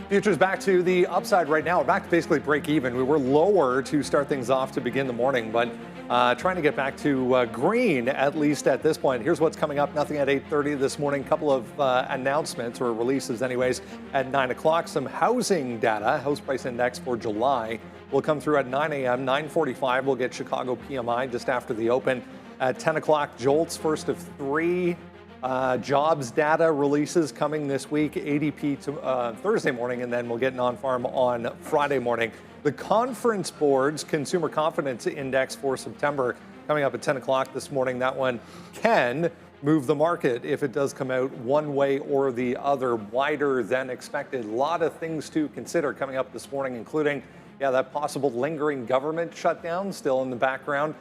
Futures back to the upside right now, back to basically break even. We were lower to start things off to begin the morning, but trying to get back to green, at least at this point. Here's what's coming up. Nothing at 8:30 this morning. Couple of announcements, or releases anyways, at 9 o'clock. Some housing data, house price index for July, will come through at 9 a.m. 9:45, we'll get Chicago PMI just after the open. At 10 o'clock, JOLTS, first of three jobs data releases coming this week. ADP to, Thursday morning, and then we'll get non-farm on Friday morning. The Conference Board's Consumer Confidence Index for September coming up at 10 o'clock this morning. That one can move the market if it does come out one way or the other, wider than expected. A lot of things to consider coming up this morning, including, that possible lingering government shutdown still in the background.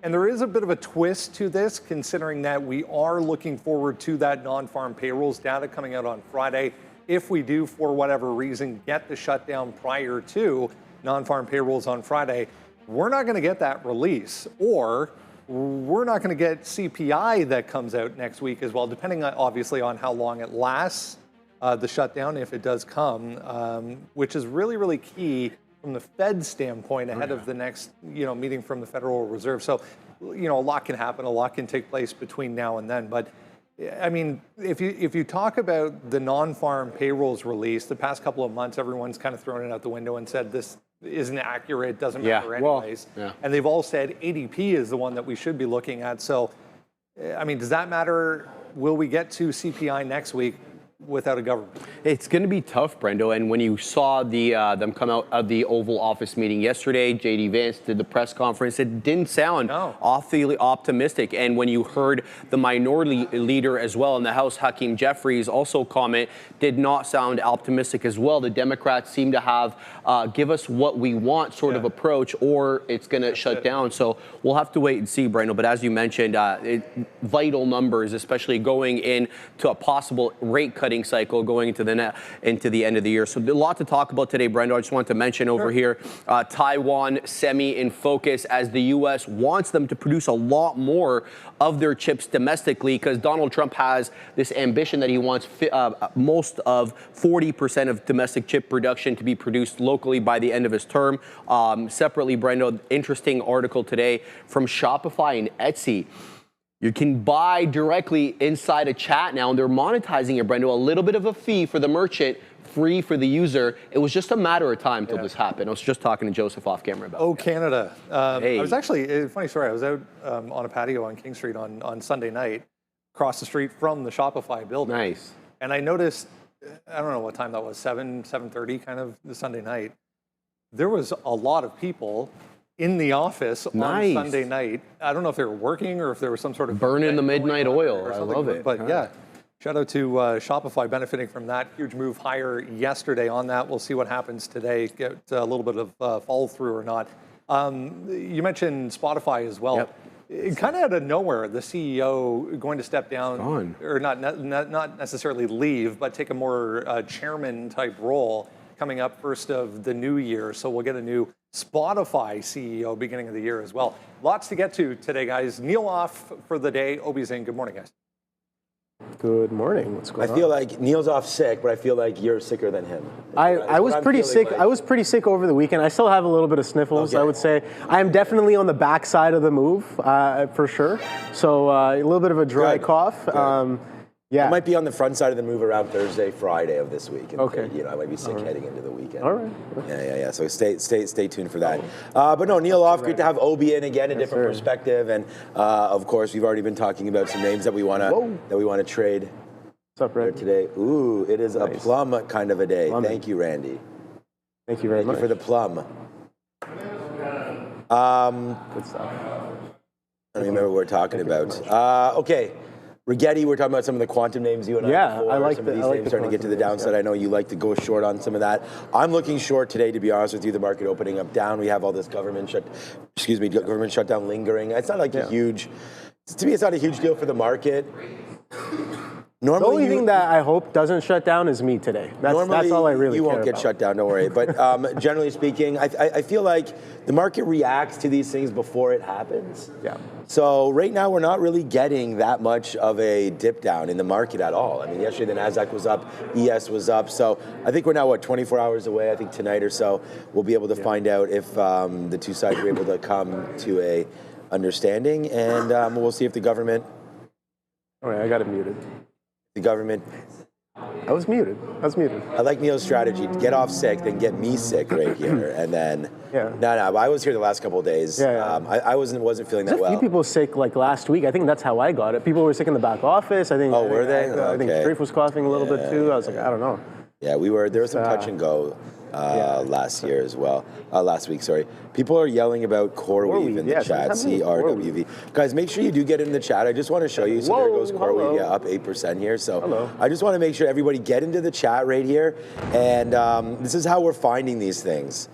And there is a bit of a twist to this, considering that we are looking forward to that non-farm payrolls data coming out on Friday. If we do, for whatever reason, get the shutdown prior to non-farm payrolls on Friday, we're not going to get that release, or we're not going to get CPI that comes out next week as well, depending on, obviously, on how long it lasts, the shutdown, if it does come, which is really, really key from the Fed standpoint ahead of the next, meeting from the Federal Reserve. So, a lot can happen, a lot can take place between now and then. But I mean, if you talk about the non-farm payrolls release, the past couple of months, everyone's kind of thrown it out the window and said this isn't accurate, doesn't matter anyways. And they've all said ADP is the one that we should be looking at. So, I mean, does that matter? Will we get to CPI next week without a government? It's going to be tough, Brendo. And when you saw them come out of the Oval Office meeting yesterday, J.D. Vance did the press conference, it didn't sound awfully optimistic. And when you heard the minority leader as well in the House, Hakeem Jeffries, also comment, did not sound optimistic as well. The Democrats seem to have give us what we want sort of approach, or it's going to shut down. So we'll have to wait and see, Brendo. But as you mentioned, vital numbers, especially going into a possible rate cutting cycle going into the end of the year. So a lot to talk about today, Brendo. I just want to mention over here, Taiwan Semi in focus, as the U.S. wants them to produce a lot more of their chips domestically, because Donald Trump has this ambition that he wants most of 40% of domestic chip production to be produced locally by the end of his term. Separately, Brendo, interesting article today from Shopify and Etsy. You can buy directly inside a chat now, and they're monetizing it, Brendo. A little bit of a fee for the merchant, free for the user. It was just a matter of time till this happened. I was just talking to Joseph off camera about it. Oh, Canada. I was actually, funny story, I was out on a patio on King Street on Sunday night, across the street from the Shopify building. Nice. And I noticed, I don't know what time that was, 7:30 kind of the Sunday night. There was a lot of people in the office on Sunday night. I don't know if they were working or if there was some sort of burning the midnight oil. I love it. But shout out to Shopify benefiting from that huge move higher yesterday on that. We'll see what happens today. Get a little bit of follow through or not. You mentioned Spotify as well. It kind of out of nowhere, the CEO going to step down, or not necessarily leave, but take a more chairman type role coming up first of the new year. So we'll get a new Spotify CEO beginning of the year as well. Lots to get to today, guys. Neil off for the day. Obi's in. Good morning, guys. Good morning. What's going on? I feel like Neil's off sick, but I feel like you're sicker than him. I was pretty sick. I was pretty sick over the weekend. I still have a little bit of sniffles, I would say. I am definitely on the back side of the move, for sure. So a little bit of a dry cough. I might be on the front side of the move around Thursday, Friday of this week. And I might be sick heading into the weekend. All right. Yeah. So stay tuned for that. But no, Neil off. Great to have Obi in again, a different perspective, and of course we've already been talking about some names that we want to trade. What's up, Randy? Today. Ooh, it is a plum kind of a day. Thank you, Randy. Thank you very much. Thank you for the plum. Good stuff. I don't remember what we're talking about. Okay. Rigetti, we're talking about some of the quantum names you and I before. I like some of these names starting to get to the downside. I know you like to go short on some of that. I'm looking short today, to be honest with you. The market opening up down. We have all this government shutdown lingering. It's not like a huge, to me, it's not a huge deal for the market. The only thing that I hope doesn't shut down is me today. That's all I really care about. You won't get shut down, don't worry. But generally speaking, I feel like the market reacts to these things before it happens. Yeah. So right now, we're not really getting that much of a dip down in the market at all. I mean, yesterday the Nasdaq was up, ES was up. So I think we're now, 24 hours away? I think tonight or so, we'll be able to find out if the two sides are able to come to a understanding. And we'll see if the government... All right, I got it muted. The government. I was muted. I like Neil's strategy. Get off sick, then get me sick right here, and then. Yeah. No. I was here the last couple of days. Yeah. I wasn't feeling that well. A few people sick like last week. I think that's how I got it. People were sick in the back office. I think. Oh, were they? I think Strafe was coughing a little bit too. I was like, I don't know. Yeah, we were. There was some touch and go last year as well. Last week, sorry. People are yelling about CoreWeave in the chat. CRWV. Guys, make sure you do get in the chat. I just want to show you. So there goes CoreWeave. Yeah, up 8% here. So I just want to make sure everybody get into the chat right here. And this is how we're finding these things.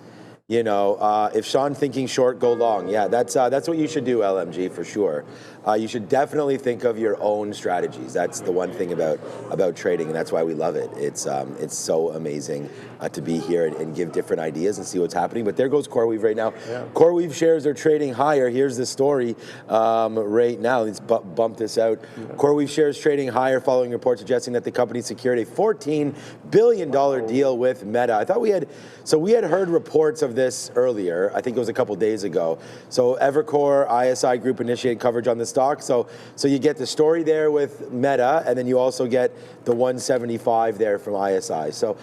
You know, if Sean thinking short, go long. Yeah, that's what you should do, LMG, for sure. You should definitely think of your own strategies. That's the one thing about trading, and that's why we love it. It's so amazing to be here and give different ideas and see what's happening. But there goes CoreWeave right now. Yeah. CoreWeave shares are trading higher. Here's the story right now. Let's bump this out. Yeah. CoreWeave shares trading higher following reports suggesting that the company secured a $14 billion deal with Meta. I thought we had heard reports of this earlier. I think it was a couple days ago. So Evercore ISI Group initiated coverage on the stock. So you get the story there with Meta, and then you also get the 175 there from ISI. So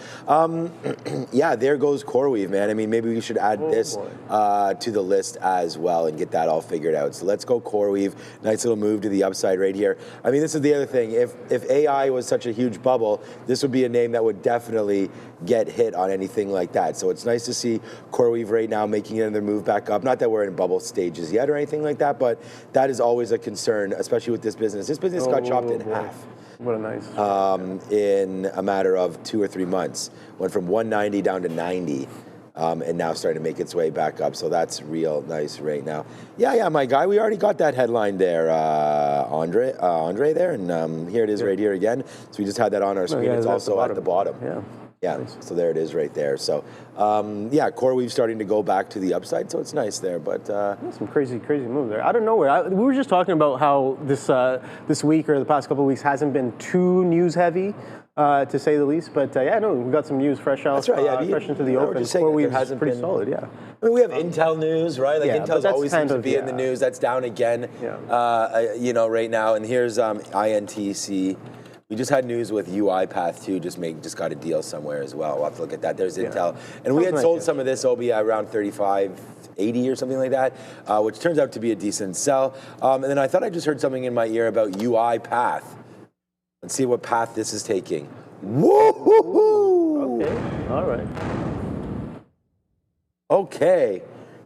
yeah, there goes CoreWeave, man. I mean, maybe we should add this to the list as well and get that all figured out. So let's go CoreWeave. Nice little move to the upside right here. I mean, this is the other thing. If AI was such a huge bubble, this would be a name that would definitely get hit on anything like that. So it's nice to see CoreWeave right now making another move back up. Not that we're in bubble stages yet or anything like that, but that is always a concern, especially with this business. This business got chopped in half. What a nice. In a matter of 2 or 3 months. Went from 190 down to 90. And now starting to make its way back up. So that's real nice right now. Yeah, my guy. We already got that headline there, Andre there. And here it is right here again. So we just had that on our screen. It's also at the bottom. Yeah, nice. So there it is right there. So, yeah, CoreWeave starting to go back to the upside, so it's nice there. But some crazy move there. Out of nowhere. We were just talking about how this week or the past couple of weeks hasn't been too news heavy, to say the least. But yeah, no, we got some news fresh out. That's right. Fresh into the open. CoreWeave's pretty solid. Yeah. I mean, we have Intel news, right? Like Intel's always seems to be in the news. That's down again. You know, right now. And here's INTC. We just had news with UiPath too. Just got a deal somewhere as well. We'll have to look at that. There's Intel, and we had sold some of this OBI around 35.80 or something like that, which turns out to be a decent sell. And then I thought I just heard something in my ear about UiPath. Let's see what path this is taking. Woo-hoo-hoo! Okay. All right. Okay.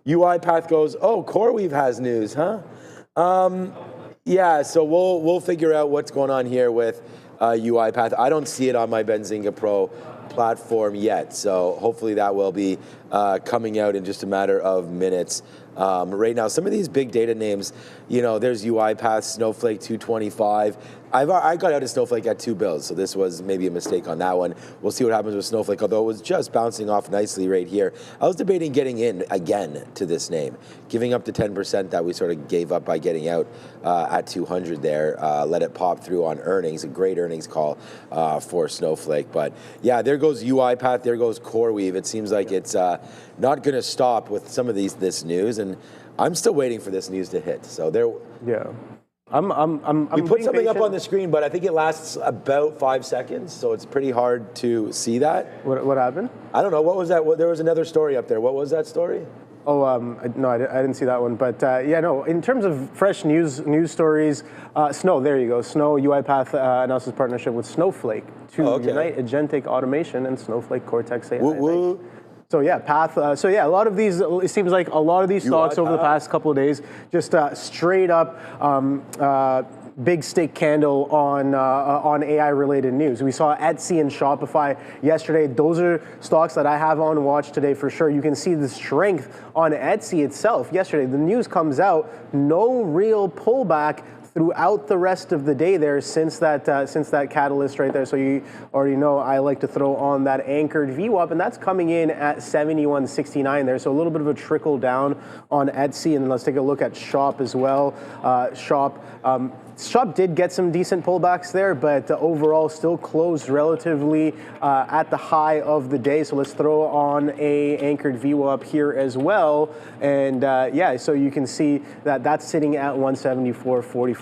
UiPath goes. Oh, CoreWeave has news, huh? Yeah. So we'll figure out what's going on here with UiPath. I don't see it on my Benzinga Pro platform yet, so hopefully that will be coming out in just a matter of minutes. Right now, some of these big data names, you know, there's UiPath, Snowflake 225. I got out of Snowflake at $2 so this was maybe a mistake on that one. We'll see what happens with Snowflake, although it was just bouncing off nicely right here. I was debating getting in again to this name, giving up the 10% that we sort of gave up by getting out at 200 there. Let it pop through on earnings, a great earnings call for Snowflake. But yeah, there goes UiPath, there goes CoreWeave. It seems like it's not going to stop with some of this news, and I'm still waiting for this news to hit. So there. Yeah. We put something up on the screen, but I think it lasts about 5 seconds, so it's pretty hard to see that. What happened? I don't know. What was that? There was another story up there. What was that story? Oh, no, I didn't see that one. But yeah, no, in terms of fresh news stories, Snow, there you go. Snow, UiPath announces partnership with Snowflake to unite agentic automation and Snowflake Cortex AI. Woo-woo. So yeah, Path. So yeah, a lot of these. It seems like a lot of these stocks over the past couple of days just straight up big stick candle on AI-related news. We saw Etsy and Shopify yesterday. Those are stocks that I have on watch today for sure. You can see the strength on Etsy itself. Yesterday, the news comes out, no real pullback throughout the rest of the day there since that catalyst right there. So you already know I like to throw on that anchored VWAP, and that's coming in at 71.69 there. So a little bit of a trickle down on Etsy, and then let's take a look at Shop as well. Shop did get some decent pullbacks there, but overall still closed relatively at the high of the day. So let's throw on a anchored VWAP here as well. And yeah, so you can see that that's sitting at 174.44.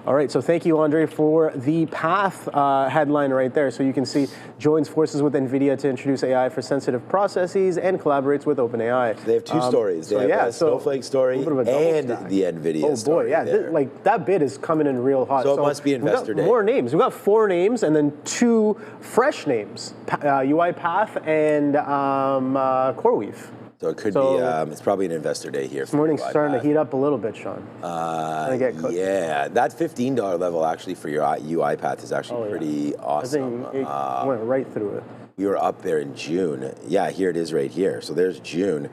All right, so thank you, Andre, for the PATH headline right there. So you can see joins forces with Nvidia to introduce AI for sensitive processes and collaborates with OpenAI. They have two stories. They have a Snowflake story and the Nvidia story. Oh boy, yeah, like that bid is coming in real hot. So it must be Investor Day. More names. We've got 4 names and then 2 fresh names, UiPath and CoreWeave. So it could be, it's probably an Investor Day here. This morning's starting to heat up a little bit, Sean. Yeah, that $15 level actually for your UiPath is actually pretty awesome. I think it went right through it. We were up there in June. Yeah, here it is right here. So there's June.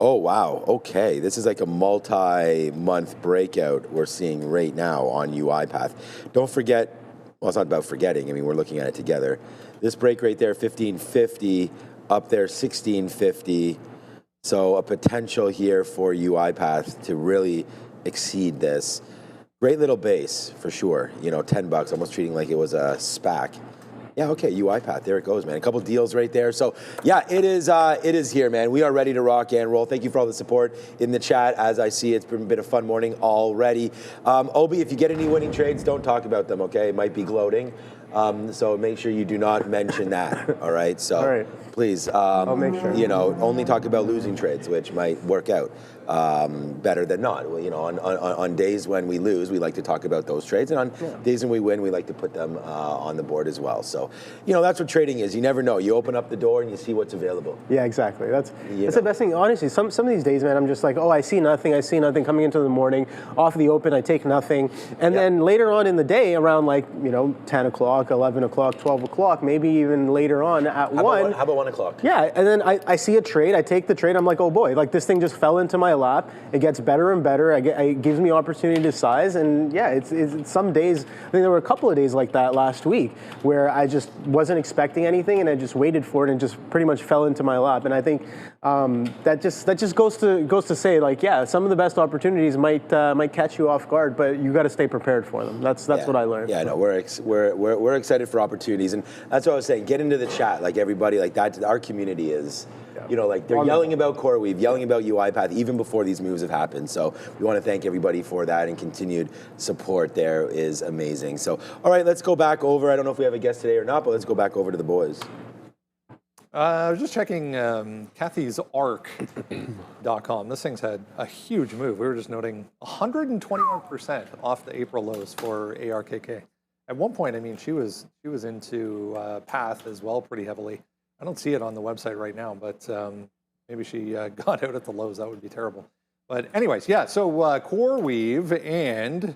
Oh, wow. Okay. This is like a multi-month breakout we're seeing right now on UiPath. Don't forget, well, it's not about forgetting. I mean, we're looking at it together. This break right there, 1550, up there, 1650. So a potential here for UiPath to really exceed this. Great little base for sure. You know, $10, almost treating like it was a SPAC. Yeah, okay, UiPath, there it goes, man. A couple deals right there. So, yeah, it is here, man. We are ready to rock and roll. Thank you for all the support in the chat. As I see, it's been a fun morning already. Obi, if you get any winning trades, don't talk about them, okay? It might be gloating. So make sure you do not mention that, all right? So all right. Please, I'll make sure. You know, only talk about losing trades, which might work out better than not. Well, you know, on days when we lose, we like to talk about those trades, and on days when we win, we like to put them on the board as well. So, you know, that's what trading is. You never know. You open up the door and you see what's available. Yeah, exactly. That's the best thing. Honestly, some of these days, man, I'm just like, oh, I see nothing. Coming into the morning, off the open, I take nothing, and then later on in the day, around like 10 o'clock, 11 o'clock, 12 o'clock, maybe even later on at 1. How about 1 o'clock? Yeah, and then I see a trade, I take the trade, I'm like, oh boy, like this thing just fell into my lap. It gets better and better. It gives me opportunity to size, and yeah, it's some days. I think there were a couple of days like that last week where I just wasn't expecting anything, and I just waited for it and just pretty much fell into my lap. And I think that just goes to say, like, yeah, some of the best opportunities might catch you off guard, but you got to stay prepared for them. That's what I learned. Yeah, no, we're excited for opportunities, and that's what I was saying. Get into the chat, like everybody, like that. Our community is, like they're yelling about CoreWeave, yelling about UiPath even before these moves have happened. So we want to thank everybody for that, and continued support there is amazing. So, all right, let's go back over. I don't know if we have a guest today or not, but let's go back over to the boys. I was just checking Kathy's ARC.com. This thing's had a huge move. We were just noting 121% off the April lows for ARKK. At one point, I mean, she was into PATH as well pretty heavily. I don't see it on the website right now, but maybe she got out at the lows. That would be terrible. But anyways, yeah, so CoreWeave and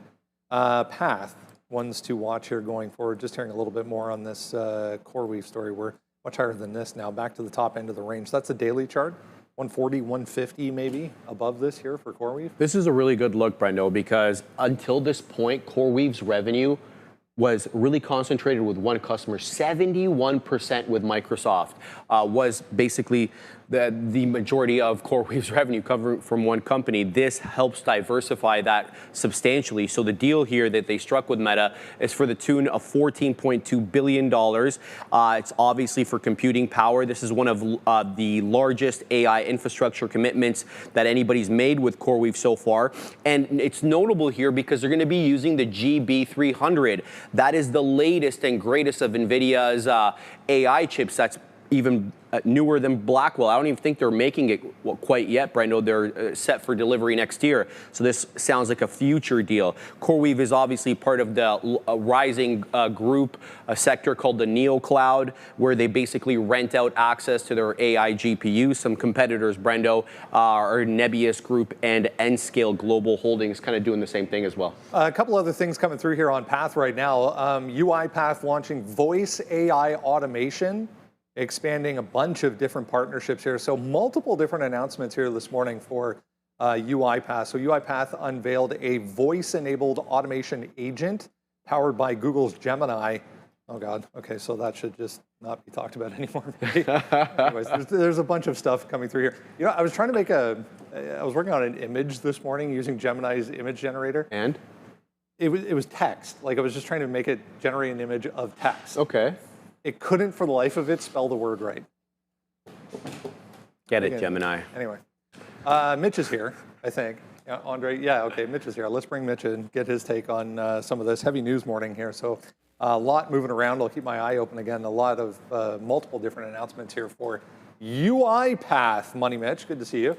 PATH, ones to watch here going forward. Just hearing a little bit more on this CoreWeave story. We're much higher than this now, back to the top end of the range. That's a daily chart. 140, 150 maybe above this here for CoreWeave. This is a really good look, Brendo, because until this point, CoreWeave's revenue was really concentrated with one customer. 71% with Microsoft was basically the majority of CoreWeave's revenue coming from one company. This helps diversify that substantially. So the deal here that they struck with Meta is for the tune of $14.2 billion. It's obviously for computing power. This is one of the largest AI infrastructure commitments that anybody's made with CoreWeave so far. And it's notable here because they're going to be using the GB300. That is the latest and greatest of NVIDIA's AI chips. That's even newer than Blackwell. I don't even think they're making it quite yet, Brendo. They're set for delivery next year. So this sounds like a future deal. CoreWeave is obviously part of the rising group, a sector called the Neo Cloud, where they basically rent out access to their AI GPUs. Some competitors, Brendo, are Nebius Group and Nscale Global Holdings, kind of doing the same thing as well. A couple other things coming through here on PATH right now. UiPath launching voice AI automation, expanding a bunch of different partnerships here. So multiple different announcements here this morning for UiPath. So UiPath unveiled a voice-enabled automation agent powered by Google's Gemini. Oh God, okay, so that should just not be talked about anymore. Anyways, there's a bunch of stuff coming through here. You know, I was trying to make I was working on an image this morning using Gemini's image generator. And? It was text. Like I was just trying to make it generate an image of text. Okay. It couldn't for the life of it spell the word right. Get it, Gemini. Anyway, Mitch is here, I think. Yeah, Andre, yeah, okay, Mitch is here. Let's bring Mitch in, get his take on some of this heavy news morning here. So a lot moving around. I'll keep my eye open again. A lot of multiple different announcements here for UiPath. Money Mitch, good to see you.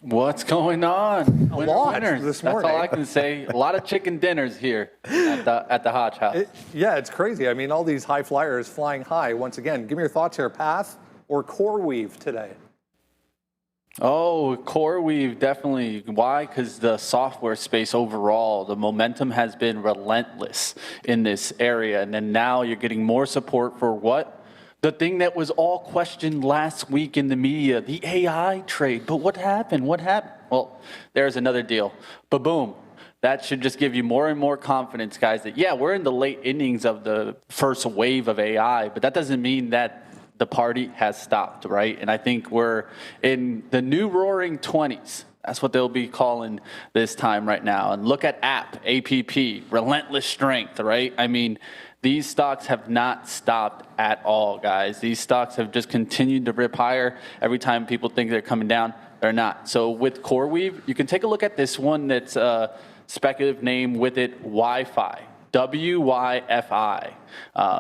What's going on? A lot winners. this morning. That's all I can say. A lot of chicken dinners here at the Hodge House. Yeah, it's crazy. I mean, all these high flyers flying high. Once again, give me your thoughts here. Path or CoreWeave today? Oh, CoreWeave, definitely. Why? Because the software space overall, the momentum has been relentless in this area. And then now you're getting more support for what? The thing that was all questioned last week in the media, the AI trade. But what happened? What happened? Well, there's another deal. But boom. That should just give you more and more confidence, guys, that, yeah, we're in the late innings of the first wave of AI, but that doesn't mean that the party has stopped, right? And I think we're in the new roaring 20s. That's what they'll be calling this time right now. And look at APP, relentless strength, right? I mean, these stocks have not stopped at all, guys. These stocks have just continued to rip higher. Every time people think they're coming down, they're not. So with CoreWeave, you can take a look at this one that's a speculative name with it, Wi-Fi. WYFI.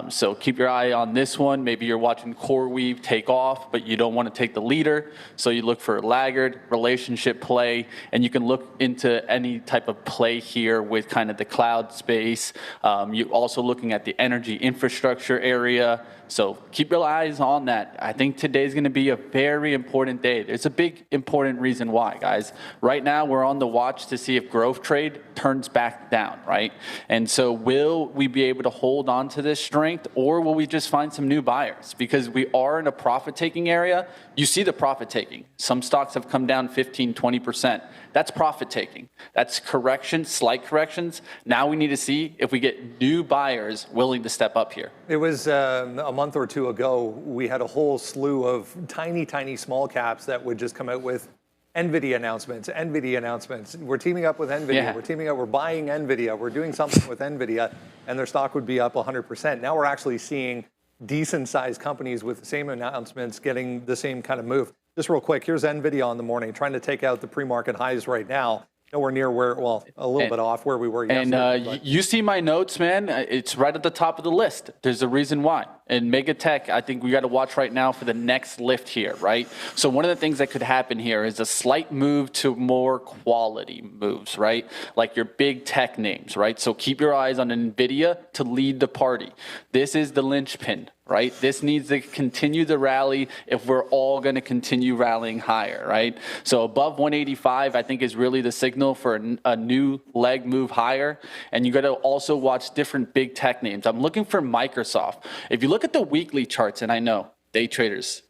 So keep your eye on this one. Maybe you're watching CoreWeave take off, but you don't want to take the leader. So you look for a laggard, relationship play, and you can look into any type of play here with kind of the cloud space. You're also looking at the energy infrastructure area. So keep your eyes on that. I think today's going to be a very important day. There's a big important reason why, guys. Right now, we're on the watch to see if growth trade turns back down, right? And so will we be able to hold on to this strength, or will we just find some new buyers? Because we are in a profit-taking area. You see the profit-taking. Some stocks have come down 15, 20%. That's profit-taking. That's correction, slight corrections. Now we need to see if we get new buyers willing to step up here. It was a month or two ago, we had a whole slew of tiny, tiny small caps that would just come out with NVIDIA announcements, NVIDIA announcements. We're teaming up with NVIDIA. Yeah. We're teaming up. We're buying NVIDIA. We're doing something with NVIDIA, and their stock would be up 100%. Now we're actually seeing decent-sized companies with the same announcements getting the same kind of move. Just real quick, here's NVIDIA on the morning, trying to take out the pre-market highs right now. Nowhere near where, well, a little bit off where we were yesterday. And you see my notes, man. It's right at the top of the list. There's a reason why. And mega tech, I think we got to watch right now for the next lift here, right? So one of the things that could happen here is a slight move to more quality moves, right? Like your big tech names, right? So keep your eyes on NVIDIA to lead the party. This is the linchpin, right? This needs to continue the rally if we're all going to continue rallying higher, right? So above 185, I think, is really the signal for a new leg move higher. And you got to also watch different big tech names. I'm looking for Microsoft. If you look at the weekly charts, and I know day traders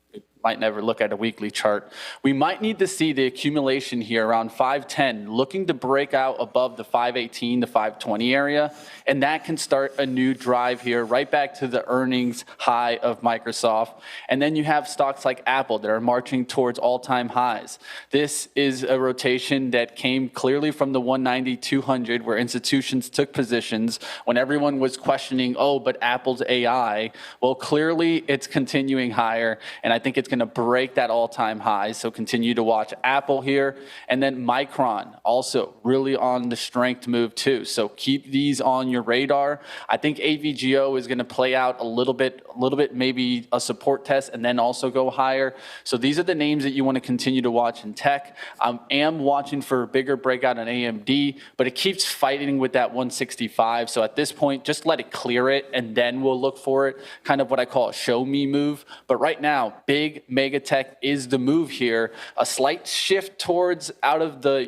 might never look at a weekly chart, we might need to see the accumulation here around 510, looking to break out above the 518 to 520 area, and that can start a new drive here right back to the earnings high of Microsoft. And then you have stocks like Apple that are marching towards all-time highs. This is a rotation that came clearly from the 190-200, where institutions took positions when everyone was questioning, oh, but Apple's AI. Well, clearly it's continuing higher, and I think it's going to break that all-time high. So continue to watch Apple here. And then Micron also really on the strength move too. So keep these on your radar. I think AVGO is going to play out a little bit, maybe a support test and then also go higher. So these are the names that you want to continue to watch in tech. I am watching for a bigger breakout on AMD, but it keeps fighting with that 165. So at this point, just let it clear it, and then we'll look for it. Kind of what I call a show me move. But right now, big mega tech is the move here. A slight shift towards out of the,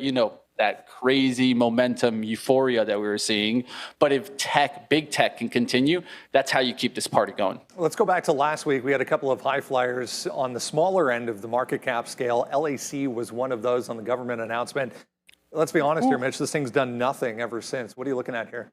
that crazy momentum euphoria that we were seeing. But if big tech can continue, that's how you keep this party going. Let's go back to last week. We had a couple of high flyers on the smaller end of the market cap scale. LAC was one of those on the government announcement. Let's be honest here, Mitch, this thing's done nothing ever since. What are you looking at here?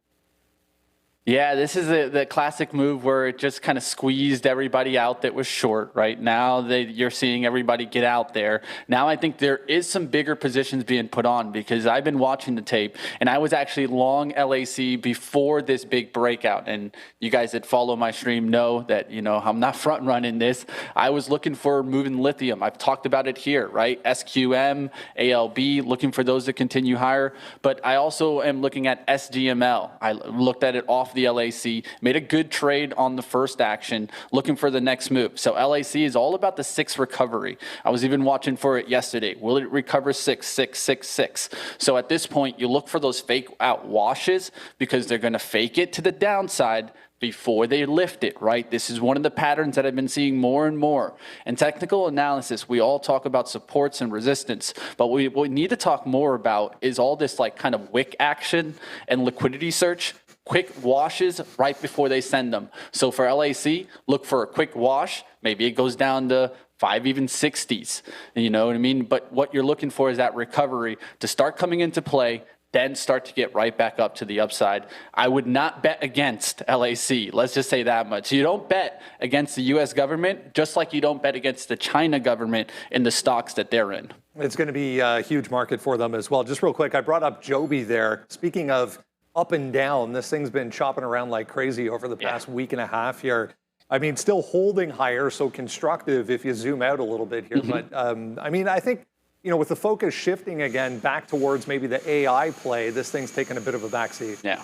Yeah, this is the classic move where it just kind of squeezed everybody out that was short, right? Now that you're seeing everybody get out there. Now I think there is some bigger positions being put on because I've been watching the tape and I was actually long LAC before this big breakout. And you guys that follow my stream know that, you know, I'm not front running this. I was looking for moving lithium. I've talked about it here, right? SQM, ALB, looking for those to continue higher. But I also am looking at SGML. I looked at it off the LAC, made a good trade on the first action, looking for the next move. So LAC is all about the 6 recovery. I was even watching for it yesterday. Will it recover 6, 6, 6, 6? So at this point, you look for those fake out washes because they're going to fake it to the downside before they lift it, right? This is one of the patterns that I've been seeing more and more. In technical analysis, we all talk about supports and resistance, but what we need to talk more about is all this like kind of wick action and liquidity search. Quick washes right before they send them. So for LAC, look for a quick wash. Maybe it goes down to 5, even 60s. You know what I mean? But what you're looking for is that recovery to start coming into play, then start to get right back up to the upside. I would not bet against LAC. Let's just say that much. You don't bet against the U.S. government, just like you don't bet against the China government in the stocks that they're in. It's going to be a huge market for them as well. Just real quick, I brought up Joby there. Speaking of up and down, this thing's been chopping around like crazy over the past week and a half here. I mean, still holding higher, so constructive if you zoom out a little bit here. But I mean, I think, you know, with the focus shifting again back towards maybe the AI play, this thing's taken a bit of a backseat. Yeah.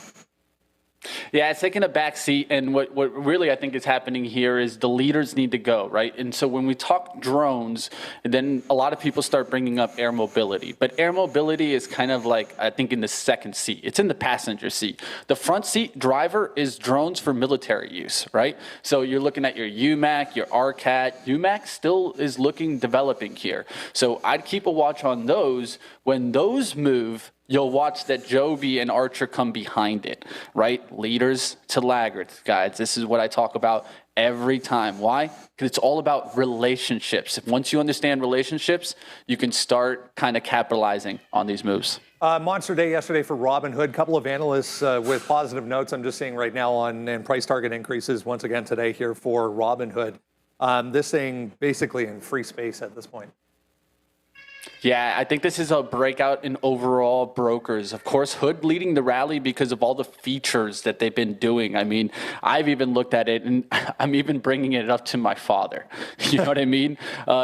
Yeah, it's taking a back seat, and what really I think is happening here is the leaders need to go, right? And so when we talk drones, then a lot of people start bringing up air mobility. But air mobility is kind of like, I think, in the second seat. It's in the passenger seat. The front seat driver is drones for military use, right? So you're looking at your UMAC, your RCAT. UMAC still is developing here. So I'd keep a watch on those. When those move, you'll watch that Joby and Archer come behind it, right? Leaders to laggards, guys. This is what I talk about every time. Why? Because it's all about relationships. Once you understand relationships, you can start kind of capitalizing on these moves. Monster day yesterday for Robinhood. A couple of analysts with positive notes I'm just seeing right now on and price target increases once again today here for Robinhood. This thing basically in free space at this point. Yeah, I think this is a breakout in overall brokers. Of course, Hood leading the rally because of all the features that they've been doing. I mean, I've even looked at it, and I'm even bringing it up to my father. You know what I mean?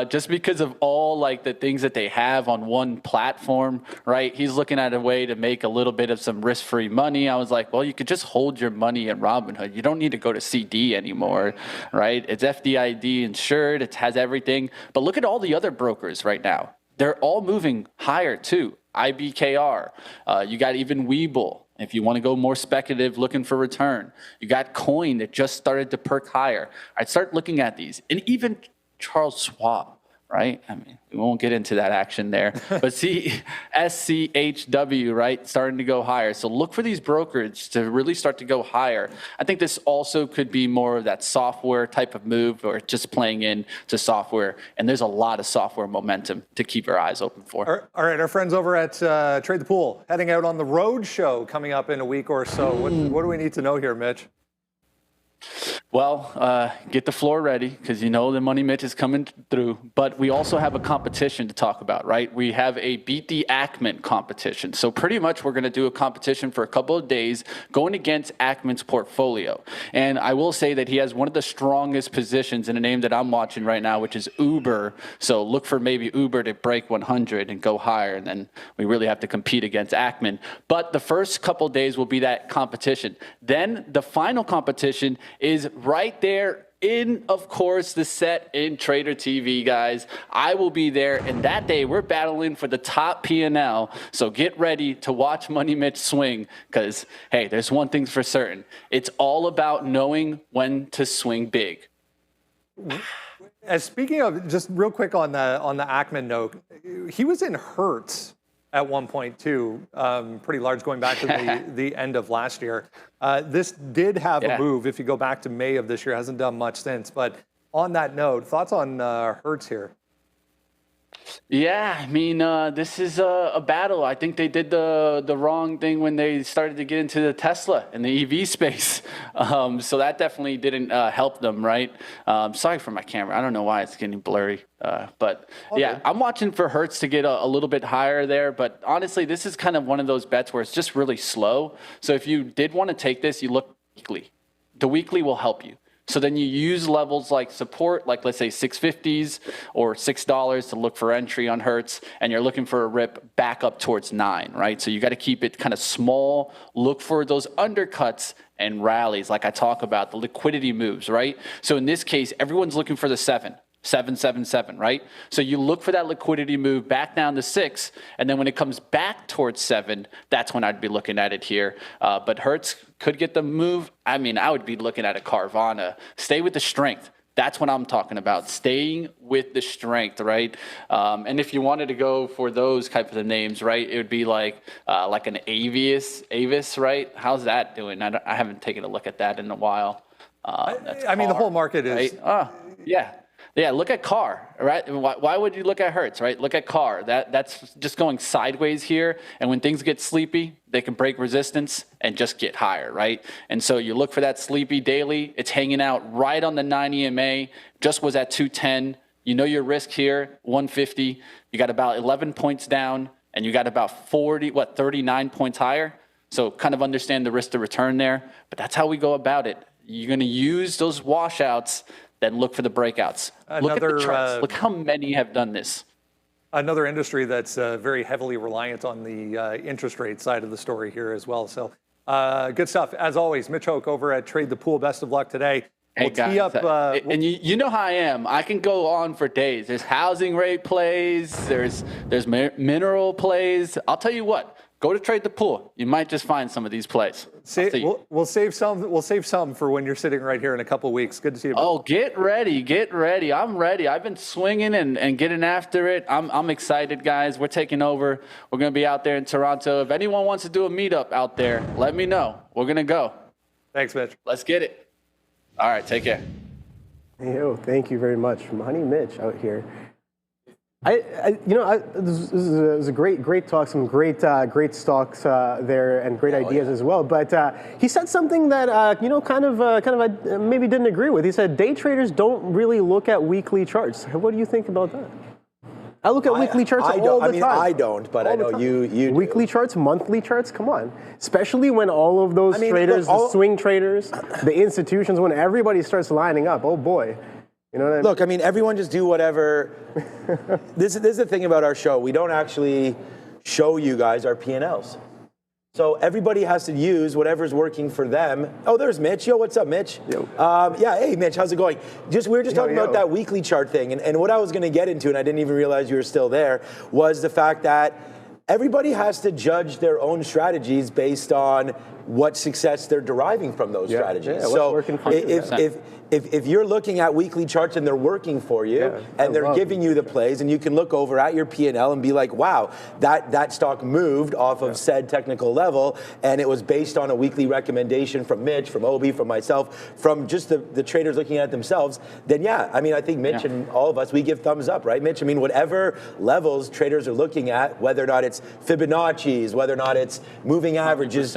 Just because of all like the things that they have on one platform, right? He's looking at a way to make a little bit of some risk-free money. I was like, well, you could just hold your money in Robinhood. You don't need to go to CD anymore, right? It's FDIC insured. It has everything. But look at all the other brokers right now. They're all moving higher too. IBKR, you got even Webull. If you want to go more speculative, looking for return. You got Coin that just started to perk higher. I'd start looking at these. And even Charles Schwab, right? I mean, we won't get into that action there. But see, SCHW, right, starting to go higher. So look for these brokers to really start to go higher. I think this also could be more of that software type of move or just playing into software. And there's a lot of software momentum to keep your eyes open for. All right, our friends over at Trade the Pool heading out on the road show coming up in a week or so. What do we need to know here, Mitch? Well, get the floor ready because you know the Money Mitch is coming through. But we also have a competition to talk about, right? We have a Beat the Ackman competition. So pretty much we're going to do a competition for a couple of days going against Ackman's portfolio. And I will say that he has one of the strongest positions in a name that I'm watching right now, which is Uber. So look for maybe Uber to break 100 and go higher. And then we really have to compete against Ackman. But the first couple of days will be that competition. Then the final competition is right there in, of course, the set in Trader TV, guys. I will be there, and that day we're battling for the top P&L. So get ready to watch Money Mitch swing because, hey, there's one thing for certain. It's all about knowing when to swing big. Speaking of, just real quick on the Ackman note, he was in Hertz at 1.2, pretty large going back to the end of last year. This did have a move. If you go back to May of this year, hasn't done much since. But on that note, thoughts on Hertz here? Yeah, I mean, this is a battle. I think they did the wrong thing when they started to get into the Tesla and the EV space. So that definitely didn't help them, right? Sorry for my camera. I don't know why it's getting blurry. But yeah, I'm watching for Hertz to get a little bit higher there. But honestly, this is kind of one of those bets where it's just really slow. So if you did want to take this, you look weekly. The weekly will help you. So then you use levels like support, like let's say 650s or $6 to look for entry on Hertz, and you're looking for a rip back up towards 9, right? So you got to keep it kind of small, look for those undercuts and rallies like I talk about, the liquidity moves, right? So in this case, everyone's looking for the 777, right? So you look for that liquidity move back down to 6, and then when it comes back towards 7, that's when I'd be looking at it here. But Hertz could get the move. I mean, I would be looking at a Carvana. Stay with the strength. That's what I'm talking about, staying with the strength, right? And if you wanted to go for those types of names, right, it would be like an Avis, right? How's that doing? I haven't taken a look at that in a while. I mean, the whole market is... Right? Yeah, look at CAR, right? Why would you look at Hertz, right? Look at CAR. That's just going sideways here. And when things get sleepy, they can break resistance and just get higher, right? And so you look for that sleepy daily. It's hanging out right on the 9 EMA, just was at 210. You know your risk here, 150. You got about 11 points down, and you got about 39 points higher. So kind of understand the risk to return there. But that's how we go about it. You're going to use those washouts, then look for the breakouts. Look at the charts. Look how many have done this. Another industry that's very heavily reliant on the interest rate side of the story here as well. So good stuff. As always, Mitch Hoke over at Trade the Pool. Best of luck today. Hey, guys, and you know how I am. I can go on for days. There's housing rate plays. There's mineral plays. I'll tell you what. Go to Trade the Pool. You might just find some of these plays. We'll save some. We'll save some for when you're sitting right here in a couple of weeks. Good to see you. Oh, get ready. I'm ready. I've been swinging and getting after it. I'm excited, guys. We're taking over. We're going to be out there in Toronto. If anyone wants to do a meetup out there, let me know. We're going to go. Thanks, Mitch. Let's get it. All right, take care. Yo, thank you very much. Money Mitch out here. This is a great talk, some great stocks there, and great ideas as well. But he said something that I maybe didn't agree with. He said day traders don't really look at weekly charts. What do you think about that? I look at weekly charts all the time. I don't, but I know you do. Weekly charts, monthly charts, come on. Especially when all of those traders, the swing traders, the institutions, when everybody starts lining up, oh boy. You know what I mean? Look, I mean, everyone just do whatever. This is the thing about our show. We don't actually show you guys our P&Ls. So everybody has to use whatever's working for them. Oh, there's Mitch. Yo, what's up, Mitch? Yo. Hey, Mitch, how's it going? We were just talking about that weekly chart thing. And what I was going to get into, and I didn't even realize you were still there, was the fact that everybody has to judge their own strategies based on what success they're deriving from those strategies. Yeah, so if you're looking at weekly charts and they're working for you and they're giving you the plays, and you can look over at your P&L and be like, wow, that stock moved off of said technical level, and it was based on a weekly recommendation from Mitch, from Obi, from myself, from just the traders looking at it themselves, then I think Mitch and all of us, we give thumbs up, right, Mitch? I mean, whatever levels traders are looking at, whether or not it's Fibonacci's, whether or not it's moving averages.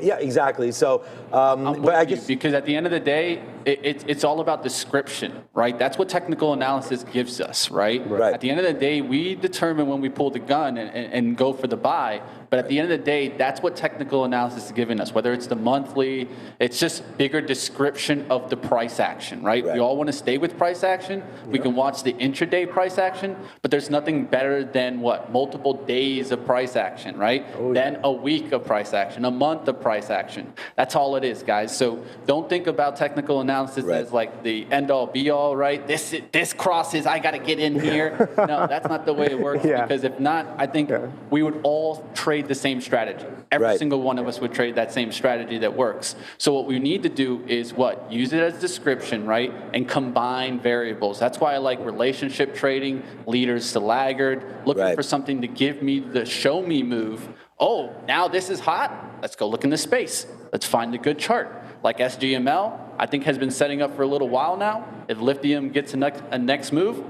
Yeah, exactly. So, but I guess because at the end of the day, it's all about description, right? That's what technical analysis gives us, right? At the end of the day, we determine when we pull the gun and go for the buy. But at the end of the day, that's what technical analysis is giving us. Whether it's the monthly, it's just bigger description of the price action, right? We all want to stay with price action. We can watch the intraday price action, but there's nothing better than multiple days of price action, right? Then a week of price action, a month of price action. That's all it is, guys. So don't think about technical analysis as like the end all be all, right? This crosses, I got to get in here. No, that's not the way it works. Because if not, I think we would all trade trade the same strategy. Every single one of us would trade that same strategy that works. So what we need to do is what? Use it as description, right? And combine variables. That's why I like relationship trading, leaders to laggard, looking for something to give me the show me move. Oh, now this is hot. Let's go look in the space. Let's find a good chart. Like SGML, I think has been setting up for a little while now. If Lithium gets a next move,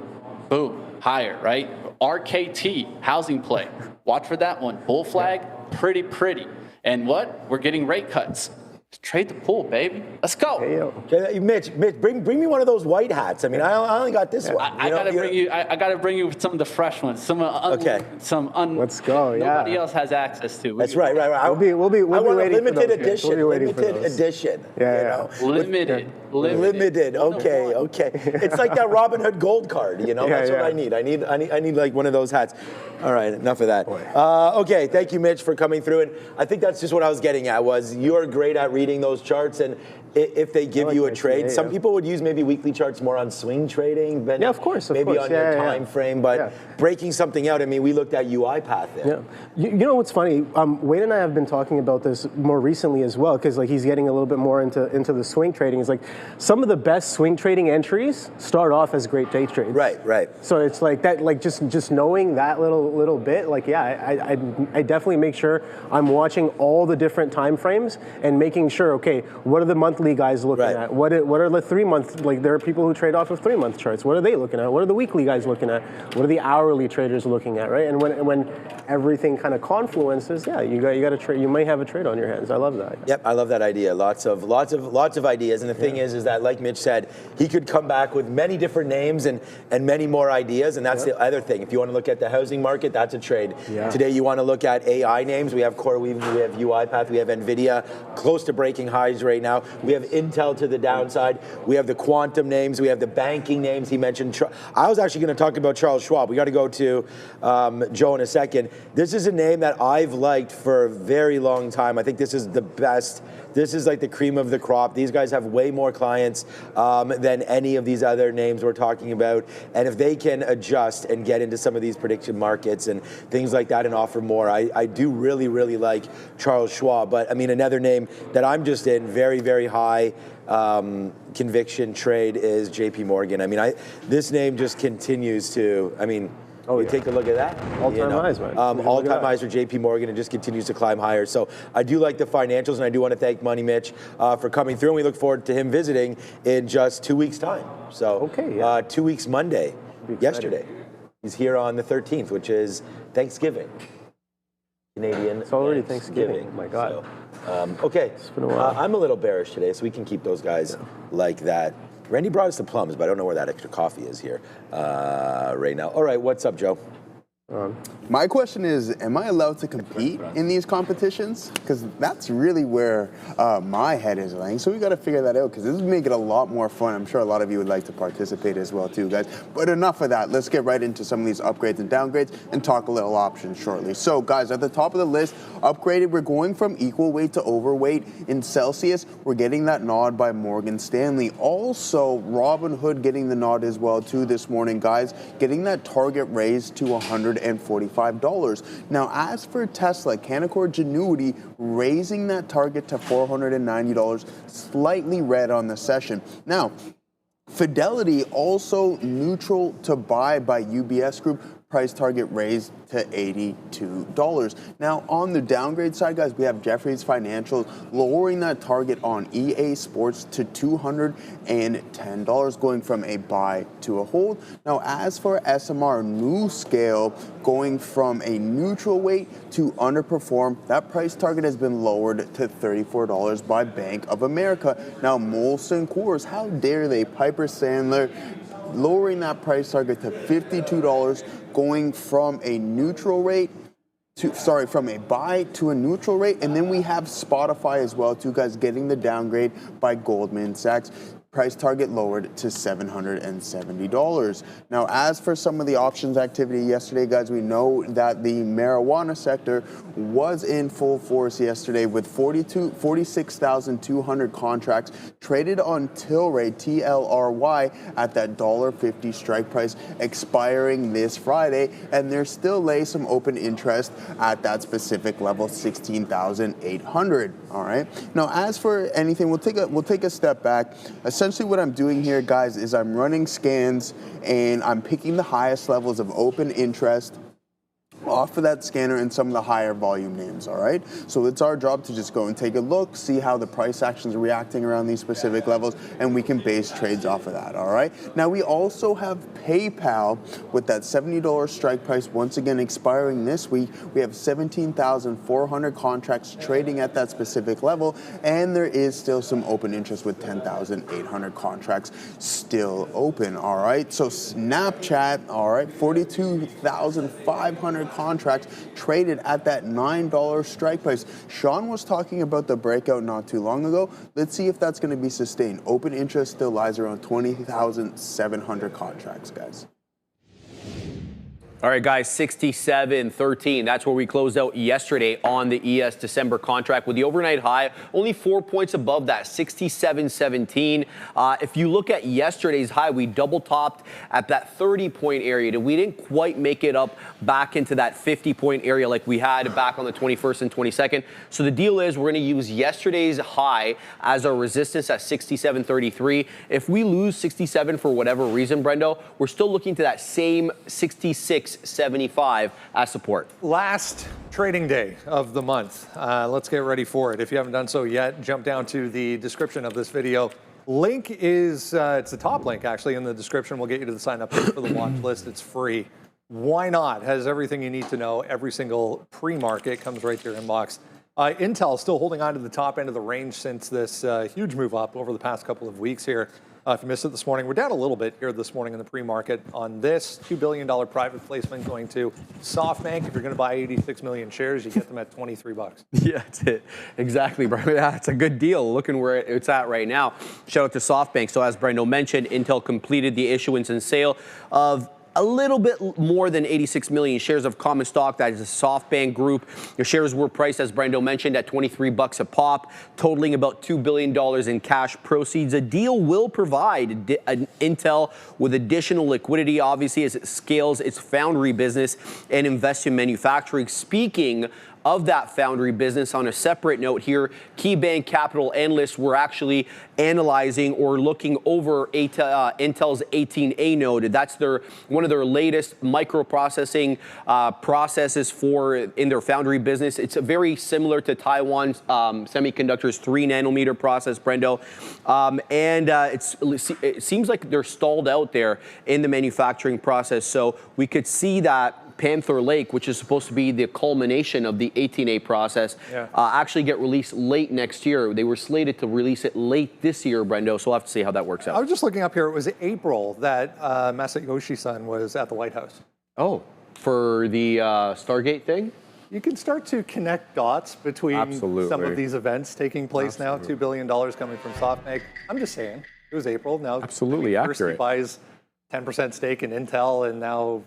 boom, higher, right? RKT, housing play. Watch for that one. Bull flag, pretty. And what? We're getting rate cuts. Trade the pool, baby. Let's go. Hey, Mitch, bring me one of those white hats. I mean, I only got this one. I gotta bring you some of the fresh ones. Let's go. Nobody else has access to. That's right. We'll be waiting limited for edition. We'll be waiting limited for those. edition. Limited. Okay. It's like that Robinhood gold card. That's what I need. I need like one of those hats. All right, enough of that. Okay, thank you, Mitch, for coming through. And I think that's just what I was getting at. Was you're great at reading those charts, and if they give you a trade, some people would use maybe weekly charts more on swing trading, but of course, maybe on your time frame. But breaking something out, I mean, we looked at UiPath there. You know what's funny? Wade and I have been talking about this more recently as well, because like he's getting a little bit more into the swing trading. It's like some of the best swing trading entries start off as great day trades. Right. So it's like that, like just knowing that little bit, like I definitely make sure I'm watching all the different time frames and making sure, okay, what are the monthly guys looking at? What are the 3 month, like there are people who trade off of 3 month charts. What are they looking at? What are the weekly guys looking at? What are the hourly traders looking at, right? And when everything kind of confluences, you got to trade. You might have a trade on your hands. I love that. Yep, I love that idea. Lots of ideas. And the thing is that, like Mitch said, he could come back with many different names and many more ideas. And that's the other thing. If you want to look at the housing market, that's a trade. Today, you want to look at AI names. We have CoreWeave, we have UiPath, we have Nvidia, close to breaking highs right now. We have Intel to the downside. We have the quantum names. We have the banking names. He mentioned. I was actually going to talk about Charles Schwab. We got to go to Joe in a second. This is a name that I've liked for a very long time. I think this is the best. This is like the cream of the crop. These guys have way more clients than any of these other names we're talking about. And if they can adjust and get into some of these prediction markets and things like that and offer more, I do really, really like Charles Schwab. But I mean, another name that I'm just in very, very high conviction trade is JP Morgan. I mean, this name just continues to, take a look at that. All-time highs, man. All-time highs for JP Morgan, and just continues to climb higher. So I do like the financials, and I do want to thank Money Mitch for coming through, and we look forward to him visiting in just 2 weeks' time. So 2 weeks Monday, yesterday. He's here on the 13th, which is Thanksgiving. Canadian. It's already Thanksgiving. Oh my God. So, okay. It's been a while. I'm a little bearish today, so we can keep those guys like that. Randy brought us the plums, but I don't know where that extra coffee is here right now. All right, what's up, Joe? My question is, am I allowed to compete in these competitions? Because that's really where my head is lying. So we got to figure that out, because this would make it a lot more fun. I'm sure a lot of you would like to participate as well too, guys. But enough of that. Let's get right into some of these upgrades and downgrades and talk a little options shortly. So guys, at the top of the list, upgraded, we're going from equal weight to overweight. In Celsius, we're getting that nod by Morgan Stanley. Also, Robinhood getting the nod as well too this morning, guys. Getting that target raised to $145. Now, as for Tesla, Canaccord Genuity raising that target to $490, slightly red on the session. Now, Fidelity also neutral to buy by UBS Group. Price target raised to $82. Now, on the downgrade side, guys, we have Jefferies Financial lowering that target on EA Sports to $210, going from a buy to a hold. Now, as for SMR, new scale going from a neutral weight to underperform. That price target has been lowered to $34 by Bank of America. Now, Molson Coors, how dare they? Piper Sandler lowering that price target to $52, going from a neutral rate from a buy to a neutral rate. And then we have Spotify as well, too, guys, getting the downgrade by Goldman Sachs. price target lowered to $770. Now, as for some of the options activity yesterday, guys, we know that the marijuana sector was in full force yesterday with 46,200 contracts traded on Tilray, TLRY, at that $1.50 strike price expiring this Friday. And there still lay some open interest at that specific level, 16,800. All right. Now, as for anything, we'll take a step back. Essentially what I'm doing here, guys, is I'm running scans and I'm picking the highest levels of open interest off of that scanner and some of the higher volume names, all right? So it's our job to just go and take a look, see how the price actions are reacting around these specific levels, and we can base trades off of that, all right? Now, we also have PayPal with that $70 strike price once again expiring this week. We have 17,400 contracts trading at that specific level, and there is still some open interest with 10,800 contracts still open, all right? So Snapchat, all right, 42,500 contracts traded at that $9 strike price. Sean was talking about the breakout not too long ago. Let's see if that's going to be sustained. Open interest still lies around 20,700 contracts, guys. All right, guys, 67.13. That's where we closed out yesterday on the ES December contract with the overnight high only 4 points above that, 67.17. If you look at yesterday's high, we double topped at that 30-point area. We didn't quite make it up back into that 50-point area like we had back on the 21st and 22nd. So the deal is we're going to use yesterday's high as our resistance at 67.33. If we lose 67 for whatever reason, Brendo, we're still looking to that same 66.75 as support. Last trading day of the month. Let's get ready for it. If you haven't done so yet, jump down to the description of this video. Link is, it's the top link actually in the description. We'll get you to the sign up page for the watch list. It's free. Why not? Has everything you need to know. Every single pre-market comes right to your inbox. Intel still holding on to the top end of the range since this huge move up over the past couple of weeks here. If you missed it this morning, we're down a little bit here this morning in the pre-market on this $2 billion private placement going to SoftBank. If you're going to buy 86 million shares, you get them at 23 bucks. Yeah, that's it. Exactly, bro. Yeah, it's a good deal looking where it's at right now. Shout out to SoftBank. So as Brendo mentioned, Intel completed the issuance and sale of a little bit more than 86 million shares of common stock. That is a SoftBank group. The shares were priced, as Brendo mentioned, at 23 bucks a pop, totaling about $2 billion in cash proceeds. The deal will provide Intel with additional liquidity, obviously, as it scales its foundry business and invests in manufacturing. Speaking of that foundry business, on a separate note here, KeyBank Capital analysts were actually analyzing or looking over Intel's 18A node. That's one of their latest microprocessing processes in their foundry business. It's very similar to Taiwan Semiconductor's 3 nanometer process, Brendo. It seems like they're stalled out there in the manufacturing process. So we could see that Panther Lake, which is supposed to be the culmination of the 18A process, actually get released late next year. They were slated to release it late this year, Brendo, so we'll have to see how that works out. I was just looking up here. It was April that Masayoshi-san was at the White House. Oh, for the Stargate thing? You can start to connect dots between some of these events taking place now. $2 billion coming from SoftBank. I'm just saying, it was April. Now, absolutely accurate. First he buys 10% stake in Intel, and now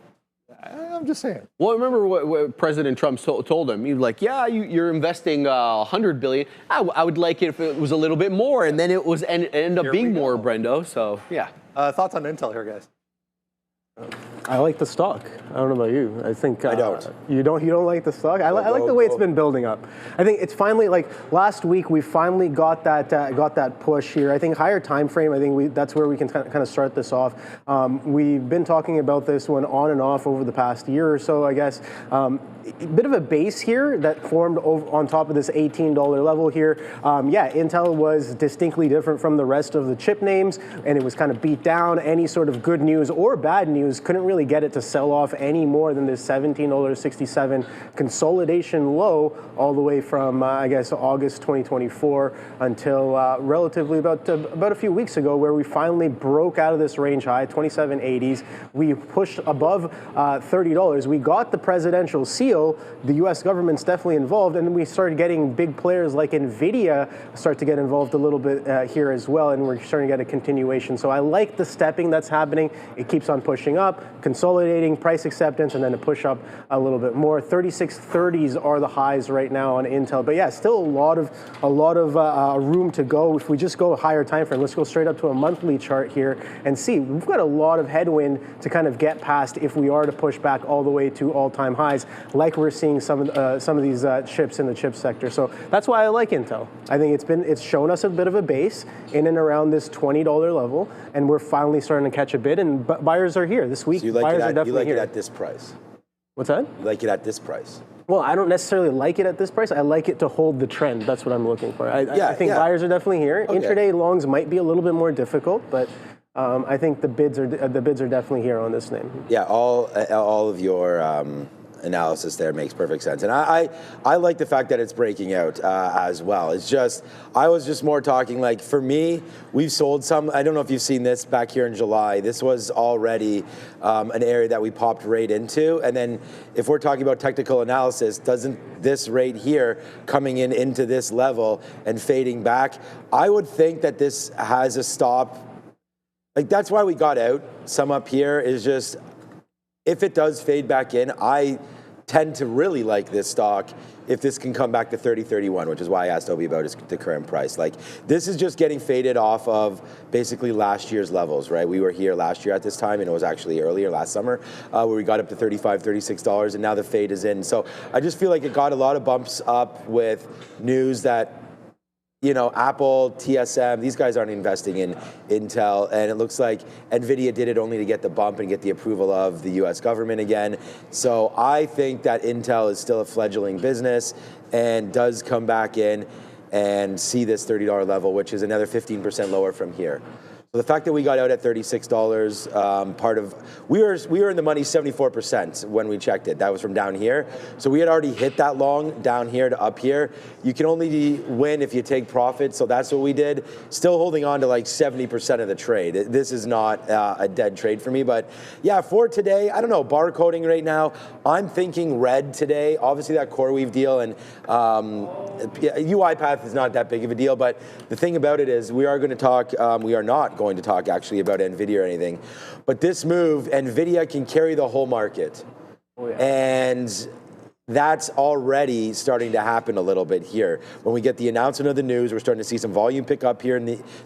I'm just saying. Well, remember what President Trump told him? He was like, yeah, you're investing $100 billion. I would like it if it was a little bit more. And then it ended up being more, Brendo. So, yeah. Thoughts on Intel here, guys? I like the stock. I don't know about you. I think I don't. You don't like the stock. I like the way it's been building up. I think it's finally, like last week, we finally got that push here. I think higher time frame. I think that's where we can kind of start this off. We've been talking about this one on and off over the past year or so, I guess. A bit of a base here that formed on top of this $18 level here. Yeah, Intel was distinctly different from the rest of the chip names, and it was kind of beat down. Any sort of good news or bad news couldn't really get it to sell off any more than this $17.67 consolidation low all the way from, I guess, August 2024 until relatively about a few weeks ago, where we finally broke out of this range high, 27.80s. We pushed above $30. We got the presidential seal feel the U.S. government's definitely involved, and we started getting big players like Nvidia start to get involved a little bit here as well, and we're starting to get a continuation. So I like the stepping that's happening. It keeps on pushing up, consolidating, price acceptance, and then to push up a little bit more. 3630s are the highs right now on Intel, but yeah, still a lot of room to go. If we just go higher time frame, let's go straight up to a monthly chart here and see. We've got a lot of headwind to kind of get past if we are to push back all the way to all-time highs, like we're seeing some of these chips in the chip sector. So that's why I like Intel. I think it's shown us a bit of a base in and around this $20 level, and we're finally starting to catch a bid, and buyers are here this week. So you like buyers are definitely it here. at this price? What's that? You like it at this price? Well, I don't necessarily like it at this price. I like it to hold the trend. That's what I'm looking for. I think buyers are definitely here. Okay. Intraday longs might be a little bit more difficult, but I think the bids are definitely here on this name. Yeah, all of your analysis there makes perfect sense, and I like the fact that it's breaking out as well. It's just, I was just more talking like, for me, we've sold some. I don't know if you've seen this back here in July. This was already an area that we popped right into, and then if we're talking about technical analysis, doesn't this right here coming into this level and fading back, I would think that this has a stop. Like, that's why we got out. Some up here is just, if it does fade back in, I tend to really like this stock if this can come back to 30.31, which is why I asked Obi about the current price. Like, this is just getting faded off of basically last year's levels, right? We were here last year at this time, and it was actually earlier last summer where we got up to $35, $36, and now the fade is in. So I just feel like it got a lot of bumps up with news that, you know, Apple, TSM, these guys aren't investing in Intel, and it looks like Nvidia did it only to get the bump and get the approval of the US government again. So I think that Intel is still a fledgling business and does come back in and see this $30 level, which is another 15% lower from here. So the fact that we got out at $36, we were in the money 74% when we checked it. That was from down here. So we had already hit that long down here to up here. You can only win if you take profit. So that's what we did. Still holding on to like 70% of the trade. This is not a dead trade for me. But yeah, for today, I don't know, barcoding right now, I'm thinking red today. Obviously that CoreWeave deal and UiPath is not that big of a deal. But the thing about it is we are going to talk, we are not going to talk actually about Nvidia or anything, but this move, Nvidia can carry the whole market. Oh, yeah. And that's already starting to happen a little bit here. When we get the announcement of the news, we're starting to see some volume pick up here.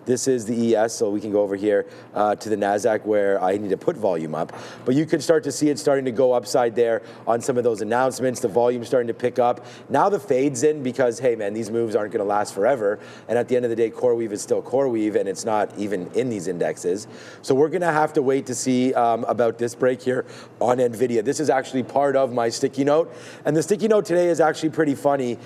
This is the ES, so we can go over here to the Nasdaq where I need to put volume up. But you could start to see it starting to go upside there on some of those announcements. The volume starting to pick up. Now the fade's in because, hey man, these moves aren't going to last forever. And at the end of the day, CoreWeave is still CoreWeave, and it's not even in these indexes. So we're going to have to wait to see about this break here on Nvidia. This is actually part of my sticky note. And the sticky note today is actually pretty funny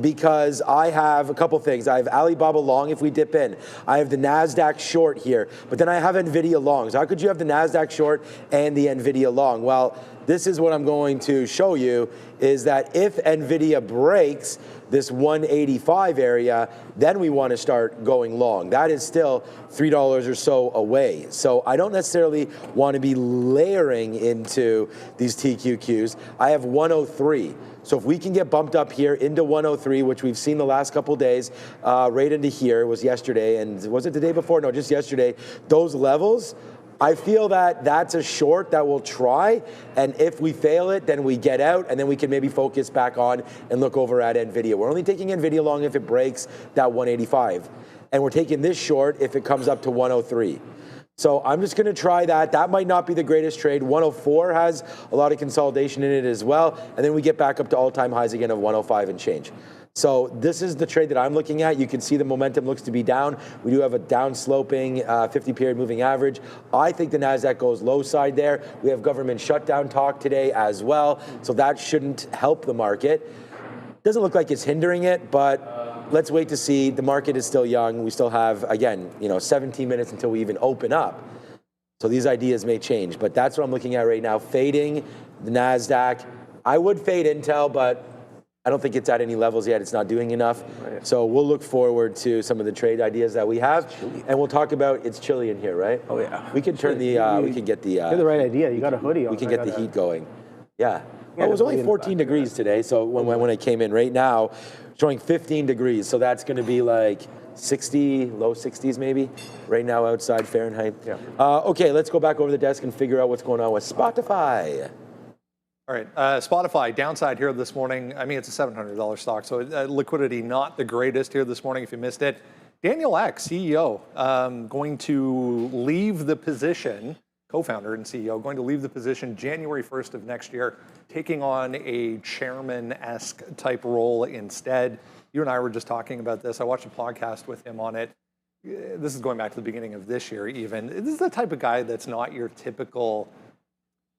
because I have a couple things. I have Alibaba long if we dip in. I have the Nasdaq short here, but then I have Nvidia long. So how could you have the Nasdaq short and the Nvidia long? Well, this is what I'm going to show you is that if Nvidia breaks this 185 area, then we want to start going long. That is still $3 or so away. So I don't necessarily want to be layering into these TQQs. I have 103. So if we can get bumped up here into 103, which we've seen the last couple days, right into here, it was yesterday, and was it the day before? No, just yesterday. Those levels, I feel that that's a short that we'll try, and if we fail it, then we get out, and then we can maybe focus back on and look over at Nvidia. We're only taking Nvidia long if it breaks that 185, and we're taking this short if it comes up to 103. So I'm just going to try that. That might not be the greatest trade. 104 has a lot of consolidation in it as well, and then we get back up to all-time highs again of 105 and change. So this is the trade that I'm looking at. You can see the momentum looks to be down. We do have a down sloping 50-period moving average. I think the Nasdaq goes low side there. We have government shutdown talk today as well, so that shouldn't help the market. Doesn't look like it's hindering it, but let's wait to see. The market is still young. We still have, again, 17 minutes until we even open up. So these ideas may change, but that's what I'm looking at right now. Fading the Nasdaq. I would fade Intel, but I don't think it's at any levels yet. It's not doing enough. Right. So we'll look forward to some of the trade ideas that we have, and we'll talk about. It's chilly in here, right? Oh yeah. We can turn the. We can get the. You're the right idea. You got a hoodie on. We can get the heat going. Yeah. Well, it was only 14 degrees today, so when I came in right now, showing 15 degrees, so that's going to be like 60, low 60s maybe, right now outside Fahrenheit. Yeah. Okay, let's go back over the desk and figure out what's going on with Spotify. All right, Spotify, downside here this morning. I mean, it's a $700 stock, so liquidity not the greatest here this morning if you missed it. Daniel Ek, CEO, going to leave the position, co-founder and CEO, going to leave the position January 1st of next year, taking on a chairman-esque type role instead. You and I were just talking about this. I watched a podcast with him on it. This is going back to the beginning of this year even. This is the type of guy that's not your typical,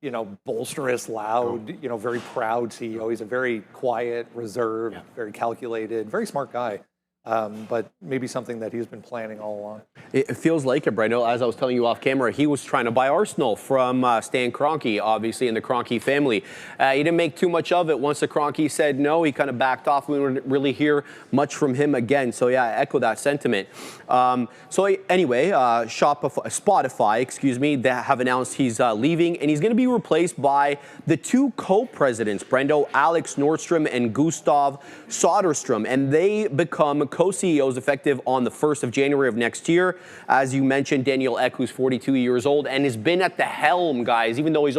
bolsterous, loud, very proud CEO. He's a very quiet, reserved, very calculated, very smart guy. But maybe something that he's been planning all along. It feels like it, Brendo. As I was telling you off camera, he was trying to buy Arsenal from Stan Kroenke, obviously, in the Kroenke family. He didn't make too much of it. Once the Kroenke said no, he kind of backed off. We didn't really hear much from him again. So, yeah, I echo that sentiment. So, anyway, Spotify, they have announced he's leaving, and he's going to be replaced by the two co-presidents, Brendo, Alex Nordstrom and Gustav Soderstrom, and they become co-CEOs effective on the 1st of January of next year. As you mentioned, Daniel Ek, who's 42 years old and has been at the helm, guys, even though he's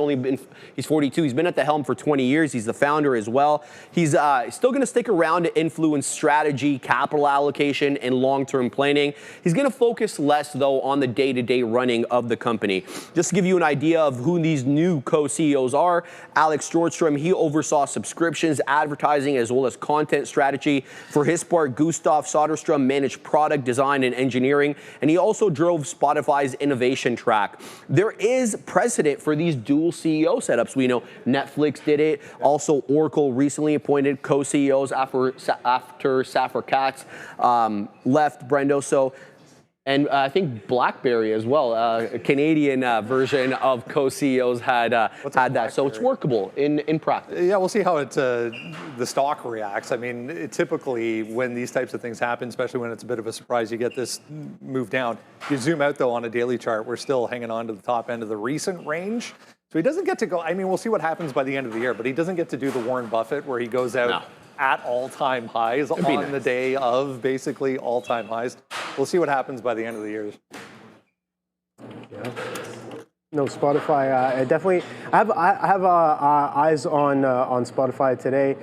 42, he's been at the helm for 20 years. He's the founder as well. He's still going to stick around to influence strategy, capital allocation, and long-term planning. He's going to focus less, though, on the day-to-day running of the company. Just to give you an idea of who these new co-CEOs are, Alex Nordstrom, he oversaw subscriptions, advertising, as well as content strategy. For his part, Gustav Soderstrom managed product design and engineering, and he also drove Spotify's innovation track. There is precedent for these dual CEO setups. We know Netflix did it. Also, Oracle recently appointed co-CEOs after Safra Katz left, Brendo. So, and I think BlackBerry as well, a Canadian version of co-CEOs had that. So it's workable in practice. Yeah, we'll see how the stock reacts. I mean, typically when these types of things happen, especially when it's a bit of a surprise, you get this move down. You zoom out, though, on a daily chart, we're still hanging on to the top end of the recent range. So he doesn't get to go, I mean, we'll see what happens by the end of the year, but he doesn't get to do the Warren Buffett where he goes out at all-time highs on the day of basically all-time highs. We'll see what happens by the end of the year. Yeah. No, Spotify. I definitely. I have eyes on Spotify today,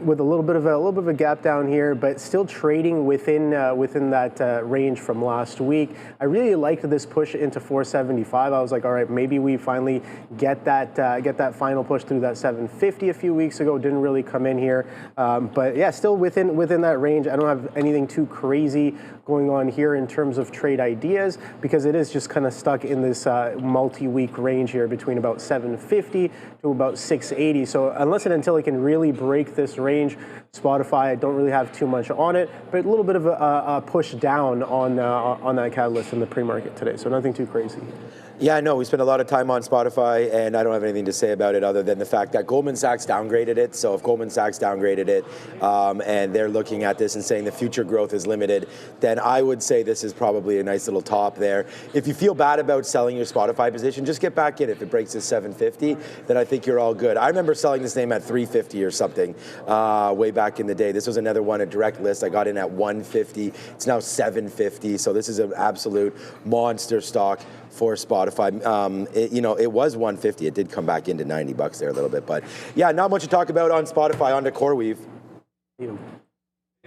with a little bit of a gap down here, but still trading within that range from last week. I really liked this push into 475. I was like, all right, maybe we finally get that final push through that 750 a few weeks ago. Didn't really come in here, but yeah, still within that range. I don't have anything too crazy going on here in terms of trade ideas because it is just kind of stuck in this multi-week range here between about 750 to about 680. So unless and until it can really break this range, Spotify, I don't really have too much on it, but a little bit of a push down on that catalyst in the pre-market today. So nothing too crazy. Yeah, I know. We spent a lot of time on Spotify, and I don't have anything to say about it other than the fact that Goldman Sachs downgraded it. So if Goldman Sachs downgraded it, and they're looking at this and saying the future growth is limited, then I would say this is probably a nice little top there. If you feel bad about selling your Spotify position, just get back in. If it breaks to 750, then I think you're all good. I remember selling this name at 350 or something way back in the day. This was another one, a direct list. I got in at 150. It's now 750. So this is an absolute monster stock for Spotify. It was 150. It did come back into $90 there a little bit, but yeah, not much to talk about on Spotify. On to CoreWeave.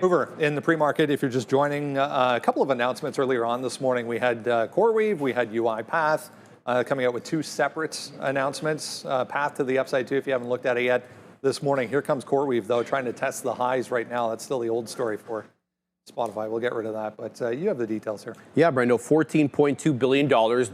Mover in the pre-market, if you're just joining, a couple of announcements earlier on this morning. We had CoreWeave, we had UiPath coming out with two separate announcements. Path to the upside too, if you haven't looked at it yet this morning. Here comes CoreWeave though, trying to test the highs right now. That's still the old story for Spotify. We'll get rid of that, but you have the details here. Yeah, Brendo, $14.2 billion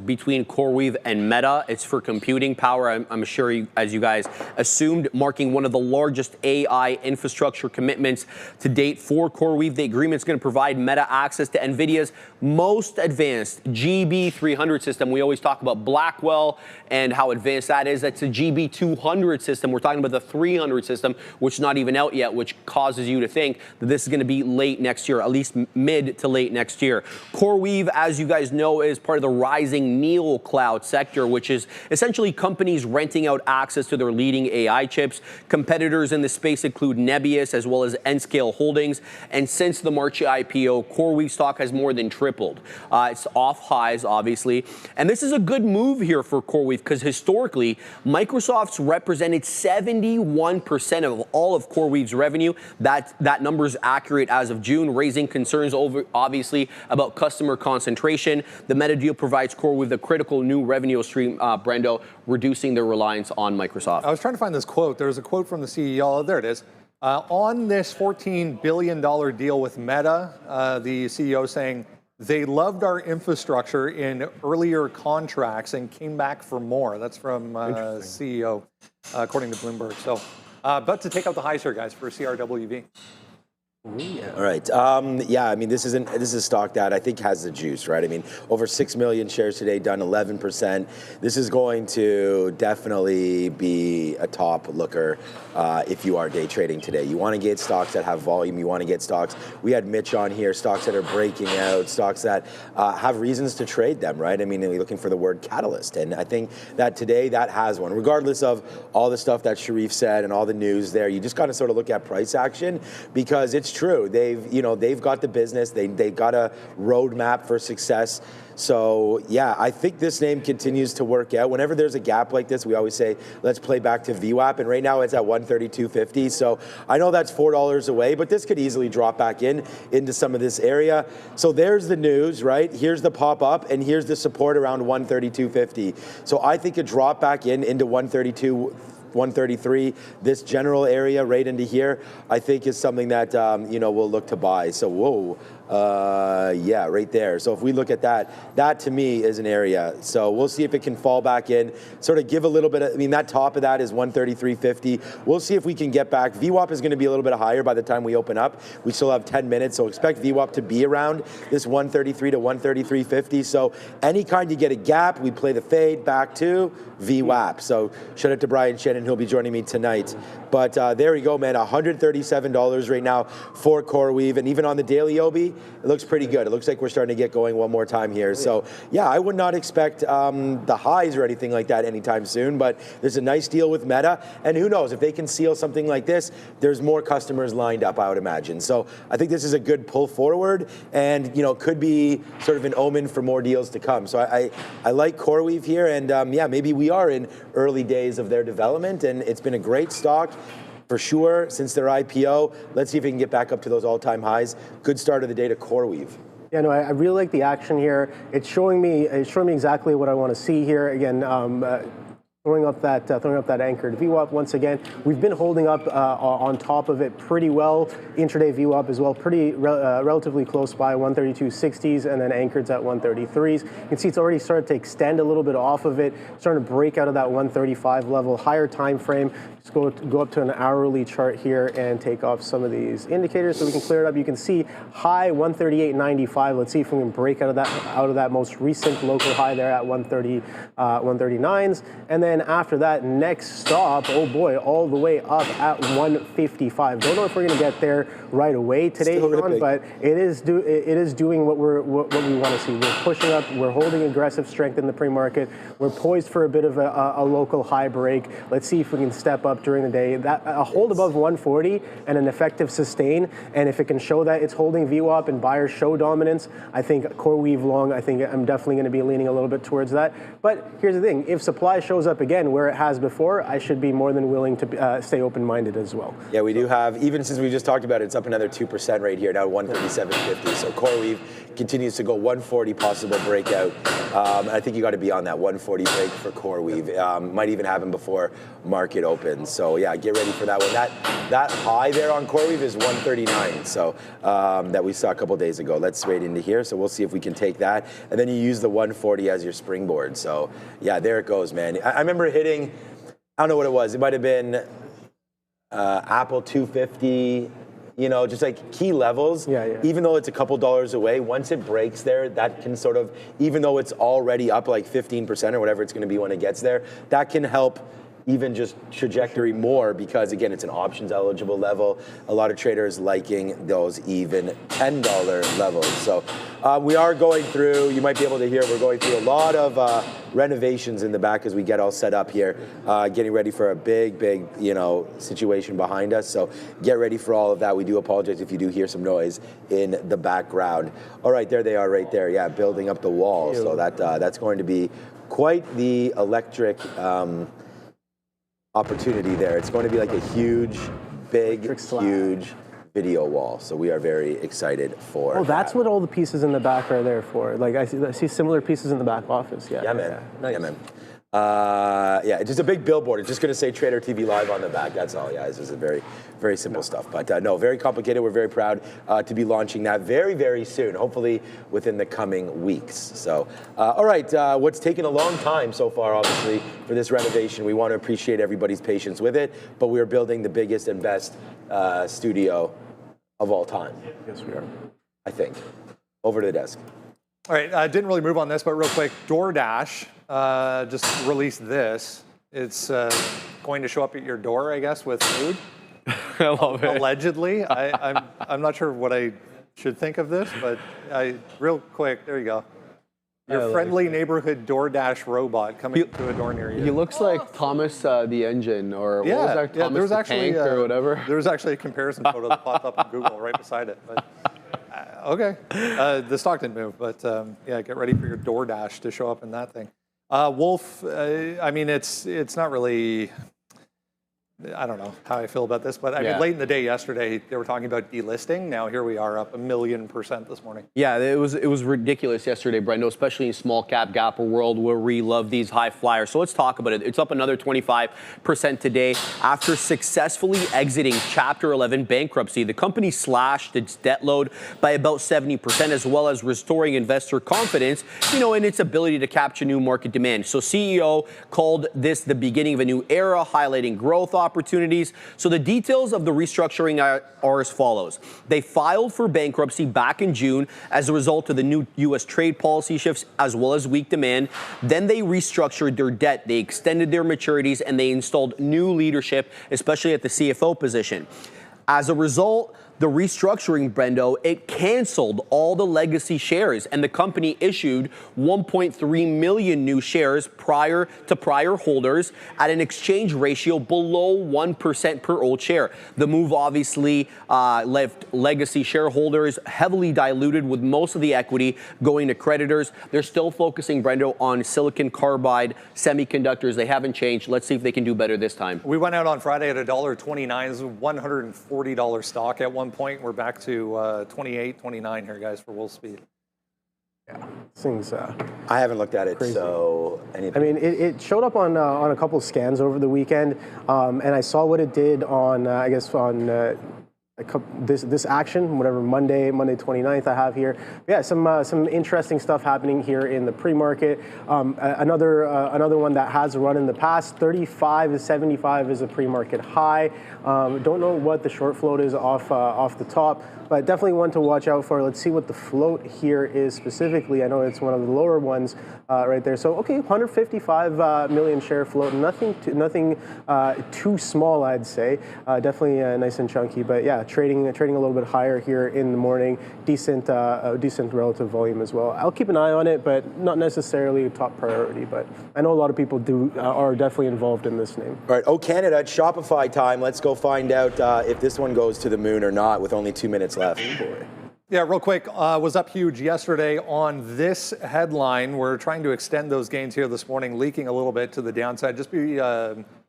between CoreWeave and Meta. It's for computing power, I'm sure, as you guys assumed, marking one of the largest AI infrastructure commitments to date for CoreWeave. The agreement's going to provide Meta access to NVIDIA's most advanced GB300 system. We always talk about Blackwell and how advanced that is. That's a GB200 system. We're talking about the 300 system, which is not even out yet, which causes you to think that this is going to be late next year. year, at least mid to late next year. CoreWeave, as you guys know, is part of the rising neo cloud sector, which is essentially companies renting out access to their leading AI chips. Competitors in the space include Nebius as well as Nscale Holdings. And since the March IPO, CoreWeave stock has more than tripled. It's off highs, obviously. And this is a good move here for CoreWeave because historically, Microsoft's represented 71% of all of CoreWeave's revenue. That number is accurate as of June, raising concerns over, obviously, about customer concentration. The Meta deal provides CoreWeave a critical new revenue stream, Brendo, reducing their reliance on Microsoft. I was trying to find this quote. There's a quote from the CEO. Oh, there it is. On this $14 billion deal with Meta, the CEO saying, they loved our infrastructure in earlier contracts and came back for more. That's from CEO, according to Bloomberg. So, about to take out the highs here, guys, for CRWV. Yeah. All right. Yeah, I mean, this is a stock that I think has the juice, right? I mean, over 6 million shares today, done 11%. This is going to definitely be a top looker if you are day trading today. You want to get stocks that have volume. You want to get stocks. We had Mitch on here, stocks that are breaking out, stocks that have reasons to trade them, right? I mean, we're looking for the word catalyst. And I think that today that has one. Regardless of all the stuff that Sharif said and all the news there, you just got to sort of look at price action because it's true. They've got the business. They've got a roadmap for success. So yeah, I think this name continues to work out. Whenever there's a gap like this, we always say, let's play back to VWAP. And right now it's at 132.50. So I know that's $4 away, but this could easily drop back into some of this area. So there's the news, right? Here's the pop up and here's the support around 132.50. So I think a drop back into 132, 133, this general area right into here, I think is something that, we'll look to buy. So, whoa. Yeah, right there. So if we look at that to me is an area. So we'll see if it can fall back in, sort of give a little bit of, that top of that is 133.50. We'll see if we can get back. VWAP is going to be a little bit higher by the time we open up. We still have 10 minutes, so expect VWAP to be around this 133 to 133.50. So anytime you get a gap, we play the fade back to VWAP. So shout out to Brian Shannon, he'll be joining me tonight. But there we go, man, $137 right now for CoreWeave. And even on the daily OB, it looks pretty good. It looks like we're starting to get going one more time here. So yeah, I would not expect the highs or anything like that anytime soon, but there's a nice deal with Meta. And who knows, if they can seal something like this, there's more customers lined up, I would imagine. So I think this is a good pull forward and, could be sort of an omen for more deals to come. So I like CoreWeave here. And yeah, maybe we are in early days of their development and it's been a great stock. For sure, since their IPO. Let's see if we can get back up to those all-time highs. Good start of the day to CoreWeave. Yeah, no, I really like the action here. It's showing me exactly what I want to see here. Again, throwing up that anchored VWAP once again. We've been holding up on top of it pretty well. Intraday VWAP as well, pretty relatively close by 132.60s and then anchored at 133s. You can see it's already started to extend a little bit off of it, starting to break out of that 135 level, higher time frame. Just go up to an hourly chart here and take off some of these indicators so we can clear it up. You can see high 138.95. Let's see if we can break out of that most recent local high there at 139s. And then after that, next stop, oh boy, all the way up at 155. Don't know if we're going to get there right away today, Sean, but it is doing what we want to see. We're pushing up. We're holding aggressive strength in the pre-market. We're poised for a bit of a local high break. Let's see if we can step up during the day. A hold above 140 and an effective sustain. And if it can show that it's holding VWAP and buyers show dominance, I think CoreWeave long, I think I'm definitely going to be leaning a little bit towards that. But here's the thing. If supply shows up again where it has before, I should be more than willing to stay open-minded as well. Yeah, we do have, even since we just talked about it, it's up another 2% right here, now 137.50. So CoreWeave continues to go 140 possible breakout. I think you got to be on that 140 break for CoreWeave. Might even happen before market opens. So yeah, get ready for that one. That high there on CoreWeave is 139. So that we saw a couple days ago. Let's wait into here. So we'll see if we can take that. And then you use the 140 as your springboard. So yeah, there it goes, man. I remember hitting, I don't know what it was. It might have been Apple 250. Just like key levels, even though it's a couple dollars away, once it breaks there, that can sort of, even though it's already up like 15% or whatever it's going to be when it gets there, that can help, even just trajectory more because, again, it's an options eligible level. A lot of traders liking those even $10 levels. So we are going through, you might be able to hear, we're going through a lot of renovations in the back as we get all set up here, getting ready for a big, situation behind us. So get ready for all of that. We do apologize if you do hear some noise in the background. All right, there they are right there. Yeah, building up the wall. So that's going to be quite the electric opportunity there. It's going to be like a huge, big, huge video wall. So we are very excited for Oh, that's what all the pieces in the back are there for. Like I see similar pieces in the back office. Yeah. Yeah, man. Yeah, nice. Yeah, man. Yeah, it's just a big billboard. It's just going to say Trader TV Live on the back. That's all. Yeah, this is a very, very simple stuff. But no, very complicated. We're very proud to be launching that very, very soon, hopefully within the coming weeks. So, all right, what's taken a long time so far, obviously, for this renovation. We want to appreciate everybody's patience with it, but we are building the biggest and best studio of all time. Yes, we are. I think. Over to the desk. All right, I didn't really move on this, but real quick, DoorDash just released this. It's going to show up at your door, I guess, with food. I love it. Allegedly. I'm not sure what I should think of this, but real quick, there you go. Your friendly neighborhood DoorDash robot coming to a door near you. He looks like Thomas the Engine, or what was that? Thomas there was the actually Tank or whatever. There was actually a comparison photo that popped up on Google right beside it. But, okay, the stock didn't move, but yeah, get ready for your DoorDash to show up in that thing. Wolf, I mean, it's not really. I don't know how I feel about this, but I mean, late in the day yesterday, they were talking about delisting. Now here we are, up 1,000,000% this morning. Yeah, it was ridiculous yesterday, Brendo, especially in small cap gapper world where we love these high flyers. So let's talk about it. It's up another 25% today after successfully exiting Chapter 11 bankruptcy. The company slashed its debt load by about 70%, as well as restoring investor confidence, in its ability to capture new market demand. So CEO called this the beginning of a new era, highlighting growth opportunities. So the details of the restructuring are as follows. They filed for bankruptcy back in June as a result of the new U.S. trade policy shifts as well as weak demand. Then they restructured their debt. They extended their maturities and they installed new leadership, especially at the CFO position. As a result, the restructuring, Brendo, it canceled all the legacy shares, and the company issued 1.3 million new shares prior holders at an exchange ratio below 1% per old share. The move obviously left legacy shareholders heavily diluted, with most of the equity going to creditors. They're still focusing, Brendo, on silicon carbide semiconductors. They haven't changed. Let's see if they can do better this time. We went out on Friday at $1.29. It's a $140 stock at one point. We're back to 28, 29 here, guys, for Wolfspeed. Yeah, things. I haven't looked at it, crazy. So anything. I mean, it showed up on a couple of scans over the weekend, and I saw what it did on, I guess, on this action, whatever, Monday 29th I have here. Yeah, some interesting stuff happening here in the pre-market. Another one that has run in the past, 35 to 75 is a pre-market high. Don't know what the short float is off the top, but definitely one to watch out for. Let's see what the float here is specifically. I know it's one of the lower ones right there. So okay, 155 million share float. Nothing too small, I'd say. Definitely nice and chunky, but yeah, trading a little bit higher here in the morning. Decent relative volume as well. I'll keep an eye on it, but not necessarily a top priority. But I know a lot of people are definitely involved in this name. All right, Canada, it's Shopify time. Let's go find out if this one goes to the moon or not with only 2 minutes left. Oh boy. Yeah, real quick, was up huge yesterday on this headline. We're trying to extend those gains here this morning, leaking a little bit to the downside. Just be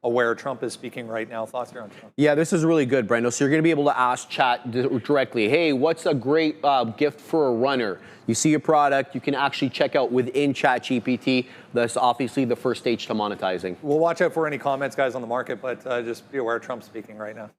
aware Trump is speaking right now. Thoughts here on Trump? Yeah, this is really good, Brendo. So you're going to be able to ask chat directly, hey, what's a great gift for a runner? You see a product, you can actually check out within ChatGPT. That's obviously the first stage to monetizing. We'll watch out for any comments, guys, on the market, but just be aware Trump's speaking right now.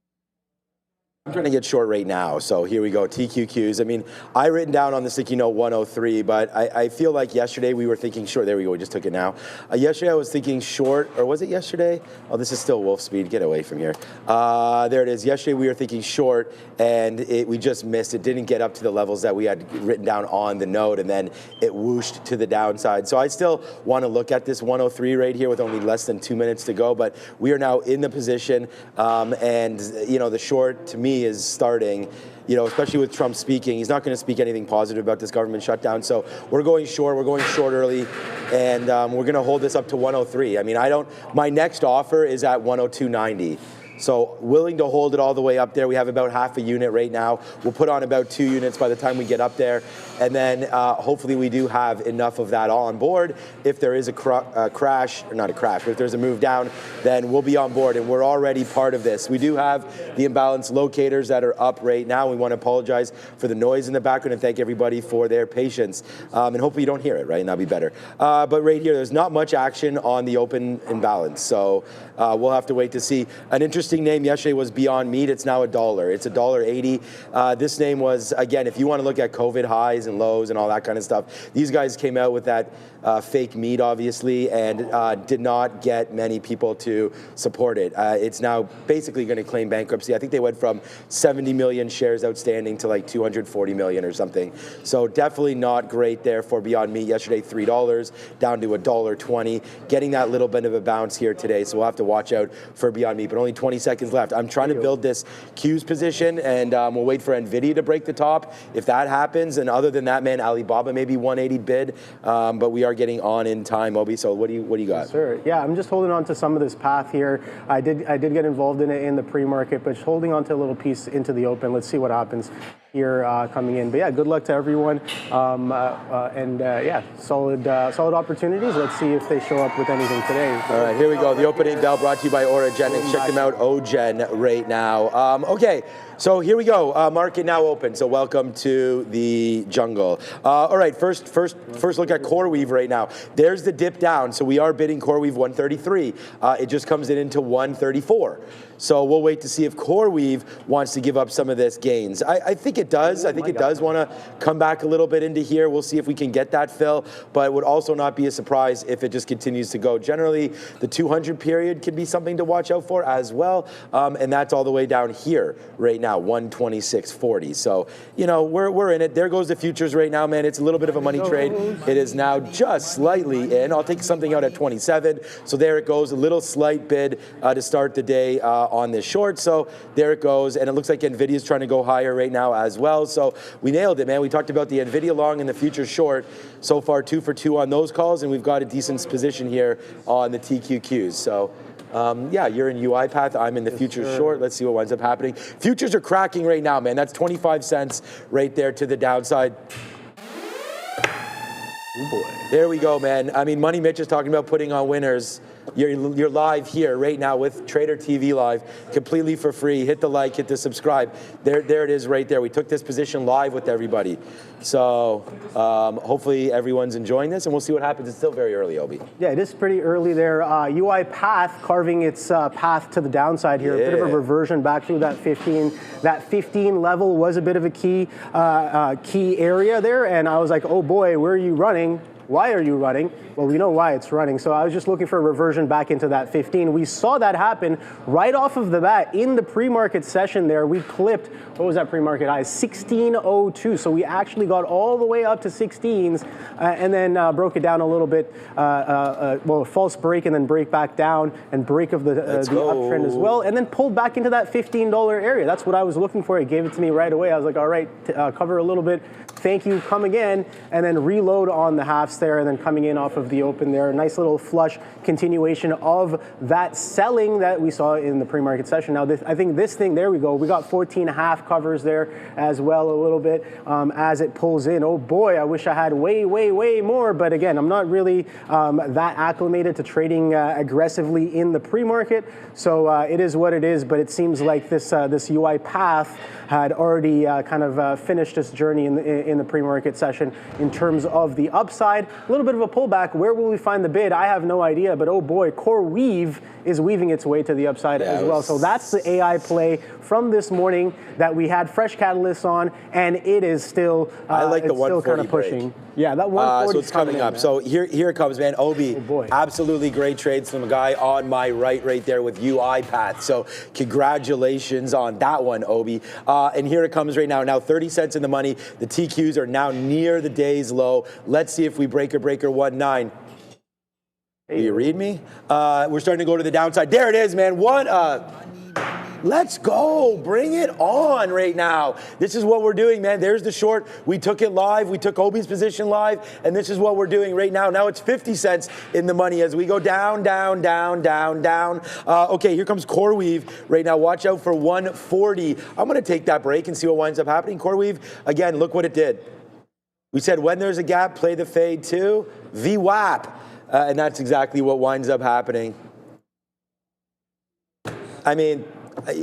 I'm trying to get short right now, so here we go, TQQs. I mean, I written down on the sticky note 103, but I feel like yesterday we were thinking short. There we go, we just took it now. Yesterday I was thinking short, or was it yesterday? Oh, this is still wolf speed, get away from here. There it is. Yesterday we were thinking short, and we just missed. It didn't get up to the levels that we had written down on the note, and then it whooshed to the downside. So I still want to look at this 103 right here with only less than 2 minutes to go, but we are now in the position, and you know, the short to me is starting, you know, especially with Trump speaking. He's not going to speak anything positive about this government shutdown. So we're going short early, and we're going to hold this up to 103. I mean, my next offer is at 102.90. So willing to hold it all the way up there. We have about half a unit right now. We'll put on about 2 units by the time we get up there. And then hopefully we do have enough of that all on board. If there is a crash, or not a crash, but if there's a move down, then we'll be on board. And we're already part of this. We do have the imbalance locators that are up right now. We want to apologize for the noise in the background and thank everybody for their patience. And hopefully you don't hear it, right? And that'll be better. But right here, there's not much action on the open imbalance. So we'll have to wait to see. An interesting name yesterday was Beyond Meat. It's now $1. It's $1.80. This name was, again, if you want to look at COVID highs and lows and all that kind of stuff, these guys came out with that fake meat, obviously, and did not get many people to support it. It's now basically going to claim bankruptcy. I think they went from 70 million shares outstanding to like 240 million or something. So definitely not great there for Beyond Meat. Yesterday, $3, down to $1.20. Getting that little bit of a bounce here today, so we'll have to watch out for Beyond Meat, but only 20 seconds left. I'm trying to build this Q's position, and we'll wait for Nvidia to break the top. If that happens, and other than that, man, Alibaba maybe 180 bid, but we are getting on in time, Obi. So what do you got? Yes, sir. Yeah, I'm just holding on to some of this path here. I did get involved in it in the pre-market, but just holding on to a little piece into the open. Let's see what happens here coming in. But yeah, good luck to everyone. Yeah, solid opportunities. Let's see if they show up with anything today. All right, here we go. The opening bell brought to you by Orogenics. Check them out, Ogen, right now. Okay, so here we go. Market now open. So welcome to the jungle. All right, first look at CoreWeave right now. There's the dip down. So we are bidding CoreWeave 133. It just comes in into 134. So we'll wait to see if CoreWeave wants to give up some of this gains. I think it does. I think it does want to come back a little bit into here. We'll see if we can get that fill, but it would also not be a surprise if it just continues to go. Generally, the 200 period could be something to watch out for as well, and that's all the way down here right now, 126.40. So, you know, we're in it. There goes the futures right now, man. It's a little bit of a money trade. It is now just slightly in. I'll take something out at 27. So there it goes, a little slight bid to start the day on this short. So there it goes, and it looks like Nvidia is trying to go higher right now as well. So we nailed it, man. We talked about the Nvidia long and the future short. So far, 2 for 2 on those calls, and we've got a decent position here on the TQQs. So yeah, you're in UiPath. I'm in the futures short. Let's see what winds up happening. Futures are cracking right now, man. That's 25 cents right there to the downside. Oh boy. There we go, man. I mean, Money Mitch is talking about putting on winners. You're live here right now with Trader TV Live, completely for free. Hit the like, hit the subscribe. There it is right there. We took this position live with everybody. So hopefully everyone's enjoying this, and we'll see what happens. It's still very early, Obi. Yeah, it is pretty early there. UiPath carving its path to the downside here. Yeah. A bit of a reversion back through that 15. That 15 level was a bit of a key area there, and I was like, oh boy, where are you running? Why are you running? Well, we know why it's running. So I was just looking for a reversion back into that 15. We saw that happen right off of the bat in the pre-market session there. We clipped, what was that pre-market high? 1602. So we actually got all the way up to 16s and then broke it down a little bit. Well, a false break and then break back down and break of the uptrend as well. And then pulled back into that $15 area. That's what I was looking for. It gave it to me right away. I was like, all right, cover a little bit. Thank you, come again, and then reload on the halves there, and then coming in off of the open there. Nice little flush continuation of that selling that we saw in the pre-market session. Now, I think this thing, there we go. We got 14.5 covers there as well a little bit as it pulls in. Oh boy, I wish I had way more, but again, I'm not really that acclimated to trading aggressively in the pre-market, so it is what it is, but it seems like this UiPath had already kind of finished this journey in the pre-market session in terms of the upside. a little bit of a pullback. Where will we find the bid? I have no idea, but oh boy, CoreWeave is weaving its way to the upside as well. So that's the AI play from this morning that we had fresh catalysts on, and it is still I like the 140 kind of pushing. break. Yeah, that 140 so it's coming up. So here it comes, man. Obi, absolutely great trades from a guy on my right there with UiPath. So congratulations on that one, Obi. And here it comes right now. Now 30 cents in the money. The TQs are now near the day's low. Let's see if we break 19. Do you read me? We're starting to go to the downside. There it is, man. Let's go. Bring it on right now. This is what we're doing, man. There's the short. We took it live. We took Obi's position live, and this is what we're doing right now. Now it's 50 cents in the money as we go down. Okay, here comes CoreWeave right now. Watch out for 140. I'm going to take that break and see what winds up happening. CoreWeave, again, look what it did. We said when there's a gap, play the fade to VWAP. And that's exactly what winds up happening. I mean,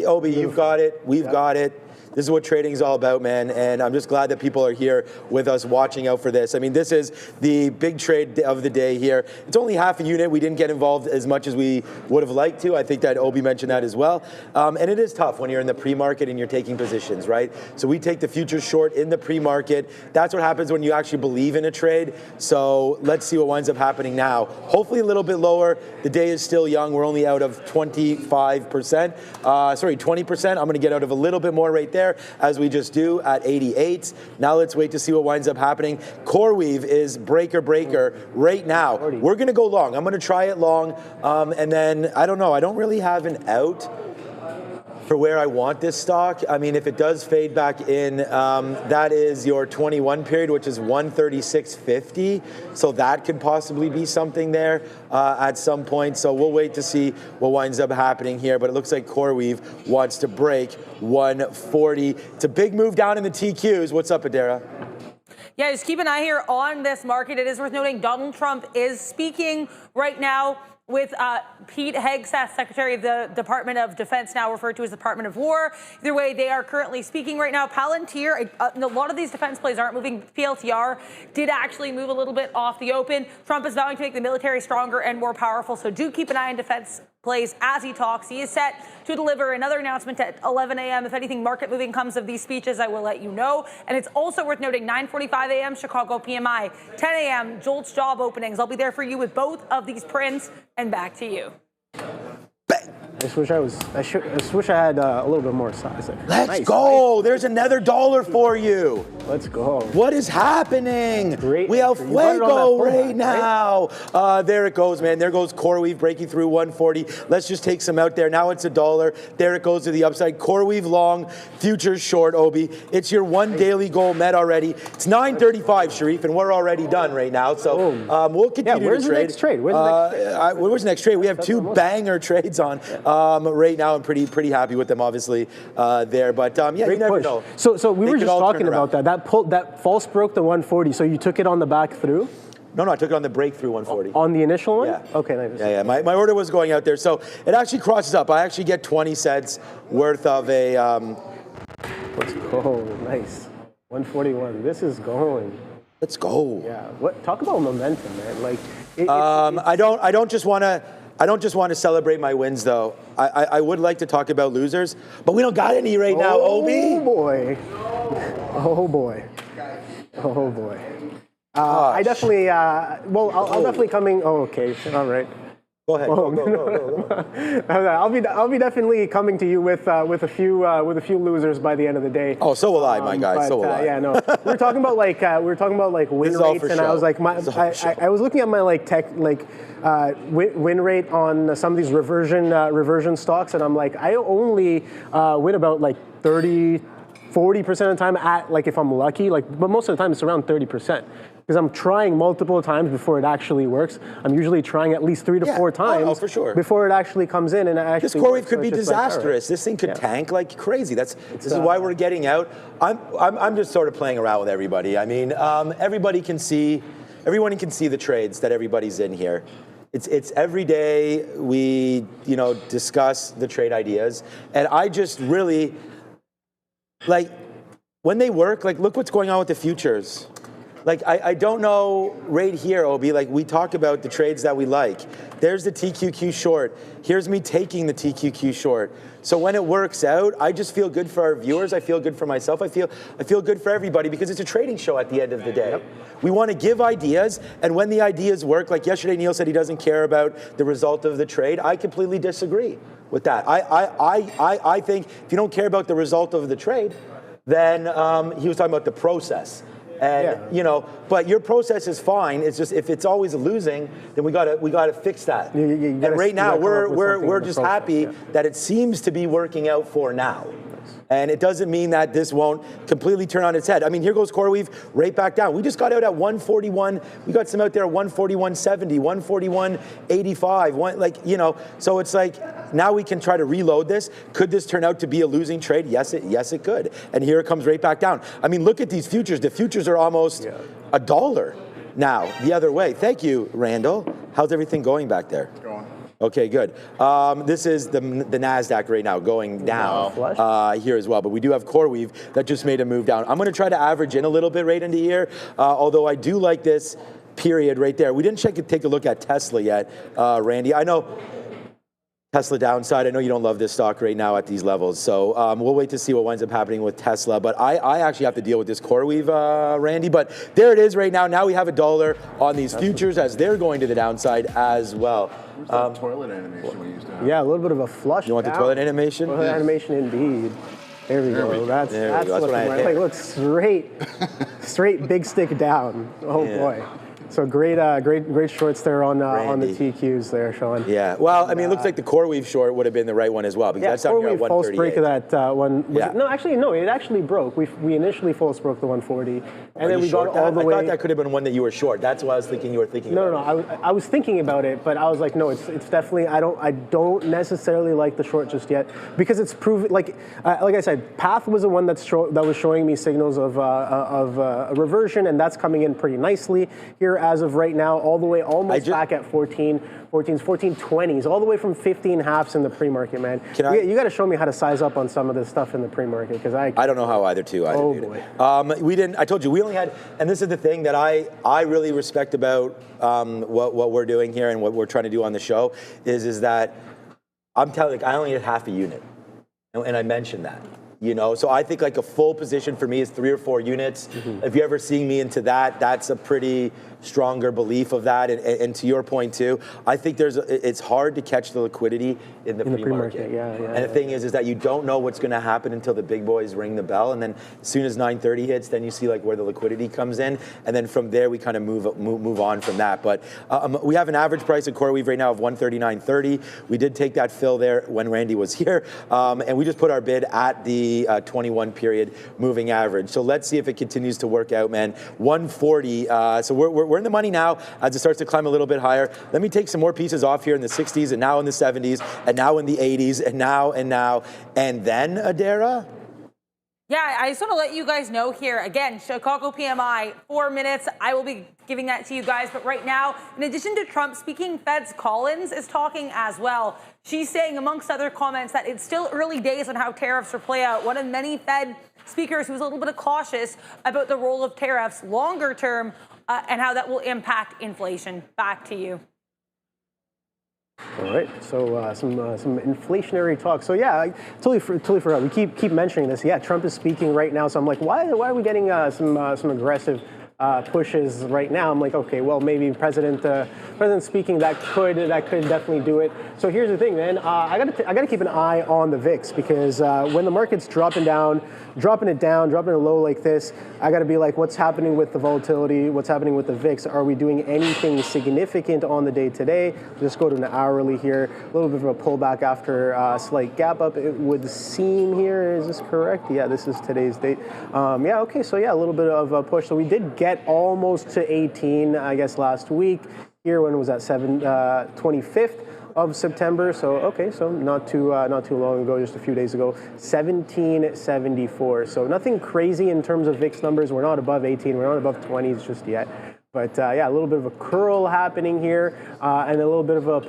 Obi, you've got it. We've got it. This is what trading is all about, man. And I'm just glad that people are here with us watching out for this. I mean, this is the big trade of the day here. It's only half a unit. We didn't get involved as much as we would have liked to. I think that Obi mentioned that as well. And it is tough when you're in the pre-market and you're taking positions, right? So we take the futures short in the pre-market. That's what happens when you actually believe in a trade. So let's see what winds up happening now. Hopefully a little bit lower. The day is still young. We're only out of 20%. I'm going to get out of a little bit more right there, as we just do at 88. Now let's wait to see what winds up happening. CoreWeave is breaker right now. We're going to go long. I'm going to try it long. And then, I don't know. I don't really have an out for where I want this stock. I mean, if it does fade back in, that is your 21 period, which is 136.50. So that could possibly be something there at some point. So we'll wait to see what winds up happening here. But it looks like CoreWeave wants to break 140. It's a big move down in the TQs. What's up, Adara? Yeah, just keep an eye here on this market. It is worth noting Donald Trump is speaking right now with Pete Hegseth, Secretary of the Department of Defense, now referred to as the Department of War. Either way, they are currently speaking right now. Palantir, a lot of these defense plays aren't moving. PLTR did actually move a little bit off the open. Trump is vowing to make the military stronger and more powerful, so do keep an eye on defense plays as he talks. He is set to deliver another announcement at 11 a.m. If anything market moving comes of these speeches, I will let you know. And it's also worth noting 9:45 a.m. Chicago PMI, 10 a.m. Jolt's job openings. I'll be there for you with both of these prints, and back to you. I just wish I had a little bit more size there. Let's go. There's another dollar for you. Let's go. What is happening? Great. We have fuego right now. There it goes, man. There goes CoreWeave breaking through 140. Let's just take some out there. Now it's $1. There it goes to the upside. CoreWeave long, futures short, Obi. It's your one daily goal met already. It's 9:35, Sharif, and we're already done right now. So we'll continue to trade. Where's the next trade? Where's the next trade? We have two banger trades on. Right now, I'm pretty happy with them, obviously, there. But yeah, great you never push. know. So we were just talking about that. That false broke the 140. So you took it on the back through? No, I took it on the breakthrough 140. On the initial one? Yeah. Okay, nice. Yeah. My order was going out there, so it actually crosses up. I actually get 20 cents worth of a. Let's go. Nice. 141. This is going. Let's go. Yeah. What? Talk about momentum, man. Like. I don't just want to celebrate my wins, though. I would like to talk about losers, but we don't got any right now, Obi. Oh, boy. Oh, boy. Oh, boy. I definitely, I'll definitely coming. Oh, okay. All right. Go ahead. Go. I'll be definitely coming to you with a few losers by the end of the day. Oh, so will I, my guy. So will I. Yeah, no. We were talking about like win rates, and I was like, I was looking at my win rate on some of these reversion stocks, and I'm like, I only win about like 40% of the time at like if I'm lucky, but most of the time it's around 30%. Because I'm trying multiple times before it actually works. I'm usually trying at least 3 to 4 times for sure. before it actually comes in and it actually. This CoreWeave could be disastrous. Like, right. This thing could tank like crazy. This is why we're getting out. I'm just sort of playing around with everybody. I mean, everyone can see the trades that everybody's in here. It's every day we discuss the trade ideas, and I just really like when they work. Like, look what's going on with the futures. Like, I don't know right here, Obi, like we talk about the trades that we like. There's the TQQ short. Here's me taking the TQQ short. So when it works out, I just feel good for our viewers. I feel good for myself. I feel good for everybody because it's a trading show at the end of the day. Yep. We want to give ideas, and when the ideas work, like yesterday Neil said he doesn't care about the result of the trade. I completely disagree with that. I think if you don't care about the result of the trade, then he was talking about the process. And you know, but your process is fine. It's just if it's always losing, then we gotta fix that. And right now we're just happy that it seems to be working out for now. And it doesn't mean that this won't completely turn on its head. I mean, here goes CoreWeave right back down. We just got out at 141. We got some out there at 141.70, 141.85, like, you know, so it's like now we can try to reload this. Could this turn out to be a losing trade? Yes, it could. And here it comes right back down. I mean, look at these futures. The futures are almost $1 now the other way. Thank you, Randall. How's everything going back there? Okay, good. This is the Nasdaq right now going down here as well, but we do have CoreWeave that just made a move down. I'm going to try to average in a little bit right into here, although I do like this period right there. We didn't take a look at Tesla yet, Randy. I know Tesla downside. I know you don't love this stock right now at these levels, so we'll wait to see what winds up happening with Tesla. But I actually have to deal with this CoreWeave, Randy. But there it is right now. Now we have $1 on these futures as they're going to the downside as well. Where's that toilet animation we used to have? Yeah, a little bit of a flush. You want the toilet animation? Toilet animation, indeed. There we go. That's what I like. Look, straight big stick down. Oh boy. So great shorts there on the TQs there, Sean. Yeah. Well, I mean, it looks like the CoreWeave short would have been the right one as well because that's down here at 138. False break of that one. No, it actually broke. We initially false broke the 140, and then we got all the way. I thought that could have been one that you were short. That's what I was thinking you were thinking. No, I was thinking about it, but I was like, no, it's definitely. I don't necessarily like the short just yet because it's proven. Like I said, Path was the one that was showing me signals of a reversion, and that's coming in pretty nicely here. As of right now, all the way almost back at 1420s, all the way from 15 halves in the pre-market, man. You got to show me how to size up on some of this stuff in the pre-market because I don't know how either. Oh boy. We didn't. I told you we only had, and this is the thing that I really respect about what we're doing here and what we're trying to do on the show is that I'm telling you, I only had half a unit, and I mentioned that. You know, so I think like a full position for me is 3 or 4 units. If you're ever seeing me into that, that's a pretty stronger belief of that. And to your point too, I think it's hard to catch the liquidity in the pre-market. And the thing is that you don't know what's going to happen until the big boys ring the bell, and then as soon as 9:30 hits, then you see like where the liquidity comes in, and then from there we kind of move on from that. But we have an average price of CoreWeave right now of 139.30. We did take that fill there when Randy was here, and we just put our bid at the 21 period moving average. So let's see if it continues to work out, man. 140. So we're in the money now as it starts to climb a little bit higher. Let me take some more pieces off here in the 60s and now in the 70s and now in the 80s and now and then Adara. Yeah, I just want to let you guys know here, again, Chicago PMI, 4 minutes. I will be giving that to you guys. But right now, in addition to Trump speaking, Fed's Collins is talking as well. She's saying, amongst other comments, that it's still early days on how tariffs will play out. One of many Fed speakers who's a little bit cautious about the role of tariffs longer term and how that will impact inflation. Back to you. All right, so some inflationary talk. So yeah, I totally forgot. We keep mentioning this. Yeah, Trump is speaking right now. So I'm like, why are we getting some aggressive pushes right now? I'm like, okay, well maybe President speaking, that could definitely do it. So here's the thing, man. I gotta keep an eye on the VIX because when the market's dropping it down, dropping it low like this, I gotta be like, what's happening with the volatility? What's happening with the VIX? Are we doing anything significant on the day today? Just go to an hourly here. A little bit of a pullback after a slight gap up, it would seem here. Is this correct? Yeah, this is today's date. Yeah, okay, so yeah, a little bit of a push. So we did get almost to 18, I guess, last week. Here, when it was at 25th of September. So okay, so not too long ago, just a few days ago, 1774. So nothing crazy in terms of VIX numbers. We're not above 18. We're not above 20s just yet. But yeah, a little bit of a curl happening here, and a little bit of a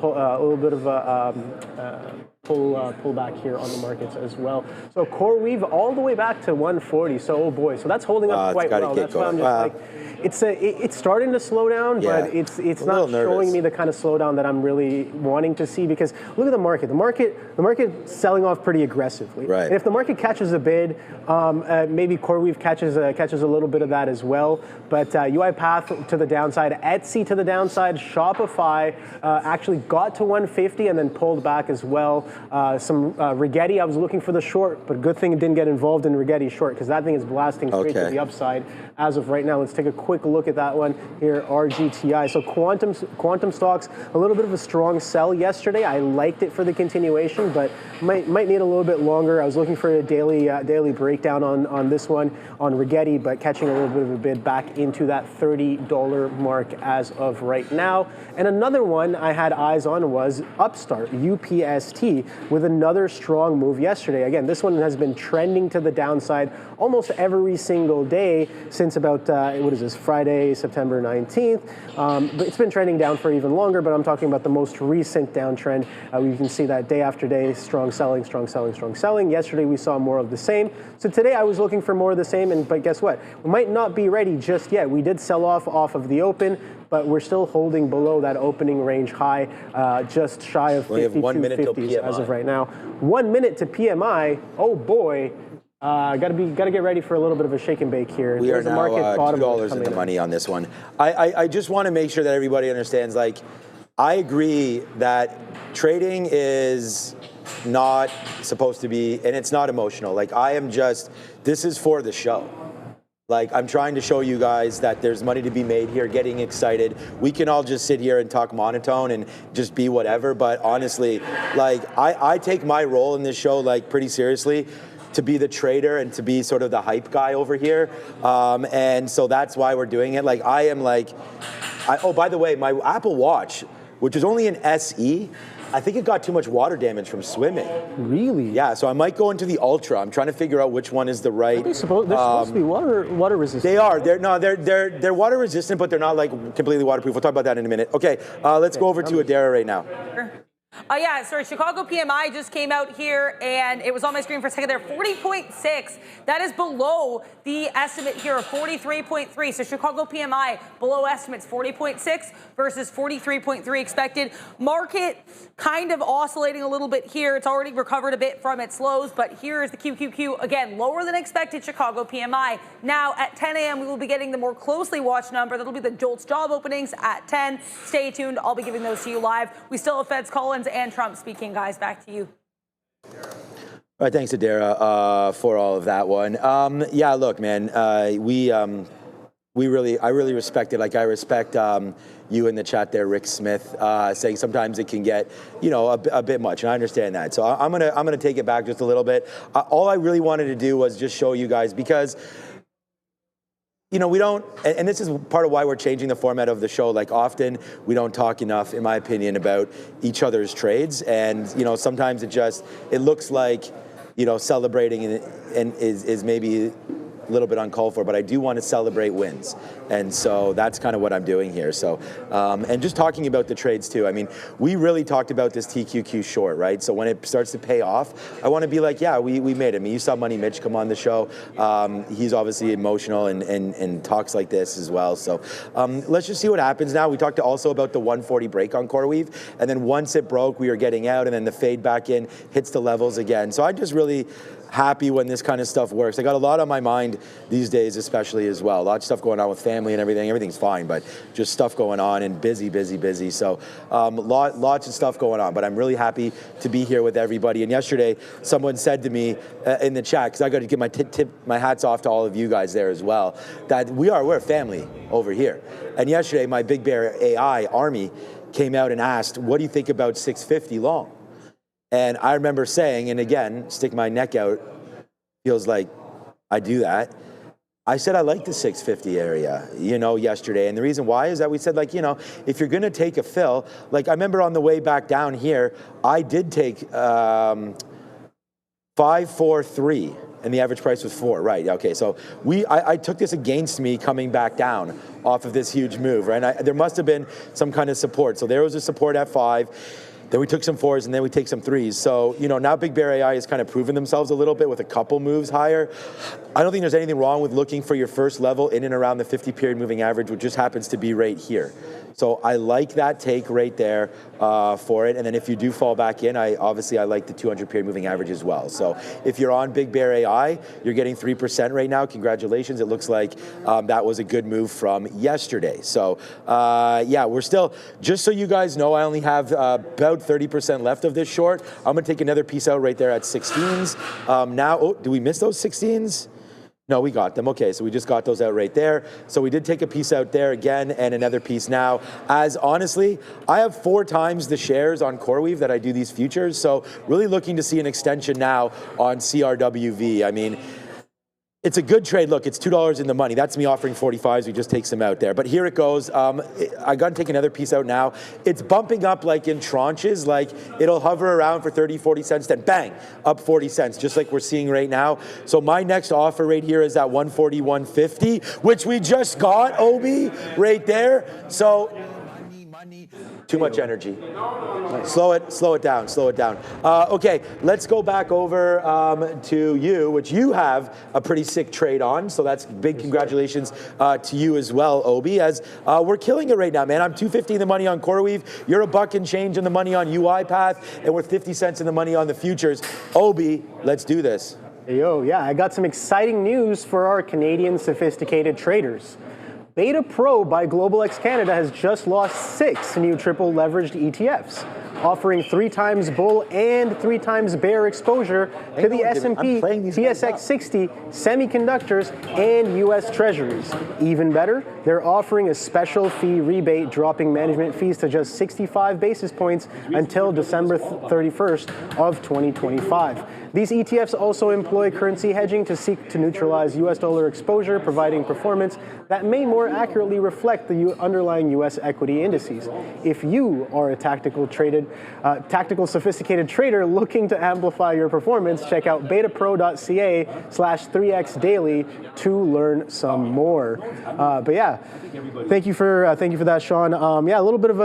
pull back here on the markets as well. So CoreWeave all the way back to 140. So oh boy, so that's holding up quite well. That's why I'm just like, it's starting to slow down, but it's not showing me the kind of slowdown that I'm really wanting to see, because look at the market. The market's selling off pretty aggressively. Right. And if the market catches a bid, maybe CoreWeave catches a little bit of that as well. But UiPath to the downside, Etsy to the downside, Shopify actually got to 150 and then pulled back as well. Some Rigetti, I was looking for the short, but good thing it didn't get involved in Rigetti short, because that thing is blasting straight to the upside as of right now. Let's take a quick look at that one here, RGTI. So quantum stocks, a little bit of a strong sell yesterday. I liked it for the continuation, but might need a little bit longer. I was looking for a daily breakdown on this one on Rigetti, but catching a little bit of a bid back into that $30 mark as of right now. And another one I had eyes on was Upstart, UPST, with another strong move yesterday. Again, this one has been trending to the downside almost every single day since about, what is this, Friday, September 19th. But it's been trending down for even longer, but I'm talking about the most recent downtrend. You can see that day after day, strong selling, strong selling, strong selling. Yesterday, we saw more of the same. So today, I was looking for more of the same, but guess what? We might not be ready just yet. We did sell off of the open, but we're still holding below that opening range high, just shy of 52.50s as of right now. 1 minute to PMI. Oh boy, got to get ready for a little bit of a shake and bake here. We are now $2 in the money on this one. I just want to make sure that everybody understands. Like, I agree that trading is not supposed to be, and it's not emotional. Like, this is for the show. Like, I'm trying to show you guys that there's money to be made here, getting excited. We can all just sit here and talk monotone and just be whatever. But honestly, like, I take my role in this show, like, pretty seriously, to be the trader and to be sort of the hype guy over here. And so that's why we're doing it. Like, oh, by the way, my Apple Watch, which is only an SE, I think it got too much water damage from swimming. Really? Yeah, so I might go into the Ultra. I'm trying to figure out which one is the right. They're supposed to be water resistant. They are. They're water resistant, but they're not like completely waterproof. We'll talk about that in a minute. Okay, let's go over to Adara right now. Yeah, sorry, Chicago PMI just came out here, and it was on my screen for a second there, 40.6. That is below the estimate here of 43.3. So Chicago PMI below estimates, 40.6 versus 43.3 expected. Market kind of oscillating a little bit here. It's already recovered a bit from its lows, but here is the QQQ, again, lower than expected Chicago PMI. Now, at 10 a.m., we will be getting the more closely watched number. That'll be the JOLTS job openings at 10. Stay tuned. I'll be giving those to you live. We still have Feds Collins and Trump speaking, guys. Back to you. All right, thanks, Adara, for all of that one. Yeah, look, man, I really respect it. Like, I respect you in the chat there, Rick Smith, saying sometimes it can get, a bit much, and I understand that. So I'm gonna take it back just a little bit. All I really wanted to do was just show you guys, because we don't, and this is part of why we're changing the format of the show. Like, often we don't talk enough, in my opinion, about each other's trades. And, sometimes it looks like, celebrating and is maybe a little bit uncalled for, but I do want to celebrate wins. And so that's kind of what I'm doing here. So, and just talking about the trades too. I mean, we really talked about this TQQ short, right? So when it starts to pay off, I want to be like, yeah, we made it. I mean, you saw Money Mitch come on the show. He's obviously emotional and talks like this as well. So let's just see what happens now. We talked also about the 140 break on CoreWeave. And then once it broke, we were getting out, and then the fade back in hits the levels again. So I just really happy when this kind of stuff works. I got a lot on my mind these days, especially as well. A lot of stuff going on with family and everything. Everything's fine, but just stuff going on and busy. So lots of stuff going on, but I'm really happy to be here with everybody. And yesterday, someone said to me in the chat, because I got to give my hats off to all of you guys there as well, that we're a family over here. And yesterday, my Big Bear AI army came out and asked, what do you think about 650 long? And I remember saying, and again, stick my neck out, feels like I do that. I said I like the 650 area, yesterday. And the reason why is that we said, like, if you're going to take a fill, like I remember on the way back down here, I did take 543 and the average price was 4, right? Okay, so I took this against me coming back down off of this huge move, right? There must have been some kind of support. So there was a support at 5. Then we took some 4s, and then we take some 3s. So, you know, now Big Bear AI has kind of proven themselves a little bit with a couple moves higher. I don't think there's anything wrong with looking for your first level in and around the 50-period moving average, which just happens to be right here. So I like that take right there for it. And then if you do fall back in, I like the 200-period moving average as well. So if you're on Big Bear AI, you're getting 3% right now. Congratulations. It looks like that was a good move from yesterday. So yeah, we're still, just so you guys know, I only have about 30% left of this short. I'm going to take another piece out right there at 16s. Now, oh, do we miss those 16s? No, we got them. Okay, so we just got those out right there. So we did take a piece out there again and another piece now. As honestly, I have 4 times the shares on CoreWeave that I do these futures. So really looking to see an extension now on CRWV. I mean, it's a good trade. Look, it's $2 in the money. That's me offering 45s. We just take some out there. But here it goes. I got to take another piece out now. It's bumping up like in tranches. Like it'll hover around for 30, 40 cents, then bang, up 40 cents, just like we're seeing right now. So my next offer right here is at 141.50, which we just got, Obi, right there. So too much energy. Slow it down. Okay, let's go back over to you, which you have a pretty sick trade on. So that's big congratulations to you as well, Obi, as we're killing it right now, man. I'm $2.50 in the money on CoreWeave. You're $1 and change in the money on UiPath, and we're 50 cents in the money on the futures. Obi, let's do this. Yo, yeah, I got some exciting news for our Canadian sophisticated traders. Beta Pro by Global X Canada has just lost 6 new triple leveraged ETFs, offering 3 times bull and 3 times bear exposure to the S&P, TSX 60, semiconductors, and U.S. Treasuries. Even better, they're offering a special fee rebate, dropping management fees to just 65 basis points until December 31st of 2025. These ETFs also employ currency hedging to seek to neutralize U.S. dollar exposure, providing performance that may more accurately reflect the underlying U.S. equity indices. If you are a tactical sophisticated trader looking to amplify your performance, check out betapro.ca/3x daily to learn some more. But yeah, thank you for that, Sean. Yeah, a little bit of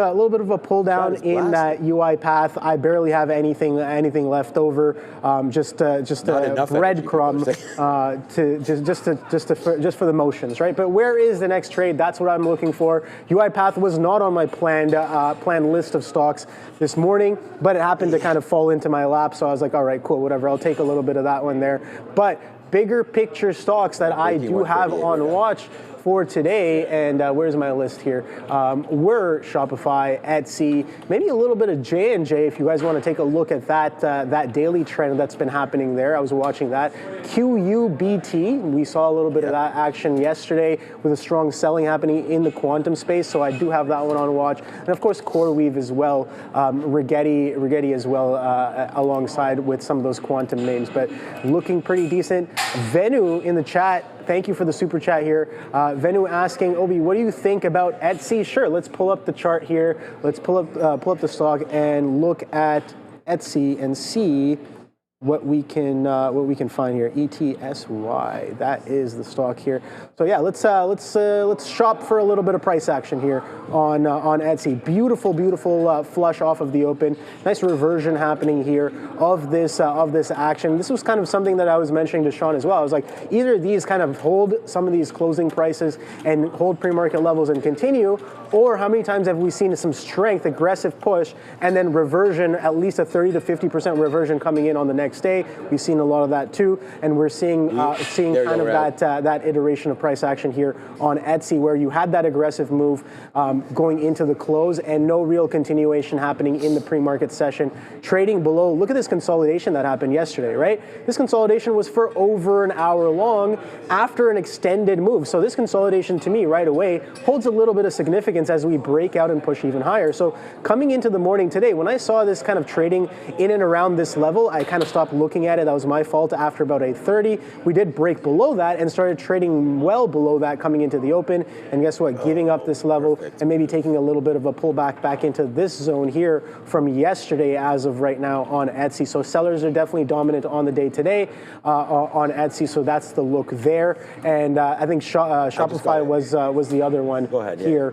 a pull down in that UiPath. I barely have anything left over. Just a breadcrumb just for the motions, right? But where is the next trade? That's what I'm looking for. UiPath was not on my planned list of stocks this morning, but it happened to kind of fall into my lap. So I was like, all right, cool, whatever. I'll take a little bit of that one there. But bigger picture stocks that I do have on watch for today, and where's my list here? Were Shopify, Etsy, maybe a little bit of J&J if you guys want to take a look at that daily trend that's been happening there. I was watching that. QUBT, we saw a little bit of that action yesterday with a strong selling happening in the quantum space, so I do have that one on watch. And of course, CoreWeave as well, Rigetti as well, alongside with some of those quantum names, but looking pretty decent. Venu in the chat, thank you for the super chat here. Venu asking, Obi, what do you think about Etsy? Sure, let's pull up the chart here. Let's pull up the stock and look at Etsy and see what we can find here. ETSY, that is the stock here. So yeah, let's shop for a little bit of price action here on Etsy. Beautiful flush off of the open. Nice reversion happening here of this action. This was kind of something that I was mentioning to Sean as well. I was like, either these kind of hold some of these closing prices and hold pre-market levels and continue, or how many times have we seen some strength, aggressive push, and then reversion, at least a 30 to 50% reversion coming in on the next day. We've seen a lot of that too, and we're seeing kind of that iteration of price action here on Etsy, where you had that aggressive move going into the close and no real continuation happening in the pre-market session. Trading below, look at this consolidation that happened yesterday, right? This consolidation was for over an hour long after an extended move. So this consolidation to me right away holds a little bit of significance as we break out and push even higher. So coming into the morning today, when I saw this kind of trading in and around this level, I kind of stopped stopped looking at it. That was my fault. After about 8:30, we did break below that and started trading well below that coming into the open. And guess what? Giving up this level and maybe taking a little bit of a pullback back into this zone here from yesterday as of right now on Etsy. So sellers are definitely dominant on the day today on Etsy. So that's the look there. And I think Shopify was the other one here,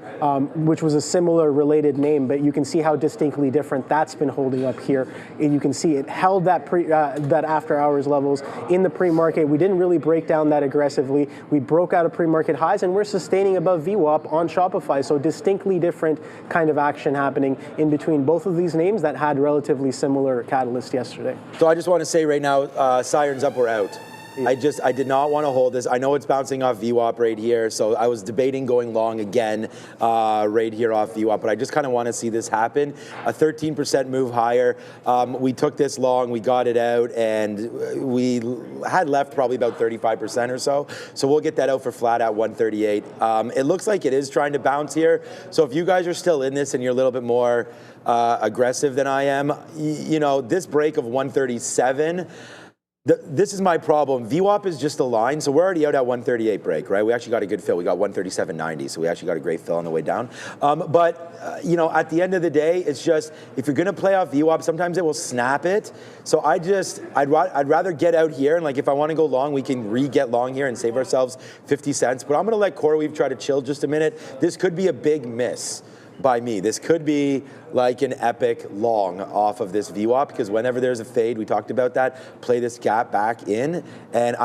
which was a similar related name, but you can see how distinctly different that's been holding up here. And you can see it held that that after hours levels in the pre-market. We didn't really break down that aggressively. We broke out of pre-market highs and we're sustaining above VWAP on Shopify. So distinctly different kind of action happening in between both of these names that had relatively similar catalyst yesterday. So I just want to say right now, sirens up or out. I did not want to hold this. I know it's bouncing off VWAP right here, so I was debating going long again right here off VWAP, but I just kind of want to see this happen. A 13% move higher. We took this long, we got it out, and we had left probably about 35% or so. So we'll get that out for flat at 138. It looks like it is trying to bounce here. So if you guys are still in this and you're a little bit more aggressive than I am, you know, this break of 137, this is my problem. VWAP is just a line, so we're already out at 138 break, right? We actually got a good fill. We got 137.90, so we actually got a great fill on the way down. You know, at the end of the day, it's just, if you're gonna play off VWAP, sometimes it will snap it. So I'd rather get out here, and like if I wanna go long, we can re-get long here and save ourselves 50 cents. But I'm gonna let CoreWeave try to chill just a minute. This could be a big miss by me. This could be like an epic long off of this VWAP, because whenever there's a fade, we talked about that, play this gap back in. And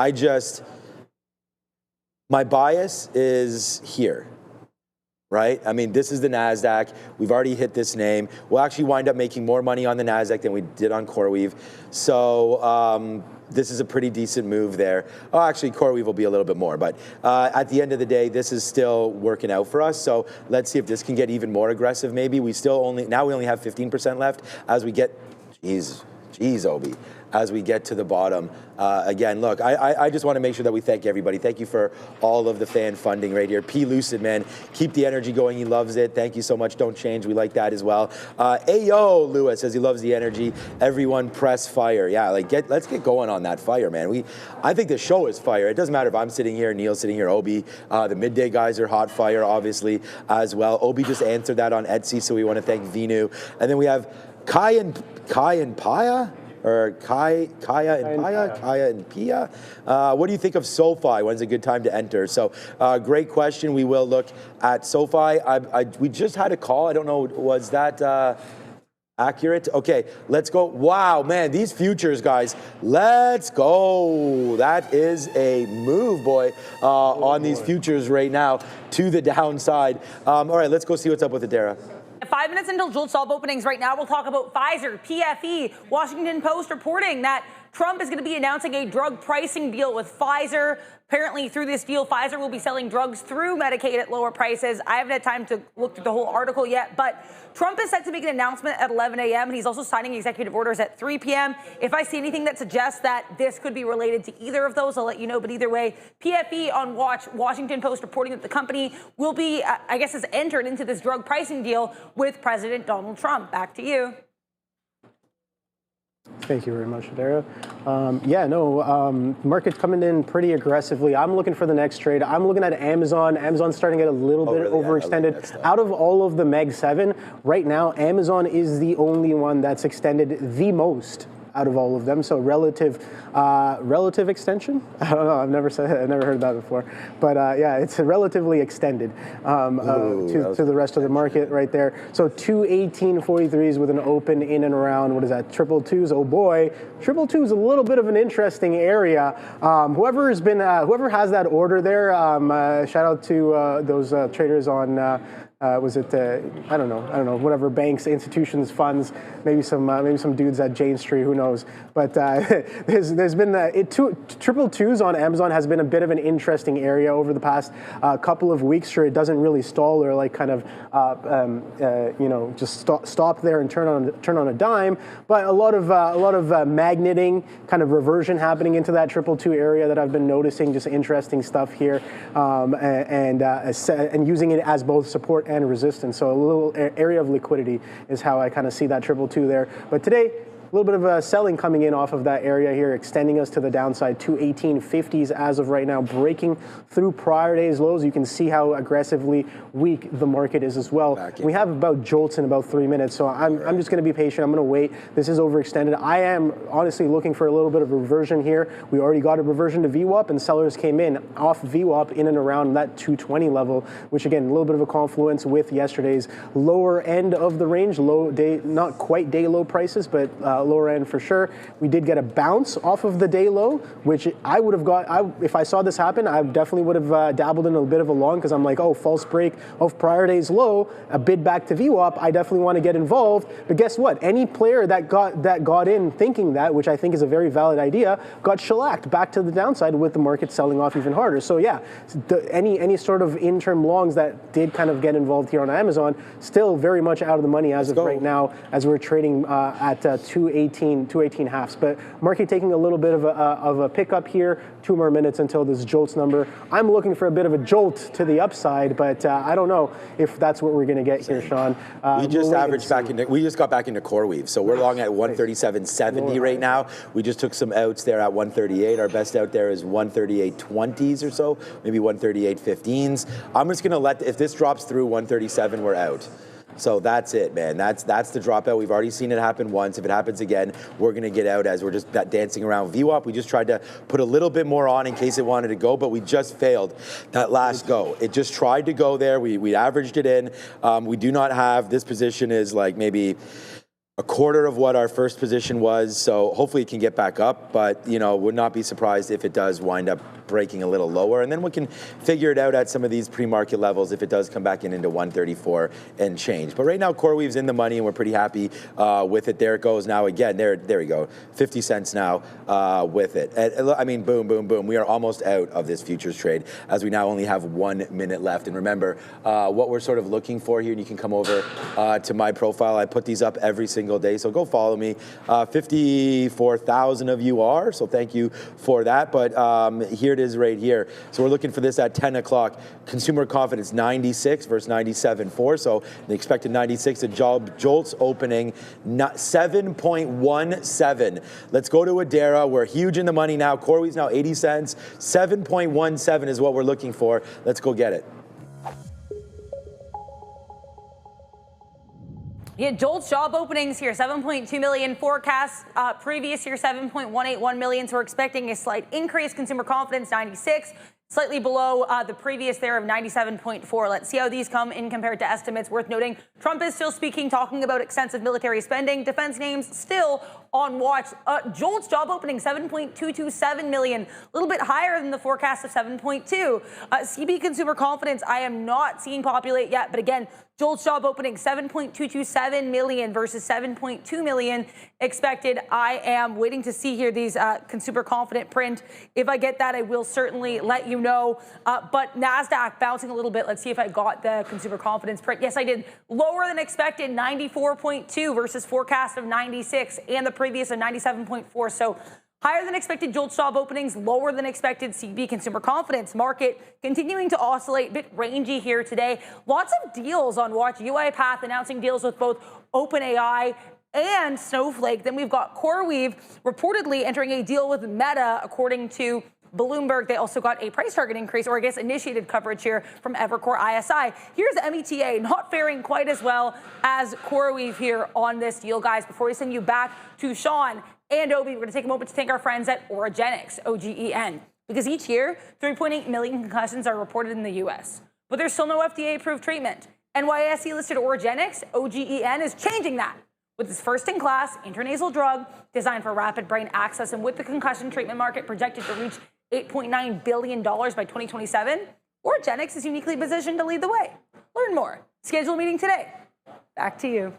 my bias is here, right? I mean, this is the Nasdaq. We've already hit this name. We'll actually wind up making more money on the Nasdaq than we did on CoreWeave. So, this is a pretty decent move there. Oh, actually, CoreWeave will be a little bit more, but at the end of the day, this is still working out for us. So let's see if this can get even more aggressive. Maybe we only have 15% left as we get, geez, Obi, as we get to the bottom. Again, look, I just want to make sure that we thank everybody. Thank you for all of the fan funding right here. P. Lucid, man, keep the energy going. He loves it. Thank you so much. Don't change. We like that as well. Ayo, Lewis says he loves the energy. Everyone press fire. Yeah, like let's get going on that fire, man. I think the show is fire. It doesn't matter if I'm sitting here, Neil's sitting here, Obi. The midday guys are hot fire, obviously, as well. Obi just answered that on Etsy, so we want to thank Vinu. And then we have Kai and Paya? Or Kaya and Pia. What do you think of SoFi? When's a good time to enter? So great question. We will look at SoFi. We just had a call. I don't know, was that accurate? Okay, let's go. Wow, man, these futures, guys. Let's go. That is a move, boy, on these futures right now to the downside. All right, let's go see what's up with Adara. 5 minutes until Jolt Stop openings. Right now, we'll talk about Pfizer, PFE, Washington Post reporting that Trump is going to be announcing a drug pricing deal with Pfizer. Apparently, through this deal, Pfizer will be selling drugs through Medicaid at lower prices. I haven't had time to look through the whole article yet, but Trump is set to make an announcement at 11 a.m., and he's also signing executive orders at 3 p.m. If I see anything that suggests that this could be related to either of those, I'll let you know. But either way, PFE on watch, Washington Post reporting that the company will be, has entered into this drug pricing deal with President Donald Trump. Back to you. Thank you very much, Adara. Market coming in pretty aggressively. I'm looking for the next trade. I'm looking at Amazon. Amazon's starting to get a little bit overextended. Out of all of the Meg 7, right now, Amazon is the only one that's extended the most out of all of them. So relative extension. I don't know. I've never heard that before. But it's relatively extended to the rest of the market right there. So 218.43s with an open in and around. What is that? Triple twos. Oh boy, triple twos. A little bit of an interesting area. Whoever has that order there. Shout out to those traders on. Was it I don't know, whatever banks, institutions, funds, maybe some dudes at Jane Street, who knows. But there's been triple twos on Amazon has been a bit of an interesting area over the past couple of weeks. Sure, it doesn't really stall or like kind of just stop there and turn on a dime. But a lot of magneting kind of reversion happening into that triple two area that I've been noticing. Just interesting stuff here, and using it as both support and resistance. So a little area of liquidity is how I kind of see that triple two there. But today, little bit of selling coming in off of that area here, extending us to the downside, 218.50s as of right now, breaking through prior day's lows. You can see how aggressively weak the market is as well. We have about jolts in about 3 minutes, so I'm just going to be patient. I'm going to wait. This is overextended. I am honestly looking for a little bit of a reversion here. We already got a reversion to VWAP, and sellers came in off VWAP in and around that 220 level, which again, a little bit of a confluence with yesterday's lower end of the range, low day, not quite day low prices, but lower end for sure. We did get a bounce off of the day low, which I would have got, if I saw this happen, I definitely would have dabbled in a bit of a long, because I'm like, oh, false break of prior day's low, a bid back to VWAP, I definitely want to get involved. But guess what? Any player that got in thinking that, which I think is a very valid idea, got shellacked back to the downside with the market selling off even harder. So yeah, any sort of interim longs that did kind of get involved here on Amazon, still very much out of the money as of right now, as we're trading at 218 halves. But market taking a little bit of a pickup here. 2 more minutes until this jolts number. I'm looking for a bit of a jolt to the upside, but I don't know if that's what we're going to get here, Sean. We just averaged back into. We just got back into CoreWeave, so we're long at 137.70 right now. We just took some outs there at 138. Our best out there is 138.20s or so, maybe 138.15s. I'm just going to let, if this drops through 137, we're out. So that's it, man. That's the dropout. We've already seen it happen once. If it happens again, we're going to get out as we're just dancing around VWAP. We just tried to put a little bit more on in case it wanted to go, but we just failed that last go. It just tried to go there. We averaged it in. We do not have, this position is like maybe a quarter of what our first position was, so hopefully it can get back up, but would not be surprised if it does wind up breaking a little lower, and then we can figure it out at some of these pre-market levels if it does come back into 134 and change. But right now, CoreWeave's in the money, and we're pretty happy with it. There it goes now again. There we go. 50 cents now with it. And, I mean, boom, boom, boom. We are almost out of this futures trade as we now only have 1 minute left. And remember, what we're sort of looking for here, and you can come over to my profile. I put these up every single day, so go follow me. 54,000 of you are, so thank you for that. But here it is right here. So we're looking for this at 10 o'clock. Consumer confidence 96 versus 97.4. So the expected 96. The jolts opening 7.17. Let's go to Adara. We're huge in the money now. CoreWeave's now 80 cents. 7.17 is what we're looking for. Let's go get it. Yeah, Jolt's job openings here, 7.2 million forecasts. Previous year, 7.181 million. So we're expecting a slight increase. Consumer confidence, 96. Slightly below the previous there of 97.4. Let's see how these come in compared to estimates. Worth noting, Trump is still speaking, talking about extensive military spending. Defense names still on watch. Jolt's job opening, 7.227 million, a little bit higher than the forecast of 7.2. CB consumer confidence, I am not seeing populate yet, but again, Jolt's job opening, 7.227 million versus 7.2 million expected. I am waiting to see here these consumer confident print. If I get that, I will certainly let you know. But Nasdaq bouncing a little bit. Let's see if I got the consumer confidence print. Yes, I did. Lower than expected, 94.2 versus forecast of 96 and the previous of 97.4. So higher than expected Jolt's job openings, lower than expected CB consumer confidence. Market continuing to oscillate, a bit rangy here today. Lots of deals on watch. UiPath announcing deals with both OpenAI and Snowflake. Then we've got CoreWeave reportedly entering a deal with Meta, according to Bloomberg. They also got a price target increase, or I guess initiated coverage here from Evercore ISI. Here's META, not faring quite as well as CoreWeave here on this deal, guys. Before we send you back to Sean and Obi, we're going to take a moment to thank our friends at Oragenics, OGEN, because each year, 3.8 million concussions are reported in the U.S., but there's still no FDA-approved treatment. NYSE-listed Oragenics, OGEN, is changing that with its first-in-class intranasal drug designed for rapid brain access, and with the concussion treatment market projected to reach $8.9 billion by 2027, Oragenics is uniquely positioned to lead the way. Learn more. Schedule a meeting today. Back to you.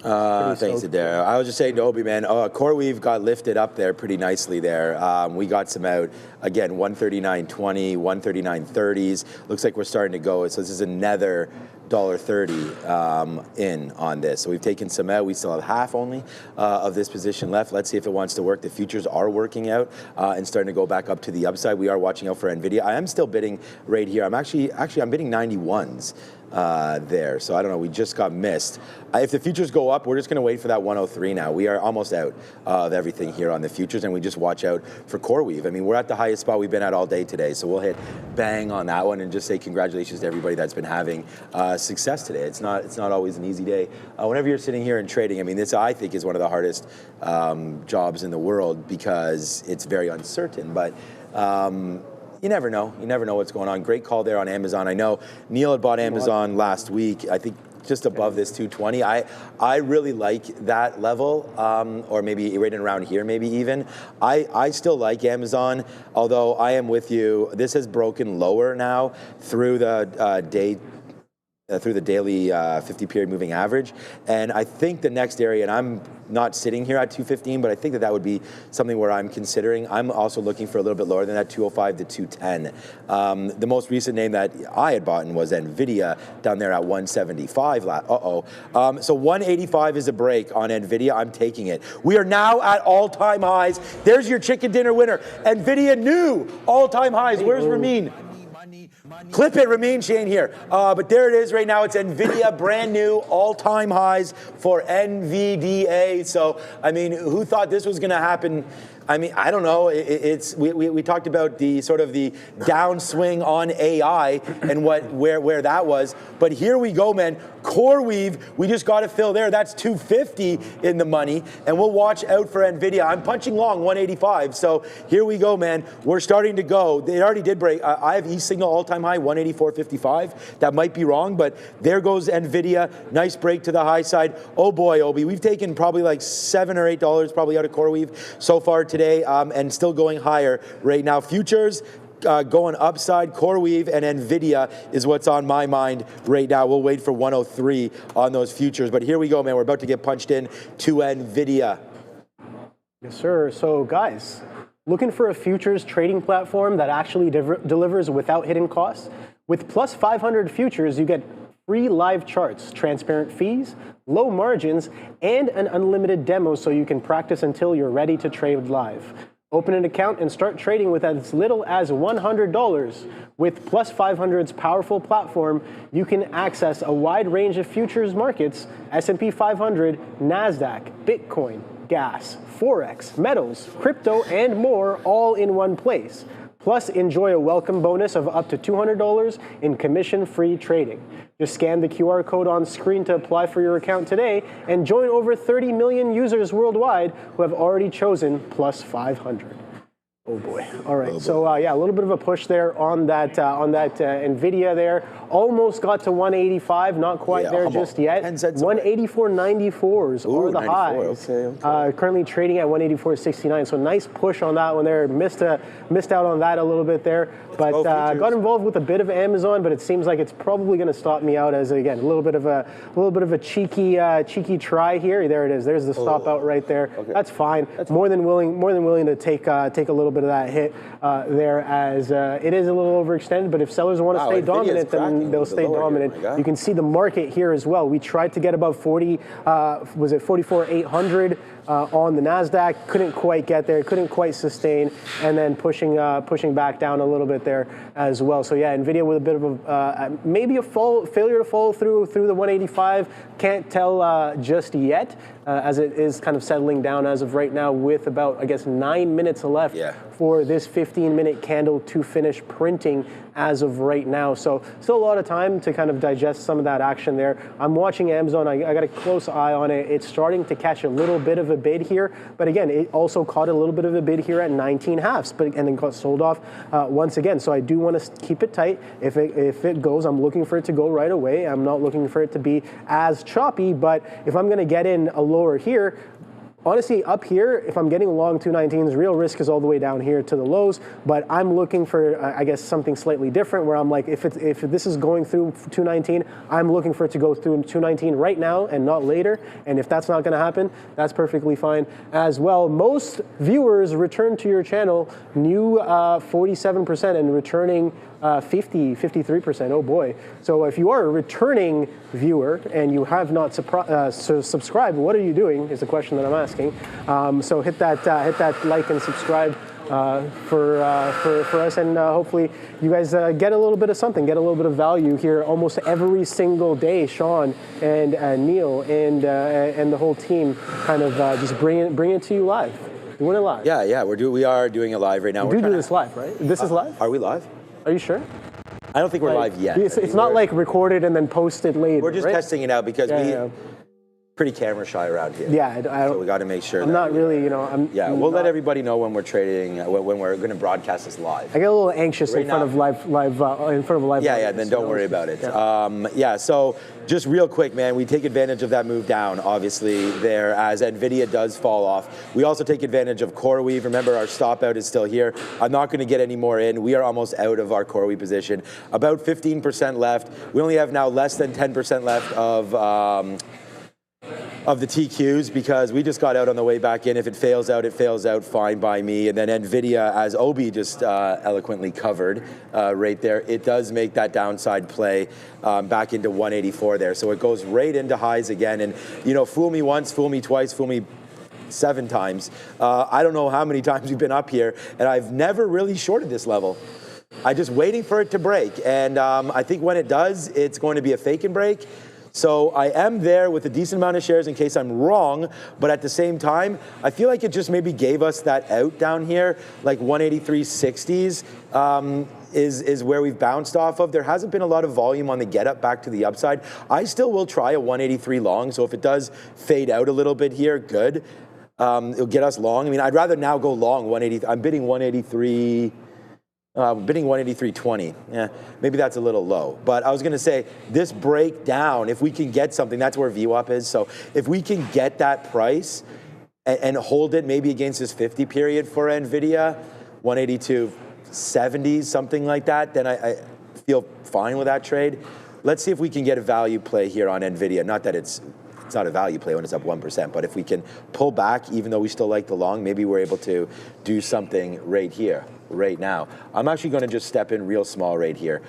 Thanks, Adara. I was just saying to Obi, man, CoreWeave got lifted up there pretty nicely there. We got some out, again, 139.20, 139.30s. Looks like we're starting to go. So this is another $1.30 in on this. So we've taken some out. We still have half only of this position left. Let's see if it wants to work. The futures are working out and starting to go back up to the upside. We are watching out for Nvidia. I am still bidding right here. I'm bidding 91s. there. So I don't know, we just got missed. If the futures go up, we're just going to wait for that 103 now. We are almost out of everything here on the futures, and we just watch out for CoreWeave. I mean, we're at the highest spot we've been at all day today, so we'll hit bang on that one and just say congratulations to everybody that's been having success today. It's not always an easy day. Whenever you're sitting here and trading, I mean, this I think is one of the hardest jobs in the world because it's very uncertain, but you never know. You never know what's going on. Great call there on Amazon. I know Neil had bought Amazon last week. I think just above this 220. I really like that level, or maybe right around here, maybe even. I still like Amazon, although I am with you. This has broken lower now through the day. Through the daily 50-period moving average. And I think the next area, and I'm not sitting here at 215, but I think that would be something where I'm considering. I'm also looking for a little bit lower than that, 205 to 210. The most recent name that I had bought was Nvidia down there at 175. So 185 is a break on Nvidia. I'm taking it. We are now at all-time highs. There's your chicken dinner winner. Nvidia new all-time highs. Where's Ramin? Clip it, Ramin Shane here. But there it is right now. It's Nvidia, brand new, all-time highs for NVDA. So, I mean, who thought this was going to happen? I mean, I don't know. We talked about the sort of the downswing on AI and where that was. But here we go, man. CoreWeave, we just got to fill there. That's 250 in the money, and we'll watch out for Nvidia. I'm punching long 185. So here we go, man. We're starting to go. They already did break. I have E-signal all-time high 184.55. That might be wrong, but there goes Nvidia. Nice break to the high side. Oh boy, Obi, we've taken probably like $7 or $8 probably out of CoreWeave so far today, and still going higher right now. Futures going upside. CoreWeave and Nvidia is what's on my mind right now. We'll wait for 103 on those futures. But here we go, man. We're about to get punched in to Nvidia. Yes, sir. So, guys, looking for a futures trading platform that actually delivers without hidden costs? With plus 500 futures, you get free live charts, transparent fees, low margins, and an unlimited demo so you can practice until you're ready to trade live. Open an account and start trading with as little as $100. With Plus 500's powerful platform, you can access a wide range of futures markets, S&P 500, Nasdaq, Bitcoin, gas, Forex, metals, crypto, and more all in one place. Plus, enjoy a welcome bonus of up to $200 in commission-free trading. Just scan the QR code on screen to apply for your account today and join over 30 million users worldwide who have already chosen Plus 500. Oh boy. All right. So yeah, a little bit of a push there on that Nvidia there. Almost got to 185, not quite there just yet. 184.94s are the highs. Okay. Currently trading at 184.69. So nice push on that one there. Missed out on that a little bit there, but got involved with a bit of Amazon. But it seems like it's probably going to stop me out as again a little bit of a cheeky try here. There it is. There's the stop out right there. Okay. That's fine. That's more than willing to take a little bit of that hit there, as it is a little overextended. But if sellers want to stay dominant, then they'll stay dominant. You can see the market here as well. We tried to get above 40, was it 44,800 on the Nasdaq? Couldn't quite get there. Couldn't quite sustain, and then pushing back down a little bit there as well. So yeah, Nvidia with a bit of a maybe a failure to follow through the 185. Can't tell just yet, as it is kind of settling down as of right now, with about, I guess, 9 minutes left for this 15-minute candle to finish printing as of right now. So still a lot of time to kind of digest some of that action there. I'm watching Amazon. I got a close eye on it. It's starting to catch a little bit of a bid here, but again, it also caught a little bit of a bid here at 19 halves, and then got sold off once again. So I do want to keep it tight. If it goes, I'm looking for it to go right away. I'm not looking for it to be as choppy, but if I'm going to get in a lower here, honestly, up here, if I'm getting long 219s, real risk is all the way down here to the lows. But I'm looking for, I guess, something slightly different, where I'm like, if this is going through 219, I'm looking for it to go through 219 right now and not later. And if that's not going to happen, that's perfectly fine as well. Most viewers return to your channel, new 47%, and returning 53%. Oh boy. So if you are a returning viewer and you have not subscribed, what are you doing is the question that I'm asking. So hit that like and subscribe for us, and hopefully you guys get a little bit of something, get a little bit of value here almost every single day. Sean and Neil and the whole team kind of just bring it to you live. Doing it live. Yeah, we are doing it live right now. We do this live, right? This is live? Are we live? Are you sure? I don't think we're live yet. It's not like recorded and then posted later. We're just right? testing it out because pretty camera shy around here. Yeah, I don't. So we got to make sure. I'm not really, we'll let everybody know when we're trading, when we're going to broadcast this live. I get a little anxious in front of live. Yeah. Then don't worry about it. Yeah. So just real quick, man, we take advantage of that move down, obviously there as Nvidia does fall off. We also take advantage of CoreWeave. Remember, our stop out is still here. I'm not going to get any more in. We are almost out of our CoreWeave position. About 15% left. We only have now less than 10% left of the TQs because we just got out on the way back in. If it fails out, fine by me. And then Nvidia, as Obi just eloquently covered right there, it does make that downside play back into 184 there. So it goes right into highs again. And, fool me once, fool me twice, fool me 7 times. I don't know how many times we've been up here, and I've never really shorted this level. I'm just waiting for it to break. And I think when it does, it's going to be a fake and break. So I am there with a decent amount of shares in case I'm wrong, but at the same time, I feel like it just maybe gave us that out down here, like 183.60s is where we've bounced off of. There hasn't been a lot of volume on the get up back to the upside. I still will try a 183 long, so if it does fade out a little bit here, good. It'll get us long. I mean, I'd rather now go long 180. I'm bidding 183. Bidding 183.20. Yeah, maybe that's a little low. But I was going to say, this breakdown, if we can get something, that's where VWAP is. So if we can get that price and hold it maybe against this 50 period for Nvidia, 182.70, something like that, then I feel fine with that trade. Let's see if we can get a value play here on Nvidia. Not that it's not a value play when it's up 1%, but if we can pull back, even though we still like the long, maybe we're able to do something right here, right now. I'm actually going to just step in real small right here,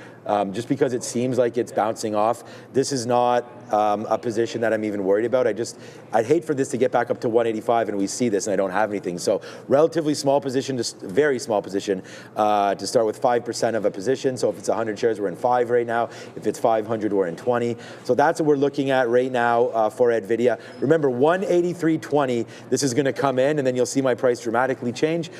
just because it seems like it's bouncing off. This is not a position that I'm even worried about. I'd hate for this to get back up to 185 and we see this and I don't have anything. So relatively small position, just very small position to start with 5% of a position. So if it's 100 shares, we're in 5 right now. If it's 500, we're in 20. So that's what we're looking at right now for Nvidia. Remember, 183.20, this is going to come in and then you'll see my price dramatically change.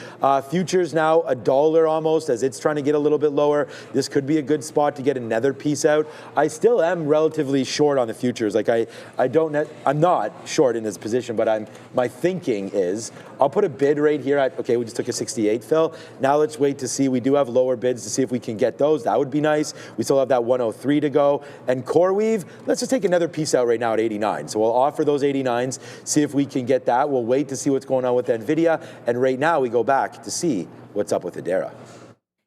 Futures now $1 almost as it's trying to get a little bit lower. This could be a good spot to get another piece out. I still am relatively short on the futures. Like I'm not short in this position, but my thinking is I'll put a bid right here at, okay, we just took a 68 fill. Now let's wait to see. We do have lower bids to see if we can get those. That would be nice. We still have that 103 to go. And CoreWeave, let's just take another piece out right now at 89. So we'll offer those 89s, see if we can get that. We'll wait to see what's going on with Nvidia. And right now we go back to see what's up with Hedera.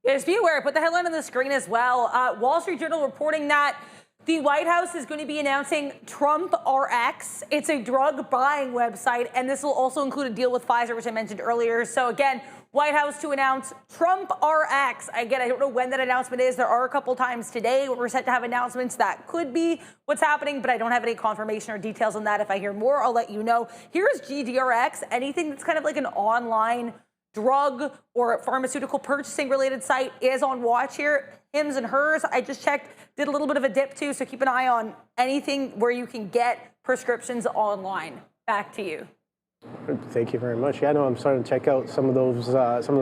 Yes, be aware. Put the headline on the screen as well. Wall Street Journal reporting that the White House is going to be announcing TrumpRX. It's a drug buying website, and this will also include a deal with Pfizer, which I mentioned earlier. So again, White House to announce TrumpRX. Again, I don't know when that announcement is. There are a couple times today where we're set to have announcements that could be what's happening, but I don't have any confirmation or details on that. If I hear more, I'll let you know. Here's GDRX. Anything that's kind of like an online drug or pharmaceutical purchasing related site is on watch here. Hims and Hers, I just checked, did a little bit of a dip too, so keep an eye on anything where you can get prescriptions online. Back to you. Thank you very much. Yeah, no, I'm starting to check out some of those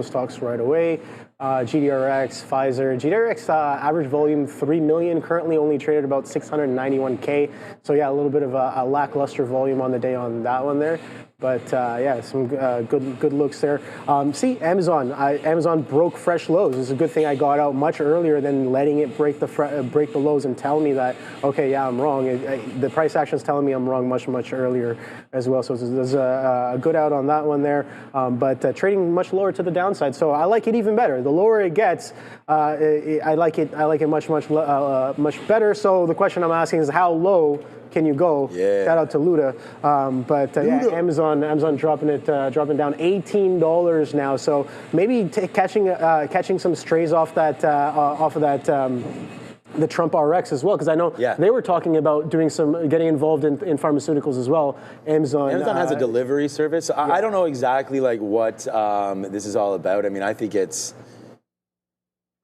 stocks right away. GDRX, Pfizer. GDRX average volume 3 million, currently only traded about 691K. So yeah, a little bit of a lackluster volume on the day on that one there. But yeah, some good looks there. See, Amazon broke fresh lows. It's a good thing I got out much earlier than letting it break the lows and tell me that, okay, yeah, I'm wrong. The price action is telling me I'm wrong much earlier as well. So there's a good out on that one there. But trading much lower to the downside. So I like it even better. The lower it gets, I like it much better. So the question I'm asking is, how low can you go? Yeah. Shout out to Luda. Yeah, Amazon dropping down $18 now. So maybe catching some strays off of that the TrumpRX as well, because I know they were talking about doing getting involved in pharmaceuticals as well. Amazon has a delivery service. I don't know exactly like what this is all about. I mean, I think it's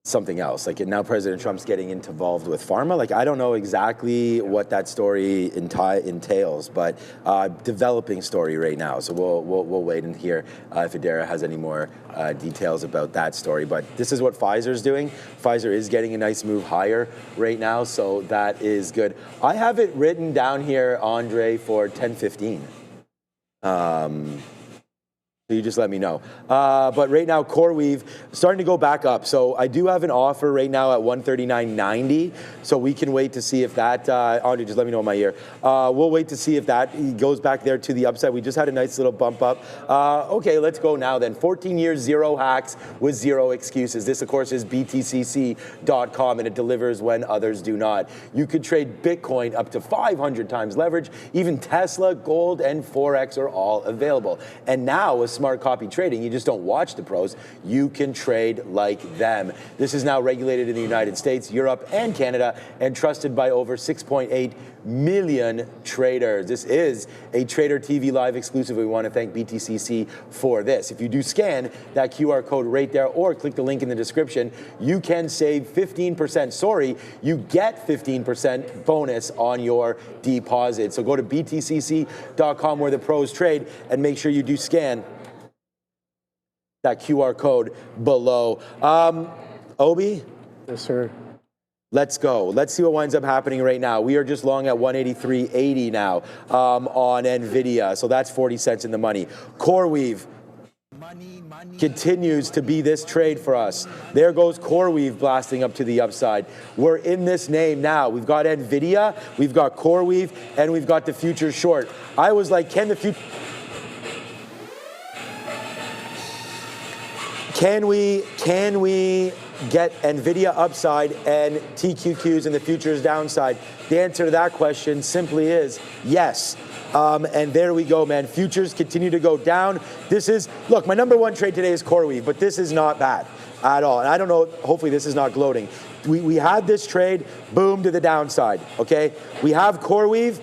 something else. Like now President Trump's getting involved with pharma. Like I don't know exactly what that story entails, but developing story right now. So we'll wait and hear if Adara has any more details about that story. But this is what Pfizer's doing. Pfizer is getting a nice move higher right now, so that is good. I have it written down here, Andre, for 10:15. So you just let me know. But right now, CoreWeave starting to go back up. So I do have an offer right now at 139.90. So we can wait to see if that, Andre, just let me know in my ear. We'll wait to see if that goes back there to the upside. We just had a nice little bump up. Okay, let's go now then. 14 years, 0 hacks with 0 excuses. This, of course, is btcc.com, and it delivers when others do not. You could trade Bitcoin up to 500 times leverage. Even Tesla, gold, and Forex are all available. And now with smart copy trading, you just don't watch the pros, you can trade like them. This is now regulated in the United States, Europe, and Canada, and trusted by over 6.8 million traders. This is a Trader TV Live exclusive. We want to thank BTCC for this. If you do scan that QR code right there or click the link in the description, you can save 15%. Sorry, you get 15% bonus on your deposit. So go to btcc.com where the pros trade and make sure you do scan that QR code below. Obi? Yes, sir. Let's go. Let's see what winds up happening right now. We are just long at 183.80 now on Nvidia. So that's 40 cents in the money. CoreWeave continues to be this trade for us. There goes CoreWeave blasting up to the upside. We're in this name now. We've got Nvidia, we've got CoreWeave, and we've got the future short. I was like, can we get Nvidia upside and TQQs and the futures downside? The answer to that question simply is yes. And there we go, man. Futures continue to go down. This is, look, my number one trade today is CoreWeave, but this is not bad at all. And I don't know, hopefully this is not gloating. We had this trade, boom, to the downside, okay? We have CoreWeave.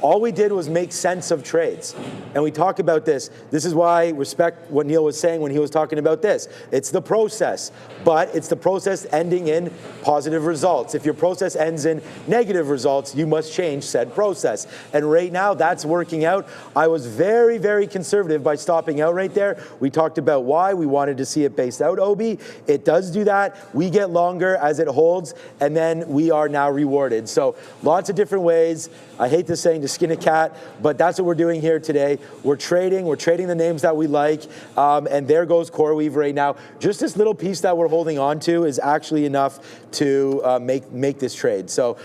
All we did was make sense of trades. And we talk about this. This is why I respect what Neil was saying when he was talking about this. It's the process, but it's the process ending in positive results. If your process ends in negative results, you must change said process. And right now, that's working out. I was very, very conservative by stopping out right there. We talked about why. We wanted to see it base out, Obi. It does do that. We get longer as it holds, and then we are now rewarded. So lots of different ways. I hate this saying to skin a cat, but that's what we're doing here today. We're trading the names that we like, and there goes CoreWeave right now. Just this little piece that we're holding on to is actually enough to make this trade. So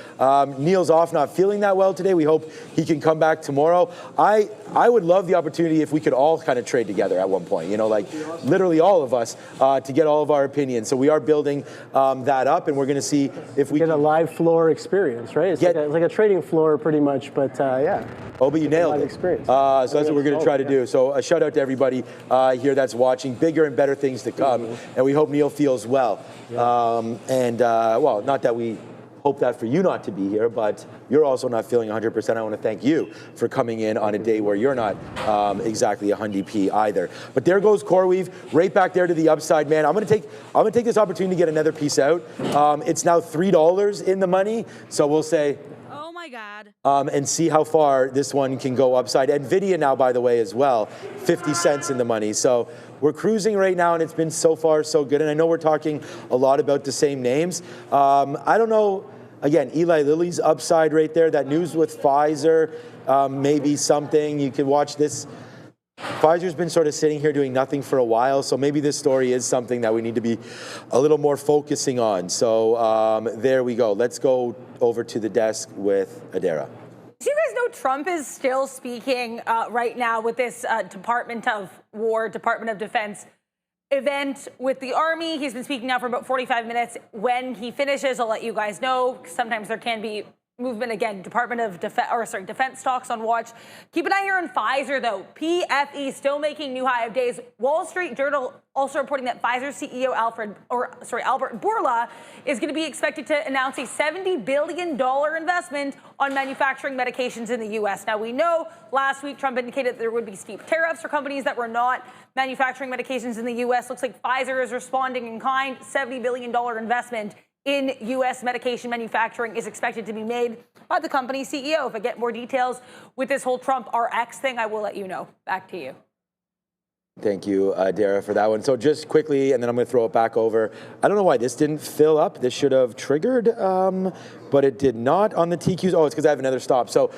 Neil's off, not feeling that well today. We hope he can come back tomorrow. I would love the opportunity if we could all kind of trade together at one point, you know, like literally all of us to get all of our opinions. So we are building that up, and we're going to see if we get a live floor experience, right? It's like a trading floor pretty much, but yeah. Oh, but you nailed it. Experience. So that's what we're going to try to do. So a shout out to everybody here that's watching. Bigger and better things to come, and we hope Neil feels well. Well, not that we hope that for you not to be here, but you're also not feeling 100%. I want to thank you for coming in on a day where you're not exactly a hundy P either. But there goes CoreWeave, right back there to the upside, man. I'm gonna take this opportunity to get another piece out. It's now $3 in the money, so we'll say, oh my God. and see how far this one can go upside. Nvidia now, by the way, as well, 50 cents in the money. So we're cruising right now, and it's been so far so good. And I know we're talking a lot about the same names. I don't know. Again, Eli Lilly's upside right there. That news with Pfizer, maybe something. You could watch this. Pfizer's been sort of sitting here doing nothing for a while, so maybe this story is something that we need to be a little more focusing on. So there we go. Let's go over to the desk with Adara. Do you guys know Trump is still speaking right now with this Department of War, Department of Defense event with the Army? He's been speaking now for about 45 minutes. When he finishes, I'll let you guys know. Sometimes there can be movement again. Defense stocks on watch. Keep an eye here on Pfizer though. PFE still making new high of days. Wall Street Journal also reporting that Pfizer CEO Albert Bourla is going to be expected to announce a $70 billion investment on manufacturing medications in the U.S. Now we know last week Trump indicated that there would be steep tariffs for companies that were not manufacturing medications in the U.S. Looks like Pfizer is responding in kind. $70 billion investment in U.S. medication manufacturing is expected to be made by the company's CEO. If I get more details with this whole TrumpRX thing, I will let you know. Back to you. Thank you, Dara, for that one. So just quickly, and then I'm going to throw it back over. I don't know why this didn't fill up. This should have triggered, but it did not on the TQs. Oh, it's because I have another stop. So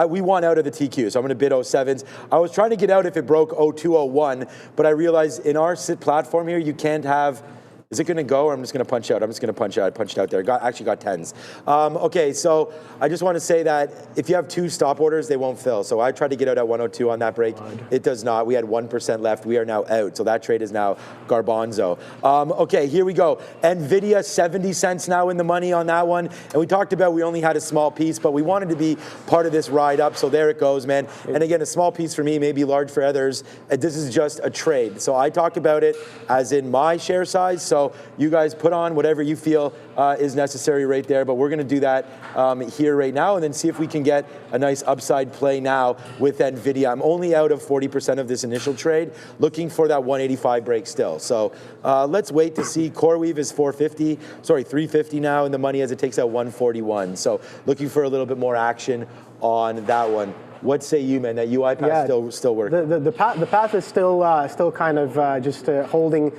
we want out of the TQ, so I'm going to bid 07s. I was trying to get out if it broke 0201, but I realized in our SIT platform here, you can't have. Is it going to go, or I'm just going to punch out? I'm just going to punch out. I punched out there. Actually got 10s. Okay, so I just want to say that if you have 2 stop orders, they won't fill. So I tried to get out at 102 on that break. It does not. We had 1% left. We are now out. So that trade is now garbanzo. Okay, here we go. Nvidia, 70 cents now in the money on that one. And we talked about we only had a small piece, but we wanted to be part of this ride up. So there it goes, man. And again, a small piece for me, maybe large for others. This is just a trade. So I talk about it as in my share size. So you guys put on whatever you feel is necessary right there, but we're going to do that here right now and then see if we can get a nice upside play now with Nvidia. I'm only out of 40% of this initial trade, looking for that 185 break still. So let's wait to see. CoreWeave is 350 now in the money as it takes out 141. So looking for a little bit more action on that one. What say you, man? That UiPath still working? The path is still kind of just holding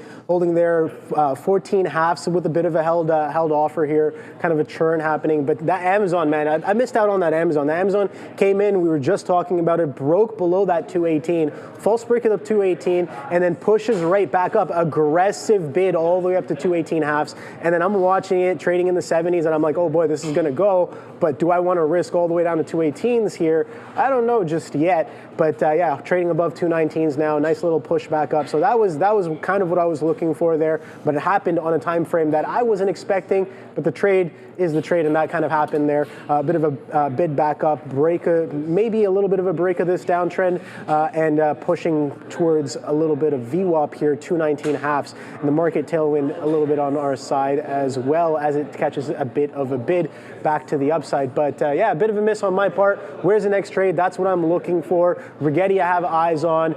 there, 14 halves with a bit of a held offer here, kind of a churn happening. But that Amazon, man, I missed out on that Amazon. The Amazon came in, we were just talking about it, broke below that 218, false break of 218, and then pushes right back up, aggressive bid all the way up to 218 halves. And then I'm watching it, trading in the 70s, and I'm like, oh boy, this is going to go. But do I want to risk all the way down to 218s here? I don't know just yet, but yeah, trading above 219s now, nice little push back up. So that was kind of what I was looking for there, but it happened on a time frame that I wasn't expecting. But the trade is the trade, and that kind of happened there. A bit of a bid back up, maybe a little bit of a break of this downtrend, and pushing towards a little bit of VWAP here, 219 halves, and the market tailwind a little bit on our side as well as it catches a bit of a bid back to the upside. But yeah, a bit of a miss on my part. Where's the next trade? That's what I'm looking for. Rigetti, I have eyes on.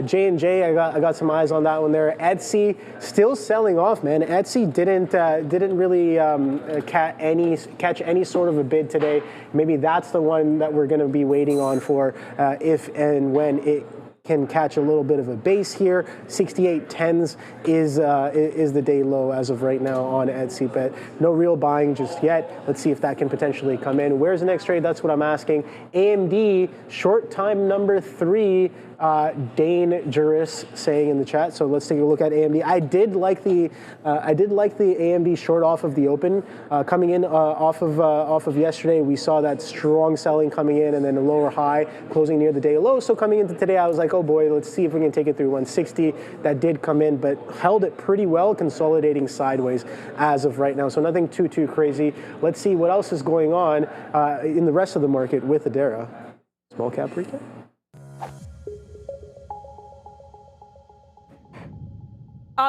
J&J, I got some eyes on that one there. Etsy still selling off, man. Etsy didn't really catch any sort of a bid today. Maybe that's the one that we're going to be waiting on for if and when it can catch a little bit of a base here. 68.10s is the day low as of right now on Etsy, but no real buying just yet. Let's see if that can potentially come in. Where's the next trade? That's what I'm asking. AMD, short time number 3, dangerous saying in the chat. So let's take a look at AMD. I did like the AMD short off of the open coming in off of yesterday. We saw that strong selling coming in and then a lower high closing near the day low. So coming into today, I was like, oh boy, let's see if we can take it through 160. That did come in, but held it pretty well, consolidating sideways as of right now. So nothing too crazy. Let's see what else is going on in the rest of the market with Adara. Small cap recap.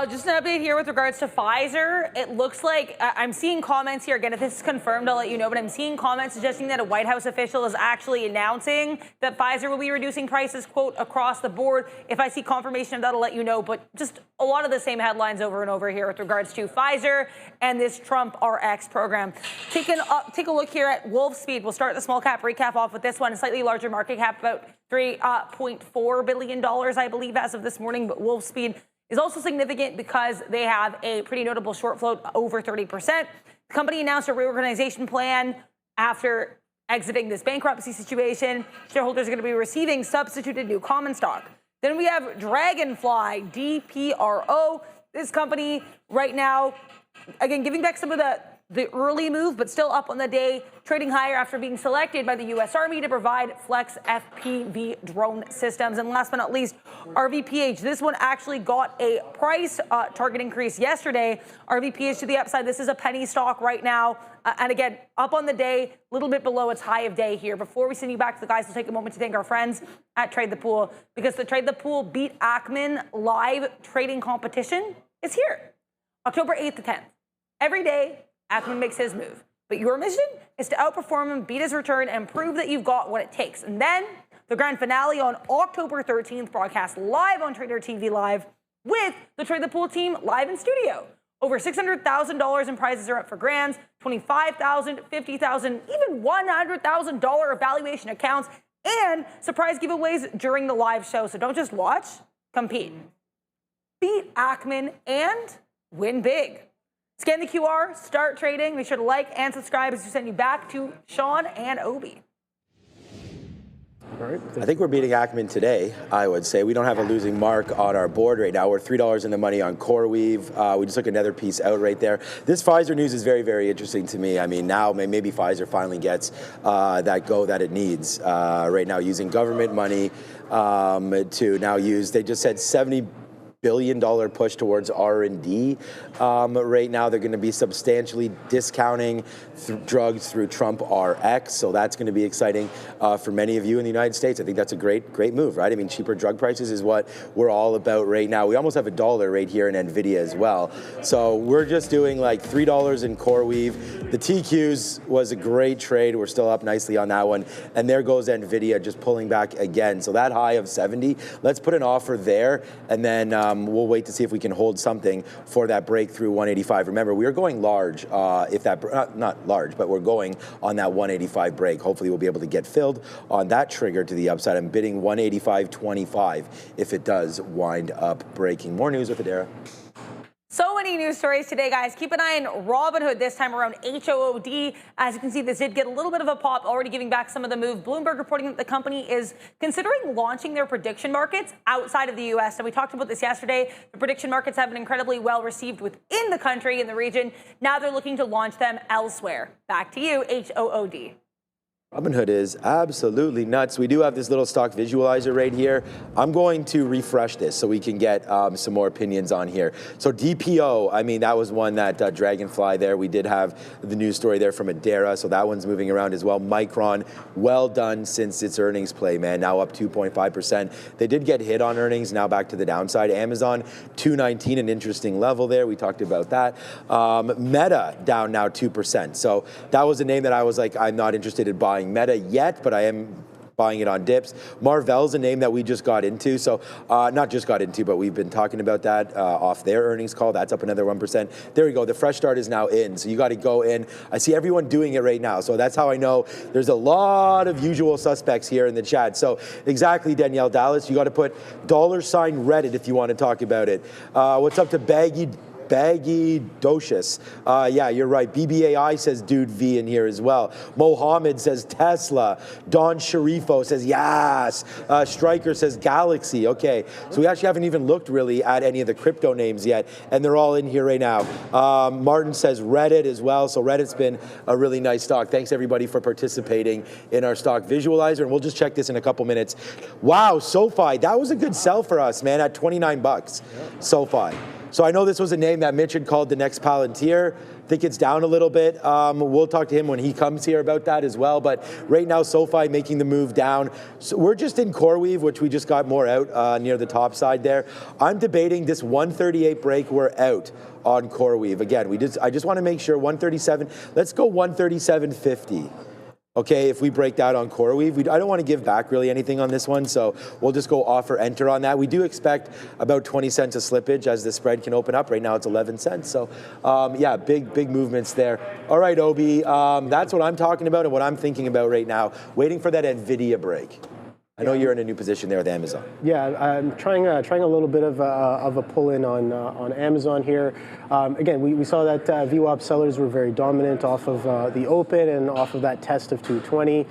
Just an update here with regards to Pfizer. It looks like I'm seeing comments here. Again, if this is confirmed, I'll let you know. But I'm seeing comments suggesting that a White House official is actually announcing that Pfizer will be reducing prices, quote, across the board. If I see confirmation of that, I'll let you know. But just a lot of the same headlines over and over here with regards to Pfizer and this TrumpRX program. Take a look here at Wolfspeed. We'll start the small cap recap off with this one. A slightly larger market cap, about $3.4 billion, I believe, as of this morning. But Wolfspeed is also significant because they have a pretty notable short float, over 30%. The company announced a reorganization plan after exiting this bankruptcy situation. Shareholders are going to be receiving substituted new common stock. Then we have Dragonfly DPRO. This company right now, again, giving back some of the the early move, but still up on the day, trading higher after being selected by the U.S. Army to provide flex FPV drone systems. And last but not least, RVPH. This one actually got a price target increase yesterday. RVPH to the upside. This is a penny stock right now. And again, up on the day, a little bit below its high of day here. Before we send you back to the guys, we'll take a moment to thank our friends at Trade the Pool, because the Trade the Pool Beat Ackman live trading competition is here. October 8th to 10th. Every day, Ackman makes his move. But your mission is to outperform him, beat his return, and prove that you've got what it takes. And then the grand finale on October 13th, broadcast live on Trader TV Live with the Trade the Pool team live in studio. Over $600,000 in prizes are up for grants, $25,000, $50,000, even $100,000 evaluation accounts, and surprise giveaways during the live show. So don't just watch, compete. Beat Ackman and win big. Scan the QR, start trading. Make sure to like and subscribe as we send you back to Sean and Obi. All right. I think we're beating Ackman today, I would say. We don't have a losing mark on our board right now. We're $3 in the money on CoreWeave. We just took another piece out right there. This Pfizer news is very, very interesting to me. I mean, now maybe Pfizer finally gets that go that it needs. Right now, using government money to now use, they just said $70 billion push towards R&D. Right now, they're going to be substantially discounting drugs through TrumpRX, so that's going to be exciting for many of you in the United States. I think that's a great move, right? I mean, cheaper drug prices is what we're all about right now. We almost have $1 right here in Nvidia as well. So we're just doing like $3 in CoreWeave. The TQs was a great trade. We're still up nicely on that one. And there goes Nvidia just pulling back again. So that high of 70, let's put an offer there, and then we'll wait to see if we can hold something for that breakthrough 185. Remember, we are going large, if that, not large, but we're going on that 185 break. Hopefully we'll be able to get filled on that trigger to the upside. I'm bidding 185.25 if it does wind up breaking. More news with Adara. So many news stories today, guys. Keep an eye on Robinhood this time around HOOD. As you can see, this did get a little bit of a pop, already giving back some of the move. Bloomberg reporting that the company is considering launching their prediction markets outside of the U.S. And we talked about this yesterday. The prediction markets have been incredibly well received within the country, in the region. Now they're looking to launch them elsewhere. Back to you, HOOD. Robinhood is absolutely nuts. We do have this little stock visualizer right here. I'm going to refresh this so we can get some more opinions on here. So DPO, I mean, that was one that Dragonfly there. We did have the news story there from Adara, so that one's moving around as well. Micron, well done since its earnings play, man. Now up 2.5%. They did get hit on earnings, now back to the downside. Amazon, 219, an interesting level there. We talked about that. Meta, down now 2%. So that was a name that I was like, I'm not interested in buying Meta yet, but I am buying it on dips. Marvell's a name that we just got into. So not just got into, but we've been talking about that off their earnings call. That's up another 1%. There we go. The fresh start is now in. So you got to go in. I see everyone doing it right now. So that's how I know there's a lot of usual suspects here in the chat. So exactly, Danielle Dallas, you got to put $ Reddit if you want to talk about it. What's up to Baggy Docious? Yeah, you're right. BBAI says Dude V in here as well. Mohammed says Tesla. Don Sharifo says yes. Stryker says Galaxy. Okay, so we actually haven't even looked really at any of the crypto names yet, and they're all in here right now. Martin says Reddit as well. So Reddit's been a really nice stock. Thanks everybody for participating in our stock visualizer, and we'll just check this in a couple minutes. Wow, SoFi, that was a good sell for us, man, at 29 bucks. SoFi. So I know this was a name that Mitch had called the next Palantir. I think it's down a little bit. We'll talk to him when he comes here about that as well. But right now, SoFi making the move down. So we're just in CoreWeave, which we just got more out near the top side there. I'm debating this 138 break. We're out on CoreWeave. Again, I just want to make sure 137. Let's go 137.50. Okay, if we break that on CoreWeave, I don't want to give back really anything on this one, so we'll just go offer enter on that. We do expect about 20 cents of slippage as the spread can open up. Right now it's 11 cents, so yeah, big movements there. All right, Obi, that's what I'm talking about and what I'm thinking about right now, waiting for that Nvidia break. I know you're in a new position there with Amazon. Yeah, I'm trying a little bit of a pull-in on Amazon here. Again, we saw that VWAP sellers were very dominant off of the open and off of that test of 220.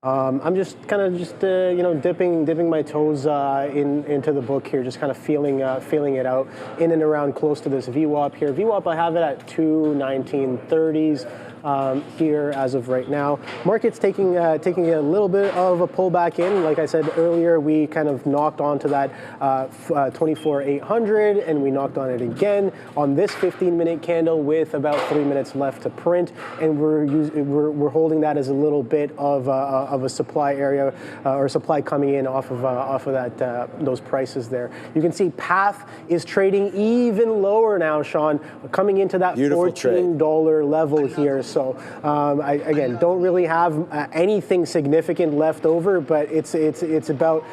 I'm just kind of you know, dipping my toes into the book here, just kind of feeling it out in and around close to this VWAP here. VWAP, I have it at 219.30s. Here as of right now. Market's taking a little bit of a pullback in. Like I said earlier, we kind of knocked onto that 24,800 and we knocked on it again on this 15-minute candle with about 3 minutes left to print, and we're holding that as a little bit of a supply area or supply coming in off of that those prices there. You can see PATH is trading even lower now, Sean, coming into that $14 level here. So I again don't really have anything significant left over, but it's about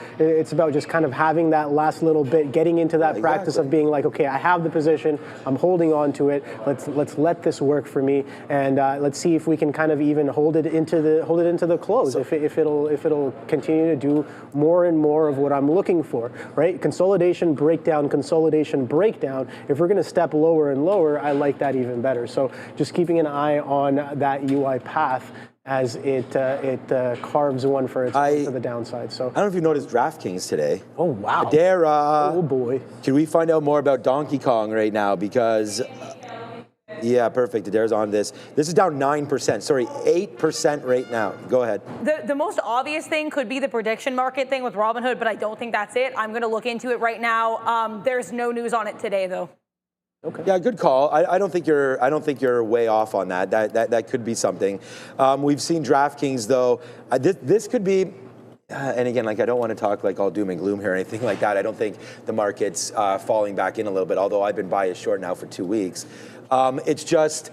just kind of having that last little bit, getting into that practice of being like, okay, I have the position, I'm holding on to it. Let's let this work for me, and let's see if we can kind of even hold it into the close. So, if it'll continue to do more and more of what I'm looking for, right? Consolidation, breakdown, consolidation, breakdown. If we're going to step lower and lower, I like that even better. So just keeping an eye on that UiPath as it carves one for the downside. So I don't know if you noticed DraftKings today. Oh wow! Adara. Oh boy! Can we find out more about Donkey Kong right now? Because yeah, perfect. Adara's on this. This is down 9%. Sorry, 8% right now. Go ahead. The most obvious thing could be the prediction market thing with Robinhood, but I don't think that's it. I'm going to look into it right now. There's no news on it today, though. Okay. Yeah, good call. I don't think you're way off on that. That could be something. We've seen DraftKings though. This could be. And again, like I don't want to talk like all doom and gloom here or anything like that. I don't think the market's falling back in a little bit. Although I've been biased short now for 2 weeks. It's just.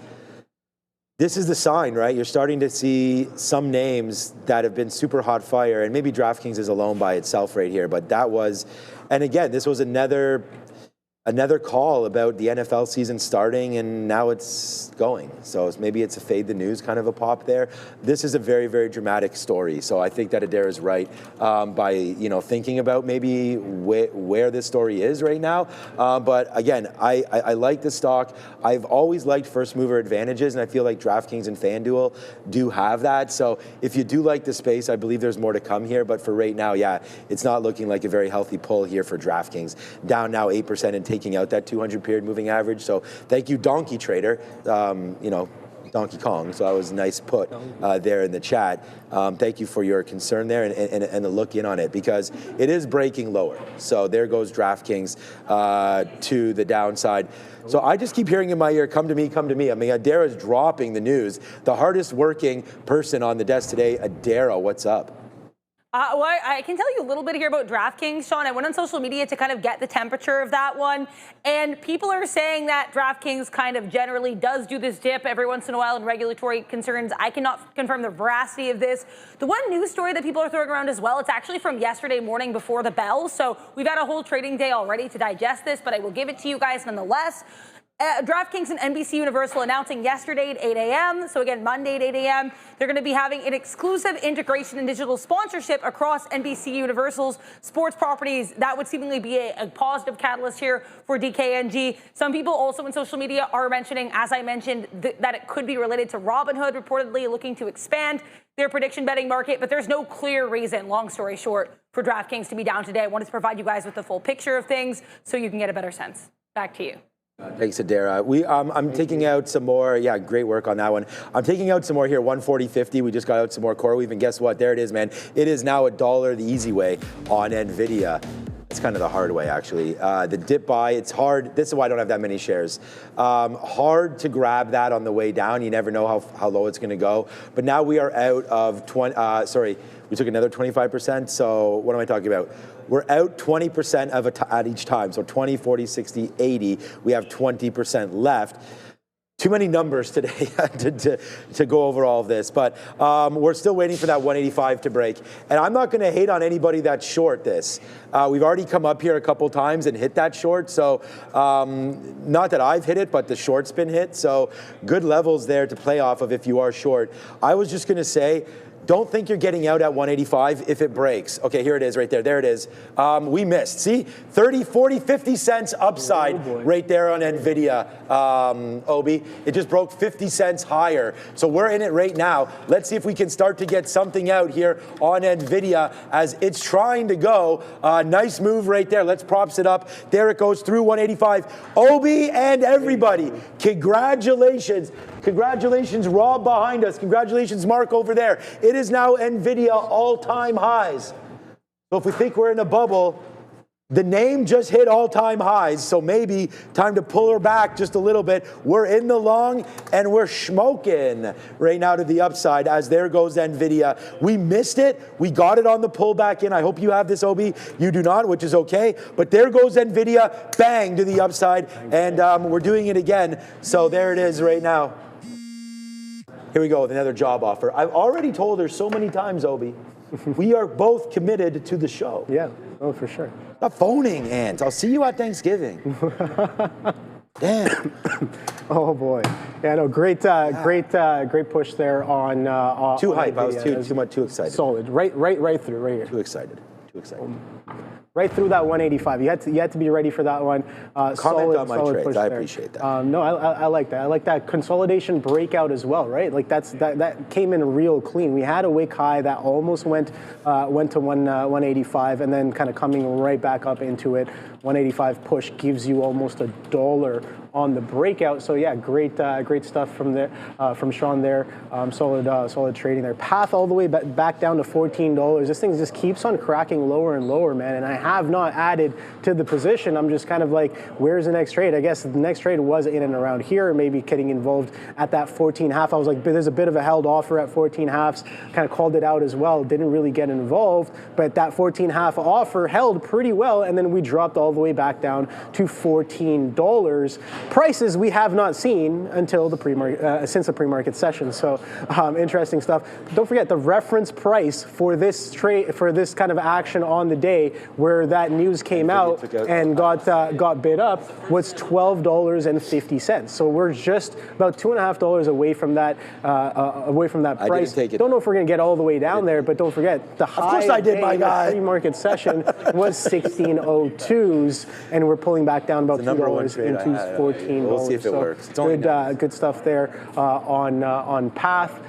This is the sign, right? You're starting to see some names that have been super hot fire, and maybe DraftKings is alone by itself right here. But that was, and again, this was another call about the NFL season starting, and now it's going. So maybe it's a fade the news kind of a pop there. This is a very, very dramatic story. So I think that Adara is right by thinking about maybe where this story is right now. But again, I like the stock. I've always liked first mover advantages, and I feel like DraftKings and FanDuel do have that. So if you do like the space, I believe there's more to come here. But for right now, yeah, it's not looking like a very healthy pull here for DraftKings. Down now 8% and taking out that 200 period moving average. So thank you, Donkey Trader. Donkey Kong. So that was a nice put there in the chat. Thank you for your concern there and the look in on it, because it is breaking lower. So there goes DraftKings to the downside. So I just keep hearing in my ear, come to me, come to me. I mean, Adara's dropping the news. The hardest working person on the desk today, Adara, what's up? Well, I can tell you a little bit here about DraftKings, Sean. I went on social media to kind of get the temperature of that one, and people are saying that DraftKings kind of generally does do this dip every once in a while in regulatory concerns. I cannot confirm the veracity of this. The one news story that people are throwing around as well, it's actually from yesterday morning before the bell, so we've had a whole trading day already to digest this, but I will give it to you guys nonetheless. DraftKings and NBC Universal announcing yesterday at 8 a.m. So again, Monday at 8 a.m. They're going to be having an exclusive integration and digital sponsorship across NBC Universal's sports properties. That would seemingly be a positive catalyst here for DKNG. Some people also in social media are mentioning, as I mentioned, that it could be related to Robinhood, reportedly looking to expand their prediction betting market, but there's no clear reason, long story short, for DraftKings to be down today. I wanted to provide you guys with the full picture of things so you can get a better sense. Back to you. Thanks, Adara. I'm taking out some more. Yeah, great work on that one. I'm taking out some more here. 140.50. We just got out some more CoreWeave, and guess what? There it is, man. It is now $1 the easy way on Nvidia. It's kind of the hard way, actually. The dip buy, it's hard. This is why I don't have that many shares. Hard to grab that on the way down. You never know how low it's going to go. But now we are out of 20. We took another 25%. So what am I talking about? We're out 20% of at each time. So 20, 40, 60, 80. We have 20% left. Too many numbers today to go over all of this, but we're still waiting for that 185 to break. And I'm not going to hate on anybody that's short this. We've already come up here a couple times and hit that short, so not that I've hit it, but the short's been hit. So good levels there to play off of if you are short. I was just going to say, Don't think you're getting out at 185 if it breaks. Okay, here it is right there. There it is. We missed. See, 30, 40, 50 cents upside right there on Nvidia, Obi. It just broke 50 cents higher. So we're in it right now. Let's see if we can start to get something out here on Nvidia as it's trying to go. Nice move right there. Let's props it up. There it goes through 185. Obi and everybody, congratulations. Congratulations, Rob behind us. Congratulations, Mark over there. It is now Nvidia all-time highs. So if we think we're in a bubble, the name just hit all-time highs, so maybe time to pull her back just a little bit. We're in the long, and we're smoking right now to the upside as there goes Nvidia. We missed it. We got it on the pullback in. I hope you have this, Obi. You do not, which is okay. But there goes Nvidia, bang, to the upside, and we're doing it again. So there it is right now. Here we go with another job offer. I've already told her so many times, Obi, we are both committed to the show. Yeah, oh, for sure. Stop phoning, Ant. I'll see you at Thanksgiving. Damn. Oh boy. Yeah, no, great push there on. Too hype. I was too excited. Solid. Right through. Right here. Too excited. Right through that 185. You had to be ready for that one. Comment on my trades. I appreciate that. No, I like that. I like that consolidation breakout as well, right? Like that came in real clean. We had a wick high that almost went to 185, and then kind of coming right back up into it. 185 push gives you almost $1 on the breakout. So yeah, great stuff from there, from Sean there. Solid trading there. Path all the way back down to $14. This thing just keeps on cracking lower and lower, man. And I have not added to the position. I'm just kind of like, where's the next trade? I guess the next trade was in and around here, maybe getting involved at that 14.5. I was like, there's a bit of a held offer at 14.5s. Kind of called it out as well. Didn't really get involved, but that 14.5 offer held pretty well, and then we dropped all the way back down to $14. Prices we have not seen until the since the pre-market session. So interesting stuff. Don't forget the reference price for this trade, for this kind of action on the day where that news came out and got bid up, was $12.50. So we're just about $2.50 away from that price. Don't know if we're going to get all the way down there, but don't forget the high of course I did, my guy. Pre-market session was 16.02s, and we're pulling back down about $2 into $14. We'll see if it works. Good stuff there on Path.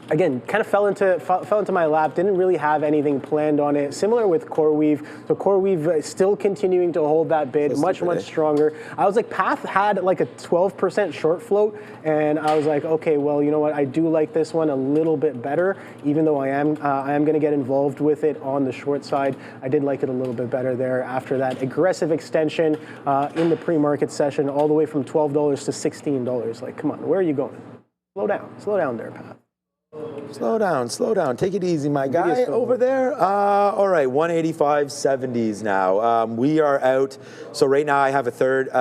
Again, kind of fell into my lap. Didn't really have anything planned on it. Similar with CoreWeave. So CoreWeave still continuing to hold that bid, much stronger. I was like, Path had like a 12% short float, and I was like, okay, well, you know what? I do like this one a little bit better, even though I am going to get involved with it on the short side. I did like it a little bit better there after that aggressive extension in the pre-market session, all the way from $12 to $16. Like, come on, where are you going? Slow down there, Path. Slow down. Take it easy, my guy over there. All right, 185.70s now. We are out. So right now I have a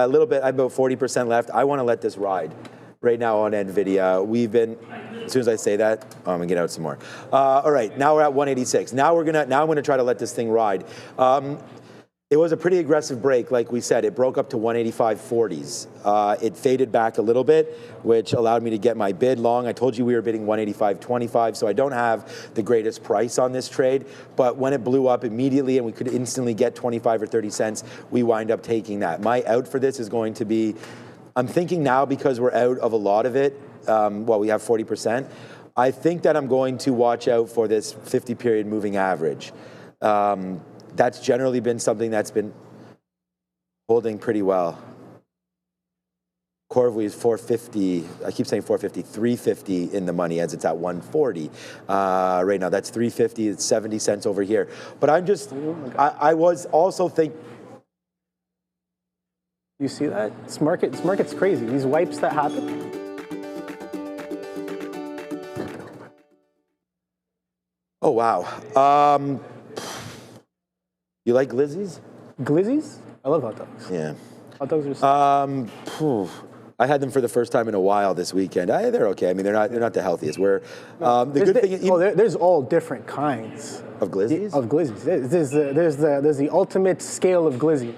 little bit, I have about 40% left. I want to let this ride right now on Nvidia. We've been, as soon as I say that, I'm gonna get out some more. All right, now we're at 186. Now I'm gonna try to let this thing ride. It was a pretty aggressive break, like we said. It broke up to 185.40s. It faded back a little bit, which allowed me to get my bid long. I told you we were bidding 185.25, so I don't have the greatest price on this trade. But when it blew up immediately and we could instantly get 25 or 30 cents, we wind up taking that. My out for this is going to be, I'm thinking now, because we're out of a lot of it, well, we have 40%, I think that I'm going to watch out for this 50-period moving average. That's generally been something that's been holding pretty well. CoreWeave is 450. I keep saying 450, 350 in the money as it's at 140 right now. That's 350. It's 70 cents over here. But I'm just, I was also thinking. You see that? This market's crazy. These wipes that happen. Oh wow. You like glizzies? Glizzies? I love hot dogs. Yeah. Hot dogs are I had them for the first time in a while this weekend. They're okay. I mean, they're not the healthiest. There's all different kinds of glizzies. There's the ultimate scale of glizzy.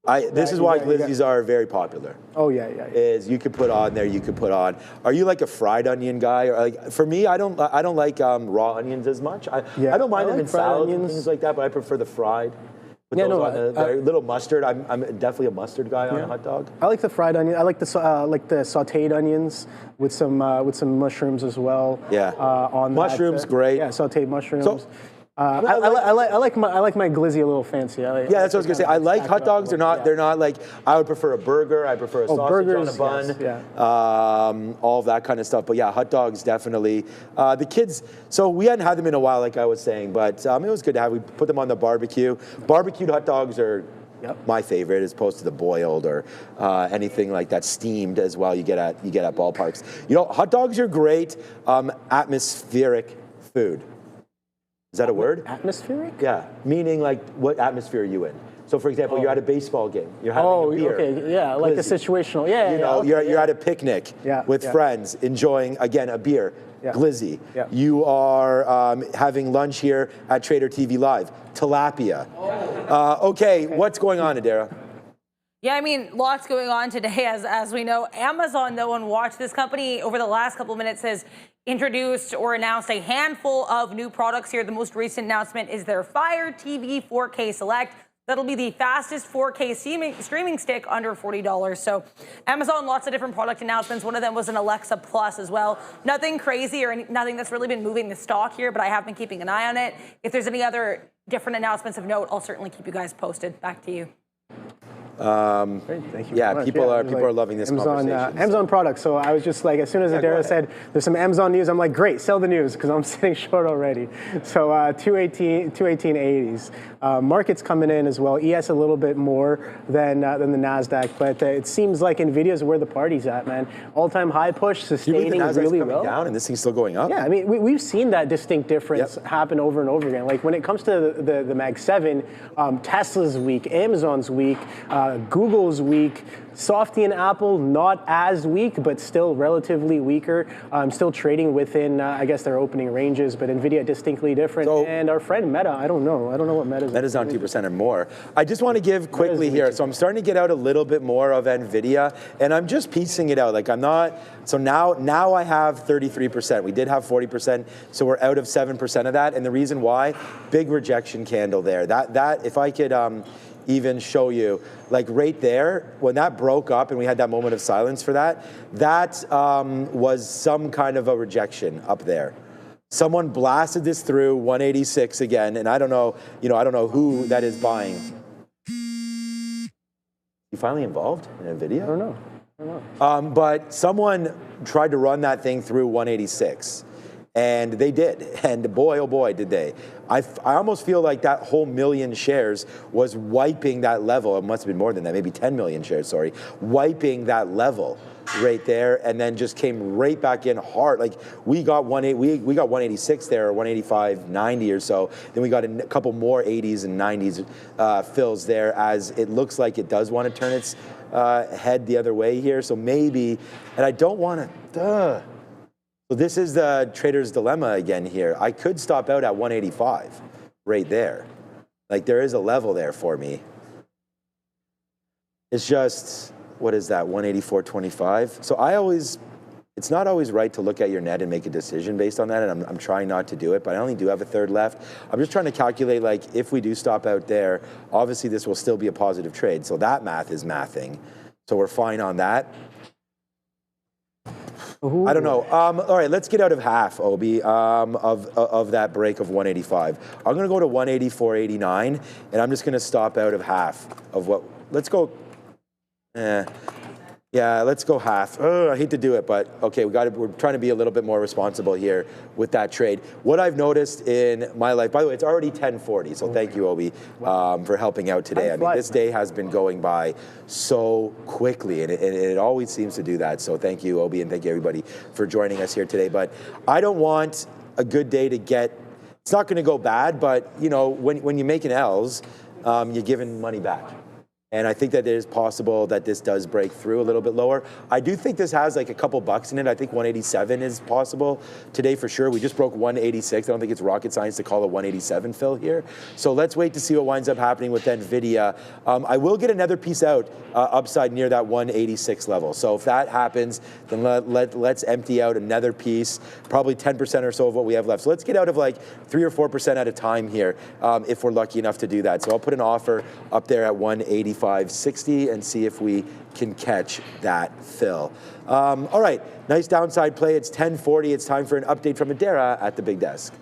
This is why glizzies are very popular. Oh yeah. Is you could put on there, you could put on. Are you like a fried onion guy? Or like, for me, I don't like raw onions as much. I don't mind them in salads and things like that, but I prefer the fried. With a little mustard. I'm definitely a mustard guy on a hot dog. I like the fried onion. I like the sautéed onions with some mushrooms as well. Yeah. On mushrooms, great. Yeah, sautéed mushrooms. So, I like my glizzy a little fancy. That's what I was gonna say. I like hot dogs. They're not like, I would prefer a burger. I prefer a sausage on a bun. Yes, all of that kind of stuff. But yeah, hot dogs definitely. The kids. So we hadn't had them in a while, like I was saying, but it was good to have. We put them on the barbecue. Barbecued hot dogs are my favorite, as opposed to the boiled or anything like that, steamed as well. You get at ballparks. Hot dogs are great. Atmospheric food. Is that a word? Atmospheric? Yeah, meaning like what atmosphere are you in? So for example, you're at a baseball game. You're having a beer. Okay, yeah, like a situational. You're at a picnic with friends, enjoying, again, a beer. Glizzy. Yeah. You are having lunch here at Trader TV Live. Tilapia. Okay, what's going on, Adara? Yeah, I mean, lots going on today, as we know. Amazon, though, and watch this company over the last couple of minutes has introduced or announced a handful of new products here. The most recent announcement is their Fire TV 4K Select. That'll be the fastest 4K streaming stick under $40. So Amazon, lots of different product announcements. One of them was an Alexa Plus as well. Nothing crazy or nothing that's really been moving the stock here, but I have been keeping an eye on it. If there's any other different announcements of note, I'll certainly keep you guys posted. Back to you. Thank you. Yeah, people are loving this conversation. Amazon products. So I was just like, as soon as Adara said there's some Amazon news, I'm like, great, sell the news because I'm sitting short already. So 218.80s. Markets coming in as well. ES a little bit more than the Nasdaq, but it seems like Nvidia is where the party's at, man. All-time high push, sustaining really well. Down and this thing's still going up. Yeah, I mean, we've seen that distinct difference happen over and over again. Like when it comes to the Mag 7, Tesla's weak, Amazon's weak, Google's weak, Softy and Apple not as weak, but still relatively weaker. Still trading within, I guess, their opening ranges, but Nvidia distinctly different. So, and our friend Meta, I don't know what Meta's. Meta's down 2% or more. I just want to give quickly here. So I'm starting to get out a little bit more of Nvidia, and I'm just piecing it out. Like I'm not. So now I have 33%. We did have 40%, so we're out of 7% of that. And the reason why, big rejection candle there. That if I could. Even show you, like right there, when that broke up and we had that moment of silence for that was some kind of a rejection up there. Someone blasted this through 186 again, and I don't know who that is buying. You finally involved in Nvidia? I don't know. But someone tried to run that thing through 186. And they did, and boy, oh boy, did they. I almost feel like that whole million shares was wiping that level. It must have been more than that, maybe 10 million shares, sorry. Wiping that level right there, and then just came right back in hard. Like we got 186 there, or 185.90 or so. Then we got a couple more 80s and 90s fills there, as it looks like it does want to turn its head the other way here. So maybe, and I don't want to, So this is the trader's dilemma again here. I could stop out at 185 right there. Like there is a level there for me. It's just, what is that, 184.25? So it's not always right to look at your net and make a decision based on that, and I'm trying not to do it, but I only do have a third left. I'm just trying to calculate, like, if we do stop out there, obviously this will still be a positive trade. So that math is mathing. So we're fine on that. Ooh. I don't know. All right, let's get out of half, Obi, of that break of 185. I'm going to go to 184.89, and I'm just going to stop out of half of what. Let's go. Yeah, let's go half. I hate to do it, but okay, we're trying to be a little bit more responsible here with that trade. What I've noticed in my life, by the way, it's already 10:40, so thank you, Obi, for helping out today. I mean, this day has been going by so quickly, and it always seems to do that. So thank you, Obi, and thank you, everybody, for joining us here today. But I don't want a good day to get, it's not going to go bad, but, you know, when you're making L's, you're giving money back. And I think that it is possible that this does break through a little bit lower. I do think this has like a couple bucks in it. I think 187 is possible today for sure. We just broke 186. I don't think it's rocket science to call a 187 fill here. So let's wait to see what winds up happening with Nvidia. I will get another piece out upside near that 186 level. So if that happens, then let's empty out another piece, probably 10% or so of what we have left. So let's get out of like 3 or 4% at a time here if we're lucky enough to do that. So I'll put an offer up there at 185.60 and see if we can catch that fill. All right, nice downside play. It's 10:40. It's time for an update from Adara at the big desk.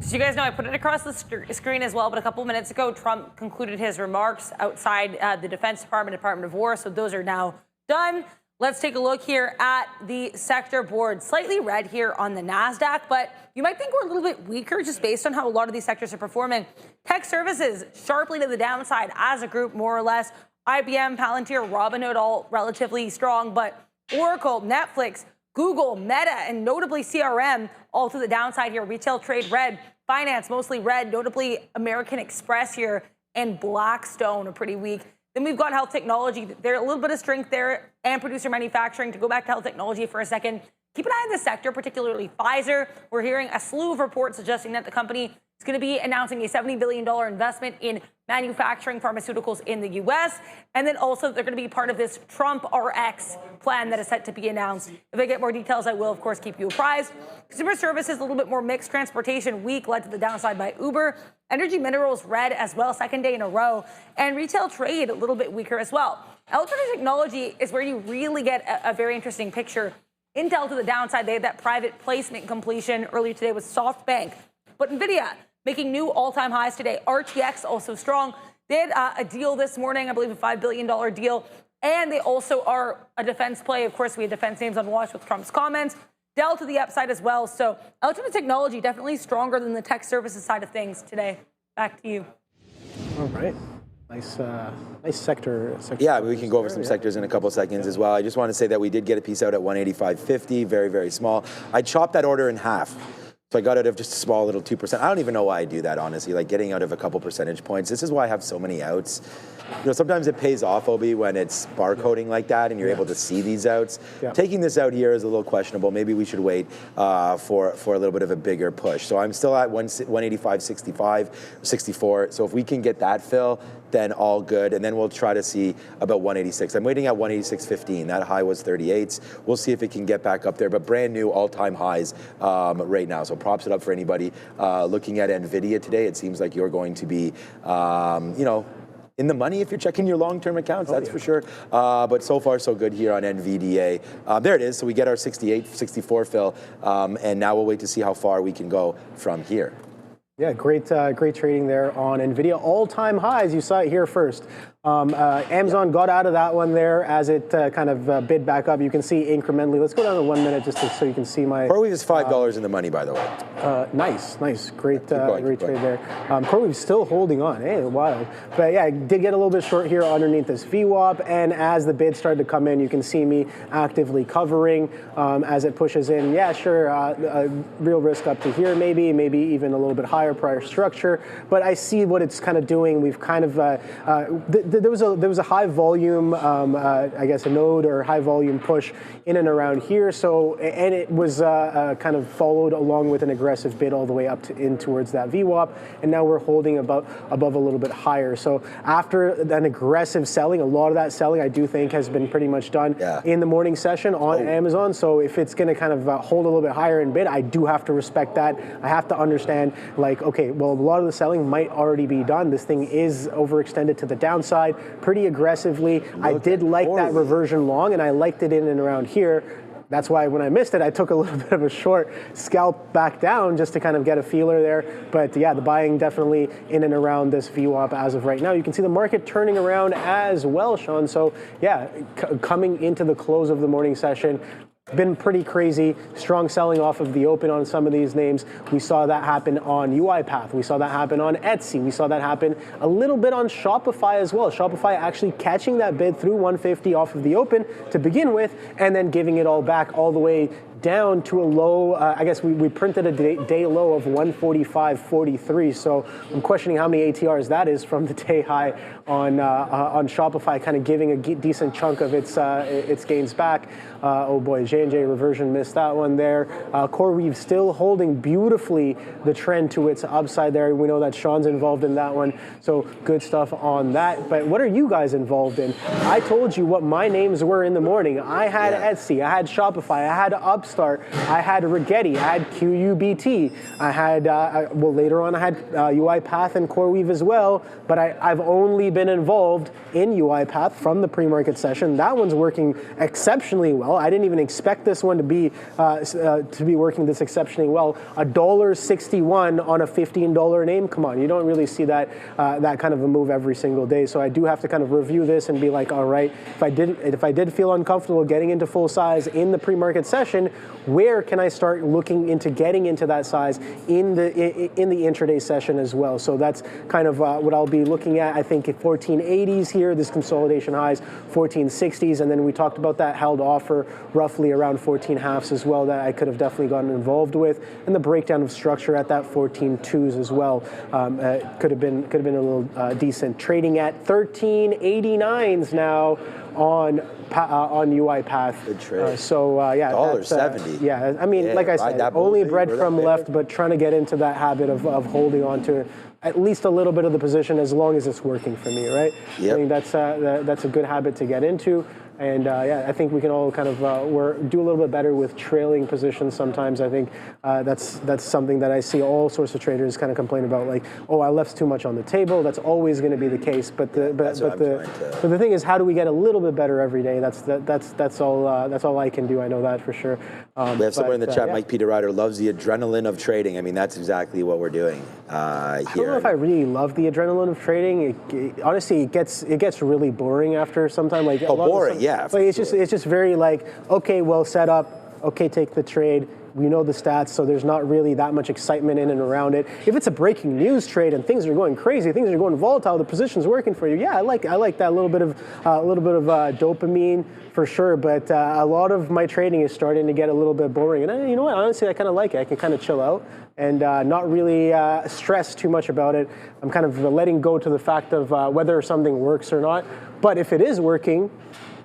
So you guys know I put it across the screen as well, but a couple minutes ago, Trump concluded his remarks outside the Defense Department, Department of War, so those are now done. Let's take a look here at the sector board. Slightly red here on the Nasdaq, but you might think we're a little bit weaker just based on how a lot of these sectors are performing. Tech services sharply to the downside as a group, more or less. IBM, Palantir, Robinhood, all relatively strong, but Oracle, Netflix, Google, Meta, and notably CRM, all to the downside here. Retail trade red, finance mostly red, notably American Express here, and Blackstone are pretty weak. Then we've got health technology. There's a little bit of strength there, and producer manufacturing. To go back to health technology for a second, keep an eye on this sector, particularly Pfizer. We're hearing a slew of reports suggesting that the company is going to be announcing a $70 billion investment in manufacturing pharmaceuticals in the U.S. And then also they're going to be part of this TrumpRX plan that is set to be announced. If I get more details, I will, of course, keep you apprised. Consumer services, a little bit more mixed. Transportation weak, led to the downside by Uber. Energy minerals red as well, second day in a row. And retail trade, a little bit weaker as well. Electronic technology is where you really get a very interesting picture. Intel to the downside, they had that private placement completion earlier today with SoftBank. But Nvidia making new all-time highs today. RTX also strong. They had a deal this morning, I believe a $5 billion deal. And they also are a defense play. Of course, we had defense names on watch with Trump's comments. Dell to the upside as well. So electronic technology definitely stronger than the tech services side of things today. Back to you. All right. Nice sector. Yeah, we can go over some sectors in a couple of seconds as well. I just want to say that we did get a piece out at 185.50, very, very small. I chopped that order in half. So I got out of just a small little 2%. I don't even know why I do that, honestly, like getting out of a couple percentage points. This is why I have so many outs. You know, sometimes it pays off, Obi, when it's barcoding like that and you're able to see these outs. Yeah. Taking this out here is a little questionable. Maybe we should wait for a little bit of a bigger push. So I'm still at 185.65, 64. So if we can get that fill, then all good. And then we'll try to see about 186. I'm waiting at 186.15. That high was 38s. We'll see if it can get back up there. But brand new all-time highs right now. So props it up for anybody looking at Nvidia today. It seems like you're going to be, you know, in the money if you're checking your long-term accounts, that's for sure. But so far, so good here on NVDA. There it is. So we get our 68, 64 fill. And now we'll wait to see how far we can go from here. Yeah, great trading there on Nvidia. All-time highs. You saw it here first. Amazon got out of that one there as it kind of bid back up. You can see incrementally. Let's go down to 1 minute just so you can see my. CoreWeave is $5 in the money, by the way. Nice. Great trade there. CoreWeave's still holding on. Hey, wild. But yeah, I did get a little bit short here underneath this VWAP. And as the bid started to come in, you can see me actively covering as it pushes in. Yeah, sure. Real risk up to here, maybe even a little bit higher prior structure. But I see what it's kind of doing. We've kind of there was a high volume, I guess a node or high volume push in and around here. So, and it was kind of followed along with an aggressive bid all the way up in towards that VWAP. And now we're holding above a little bit higher. So after an aggressive selling, a lot of that selling I do think has been pretty much done in the morning session on Amazon. So if it's going to kind of hold a little bit higher in bid, I do have to respect that. I have to understand, like, okay, well, a lot of the selling might already be done. This thing is overextended to the downside pretty aggressively. I did like that reversion long, and I liked it in and around here. That's why when I missed it, I took a little bit of a short scalp back down just to kind of get a feeler there. But yeah, the buying definitely in and around this VWAP as of right now. You can see the market turning around as well, Sean. So yeah, coming into the close of the morning session, been pretty crazy, strong selling off of the open on some of these names. We saw that happen on UiPath. We saw that happen on Etsy. We saw that happen a little bit on Shopify as well. Shopify actually catching that bid through 150 off of the open to begin with, and then giving it all back all the way down to a low. I guess we printed a day low of 145.43. So I'm questioning how many ATRs that is from the day high on Shopify, kind of giving a decent chunk of its gains back. Oh boy, J&J reversion missed that one there. CoreWeave still holding beautifully the trend to its upside there. We know that Sean's involved in that one, so good stuff on that. But what are you guys involved in? I told you what my names were in the morning. I had Etsy, I had Shopify, I had Upstart, I had Rigetti, I had QUBT, I had, well, later on I had UiPath and CoreWeave as well, but I've only been involved in UiPath from the pre-market session. That one's working exceptionally well. I didn't even expect this one to be working this exceptionally well. $1.61 on a $15 name. Come on, you don't really see that kind of a move every single day. So I do have to kind of review this and be like, all right, if I did feel uncomfortable getting into full size in the pre-market session, where can I start looking into getting into that size in the intraday session as well? So that's kind of what I'll be looking at. I think at 1480s here, this consolidation highs, 1460s, and then we talked about that held offer roughly around 14.5s as well that I could have definitely gotten involved with, and the breakdown of structure at that 14.2s as well could have been a little decent. Trading at 1389s now on UiPath. Good trade. Yeah, $1.70. Yeah, I mean, like I said, only breadcrumb left, but trying to get into that habit of holding on to at least a little bit of the position as long as it's working for me, right? Yep. I think that's a good habit to get into. And yeah, I think we can all kind of do a little bit better with trailing positions sometimes. I think that's something that I see all sorts of traders kind of complain about, like, oh, I left too much on the table. That's always going to be the case. But the thing is, how do we get a little bit better every day? That's all I can do. I know that for sure. We have someone in the chat, Mike Peter Ryder, loves the adrenaline of trading. I mean, that's exactly what we're doing here. I don't know if I really love the adrenaline of trading. Honestly, it gets really boring after some time. Like, boring, yeah. Like, it's just very like, okay, well, set up, okay, take the trade. We know the stats, so there's not really that much excitement in and around it. If it's a breaking news trade and things are going crazy, things are going volatile, the position's working for you. Yeah, I like that little bit of dopamine for sure. But a lot of my trading is starting to get a little bit boring, and you know what? Honestly, I kind of like it. I can kind of chill out and not really stress too much about it. I'm kind of letting go to the fact of whether something works or not. But if it is working,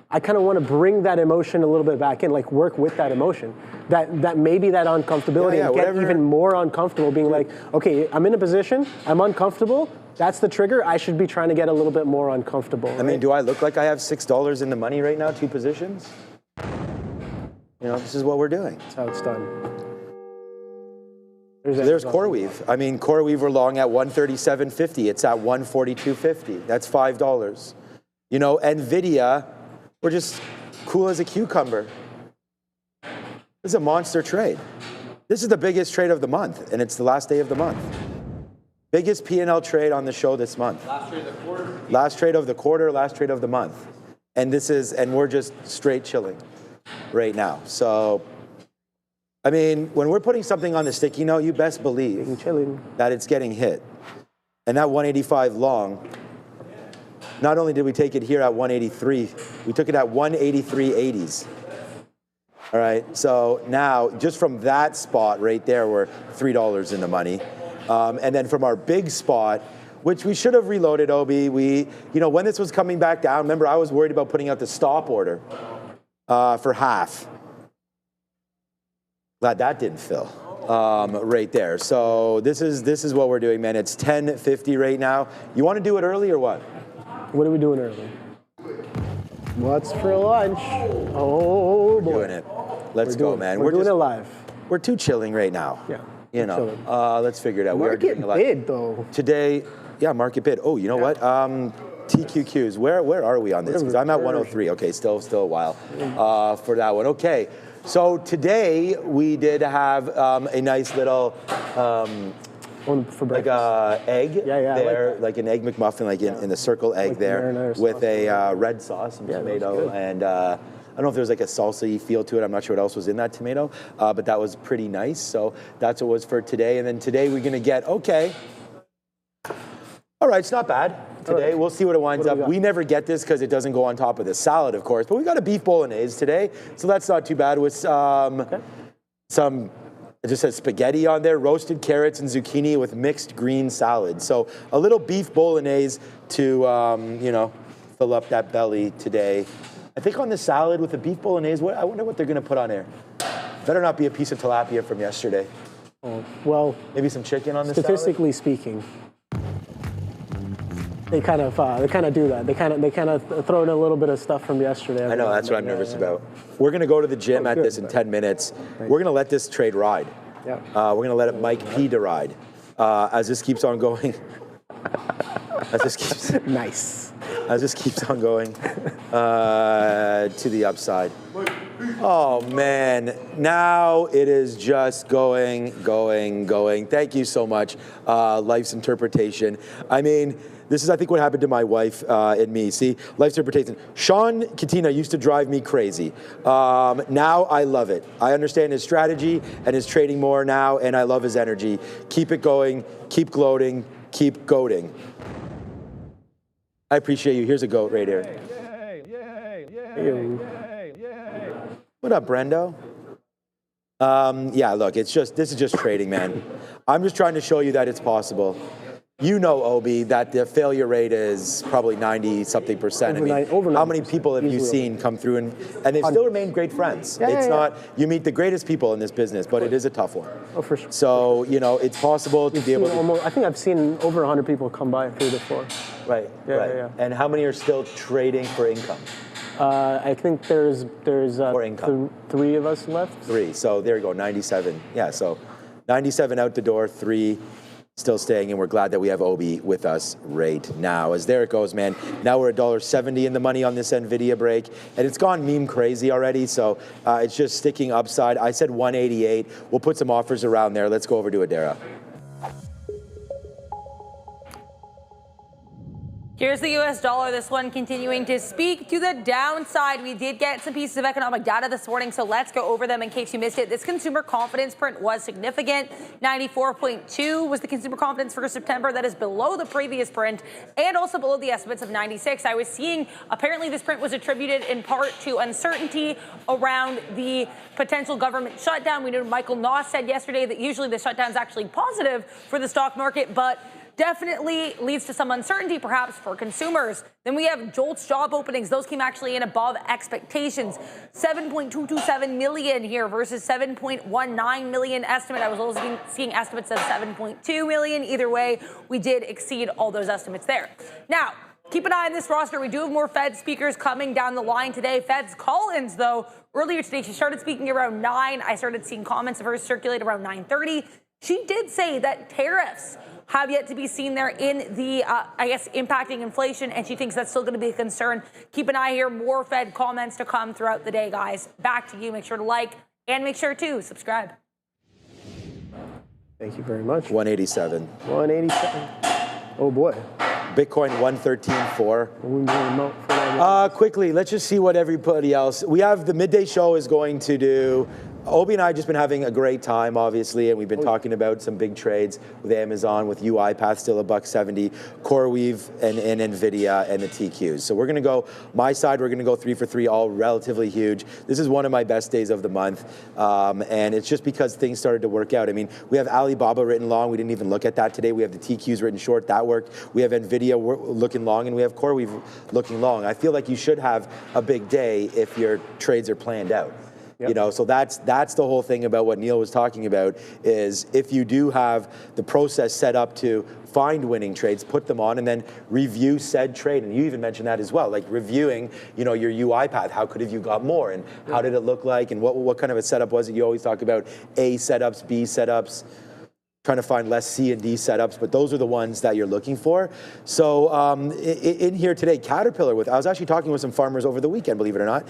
I kind of want to bring that emotion a little bit back in, like work with that emotion, that maybe that uncomfortability, and get even more uncomfortable, being like, okay, I'm in a position, I'm uncomfortable, that's the trigger, I should be trying to get a little bit more uncomfortable. I mean, do I look like I have $6 in the money right now, 2 positions? You know, this is what we're doing. That's how it's done. There's CoreWeave. I mean, CoreWeave we're long at 137.50. It's at 142.50. That's $5. You know, Nvidia, we're just cool as a cucumber. This is a monster trade. This is the biggest trade of the month, and it's the last day of the month. Biggest P&L trade on the show this month. Last trade of the quarter. Last trade of the quarter, last trade of the month. And we're just straight chilling right now. So, I mean, when we're putting something on the sticky note, you best believe that it's getting hit. And that 185 long, not only did we take it here at 183, we took it at 183.80s. All right, so now just from that spot right there, we're $3 in the money. And then from our big spot, which we should have reloaded, Obi, when this was coming back down, remember I was worried about putting out the stop order for half. Glad that didn't fill right there. So this is what we're doing, man. It's 10:50 right now. You want to do it early or what? What are we doing early? What's for lunch? Oh, boy. We're doing it. Let's go, man. We're doing it live. We're too chilling right now. Yeah. You know, let's figure it out. Market bid, though. Today, yeah, market bid. Oh, you know what? TQQs. Where are we on this? Because I'm at 103. Okay, still a while for that one. Okay. So today we did have a nice little like a egg there, like an egg McMuffin, like in the circle egg like there with a red sauce and tomato, and I don't know if there's like a salsa-y feel to it. I'm not sure what else was in that tomato, but that was pretty nice. So that's what was for today. And then today we're gonna get, okay, all right, it's not bad. Today, we'll see what it winds up. We never get this because it doesn't go on top of the salad, of course. But we got a beef bolognese today, so that's not too bad with it just says spaghetti on there, roasted carrots and zucchini with mixed green salad. So a little beef bolognese to, you know, fill up that belly today. I think on the salad with the beef bolognese, I wonder what they're going to put on there. Better not be a piece of tilapia from yesterday. Oh, well, maybe some chicken on the statistically speaking, they kind of do that. They kind of throw in a little bit of stuff from yesterday. I know, that's what I'm nervous about. We're going to go to the gym at this in 10 minutes. We're going to let this trade ride. Yeah. We're going to let it Mike P to ride as this keeps on going. As this keeps nice. As this keeps on going to the upside. Oh man, now it is just going. Thank you so much, Life's Interpretation. I mean, this is, I think, what happened to my wife and me. See, Life's Interpretation. Sean Katina used to drive me crazy. Now I love it. I understand his strategy and his trading more now, and I love his energy. Keep it going, keep gloating, keep goating. I appreciate you. Here's a goat right here. What up, Brendo? Yeah, look, this is just trading, man. I'm just trying to show you that it's possible. You know, Obi, that the failure rate is probably 90-something%. I mean, how many people have you seen come through and they still remain great friends? It's not, you meet the greatest people in this business, but it is a tough one. Oh, for sure. So, you know, it's possible to be able to. I think I've seen over 100 people come by through the floor. Right, right. Yeah. And how many are still trading for income? I think there's three of us left. 3. So there you go, 97. Yeah, so 97 out the door, 3 still staying, and we're glad that we have Obi with us right now. As there it goes, man. Now we're $1.70 in the money on this Nvidia break, and it's gone meme crazy already, so it's just sticking upside. I said 188. We'll put some offers around there. Let's go over to Adara. Here's the US dollar, this one continuing to speak to the downside. We did get some pieces of economic data this morning, so let's go over them in case you missed it. This consumer confidence print was significant. 94.2 was the consumer confidence for September. That is below the previous print and also below the estimates of 96. I was seeing, apparently this print was attributed in part to uncertainty around the potential government shutdown. We know Michael Noss said yesterday that usually the shutdown is actually positive for the stock market, but definitely leads to some uncertainty perhaps for consumers. Then we have JOLTS job openings. Those came actually in above expectations. 7.227 million here versus 7.19 million estimate. I was also seeing estimates of 7.2 million. Either way, we did exceed all those estimates there. Now, keep an eye on this roster. We do have more Fed speakers coming down the line today. Fed's Collins, though, earlier today, she started speaking around 9. I started seeing comments of hers circulate around 9:30. She did say that tariffs have yet to be seen there in the, I guess, impacting inflation, and she thinks that's still going to be a concern. Keep an eye here. More Fed comments to come throughout the day, guys. Back to you. Make sure to like and make sure to subscribe. Thank you very much. 187. 187. Oh, boy. Bitcoin 113.4. Quickly, let's just see what everybody else. We have the midday show is going to do. Obi and I have just been having a great time, obviously, and we've been talking about some big trades with Amazon, with UiPath still $1.70, CoreWeave and Nvidia and the TQs. So we're going to go, my side, we're going to go 3 for 3, all relatively huge. This is one of my best days of the month, and it's just because things started to work out. I mean, we have Alibaba written long. We didn't even look at that today. We have the TQs written short. That worked. We have Nvidia looking long, and we have CoreWeave looking long. I feel like you should have a big day if your trades are planned out. Yep. You know, so that's the whole thing about what Neil was talking about is if you do have the process set up to find winning trades, put them on, and then review said trade. And you even mentioned that as well, like reviewing, you know, your UiPath. How could have you got more, and how did it look like, and what kind of a setup was it? You always talk about A setups, B setups. Trying to find less C and D setups, but those are the ones that you're looking for. So in here today, Caterpillar, I was actually talking with some farmers over the weekend, believe it or not,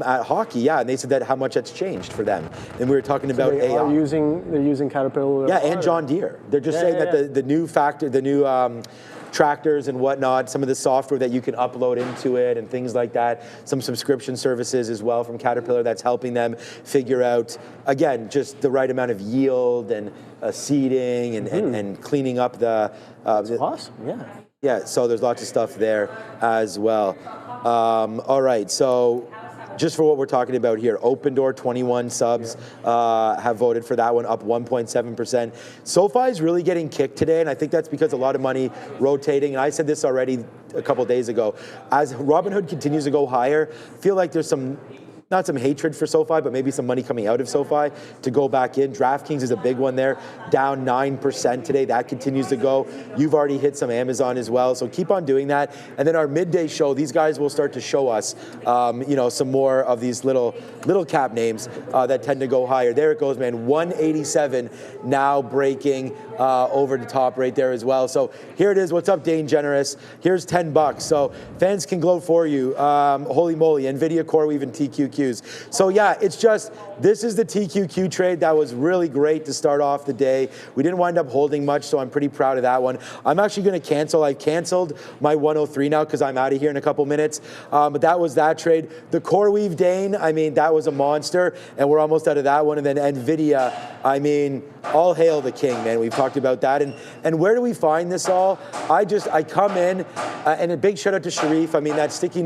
at hockey, yeah, and they said that how much that's changed for them. And we were talking about AI. They're using Caterpillar. Yeah, and John Deere. They're just saying that the new tractors and whatnot, some of the software that you can upload into it and things like that, some subscription services as well from Caterpillar that's helping them figure out, again, just the right amount of yield and seeding and cleaning up the... That's awesome, yeah. Yeah, so there's lots of stuff there as well. All right, so just for what we're talking about here, Open Door, 21 subs have voted for that one, up 1.7%. SoFi is really getting kicked today, and I think that's because a lot of money rotating. And I said this already a couple days ago. As Robinhood continues to go higher, I feel like there's not some hatred for SoFi, but maybe some money coming out of SoFi to go back in. DraftKings is a big one there, down 9% today. That continues to go. You've already hit some Amazon as well, so keep on doing that. And then our midday show, these guys will start to show us, some more of these little cap names that tend to go higher. There it goes, man. 187 now breaking over the top right there as well. So here it is. What's up, Dane Generous? Here's $10. So fans can gloat for you. Holy moly, Nvidia, CoreWeave, and TQQs. So yeah, it's just, this is the TQQ trade that was really great to start off the day. We didn't wind up holding much, so I'm pretty proud of that one. I'm actually going to cancel. I canceled my 103 now because I'm out of here in a couple minutes. But that was that trade. The CoreWeave, Dane, I mean, that was a monster, and we're almost out of that one. And then Nvidia, I mean, all hail the king, man. We've talked about that. And where do we find this all? I come in, and a big shout out to Sharif. I mean, the sticky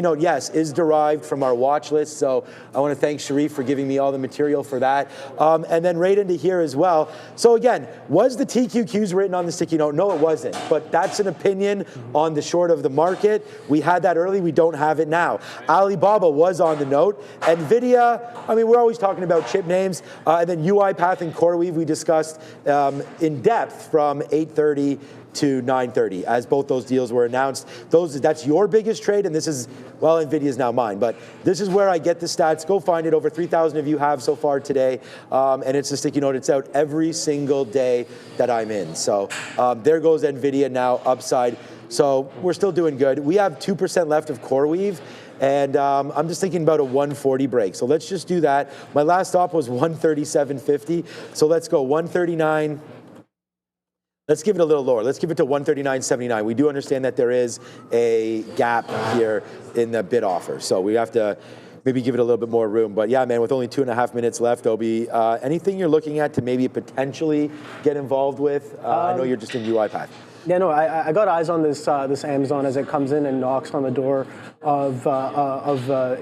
note, yes, is derived from our watch list. So I want to thank Sharif for giving me all the material for that. And then right into here as well. So again, was the TQQs written on the sticky note? No, it wasn't. But that's an opinion on the short of the market. We had that early. We don't have it now. Alibaba was on the note. Nvidia, I mean, we're always talking about chip names. And then UiPath and CoreWeave we discussed in depth from 8:30 to 9:30 as both those deals were announced. That's your biggest trade, and this is, well, Nvidia is now mine, but this is where I get the stats. Go find it. Over 3,000 of you have so far today, and it's a sticky note. It's out every single day that I'm in. So there goes Nvidia now upside. So we're still doing good. We have 2% left of CoreWeave. And I'm just thinking about a 140 break. So let's just do that. My last stop was 137.50. So let's go 139. Let's give it a little lower. Let's give it to 139.79. We do understand that there is a gap here in the bid offer. So we have to maybe give it a little bit more room. But yeah, man, with only 2.5 minutes left, Obi, anything you're looking at to maybe potentially get involved with? I know you're just in UiPath. Yeah, no, I got eyes on this Amazon as it comes in and knocks on the door of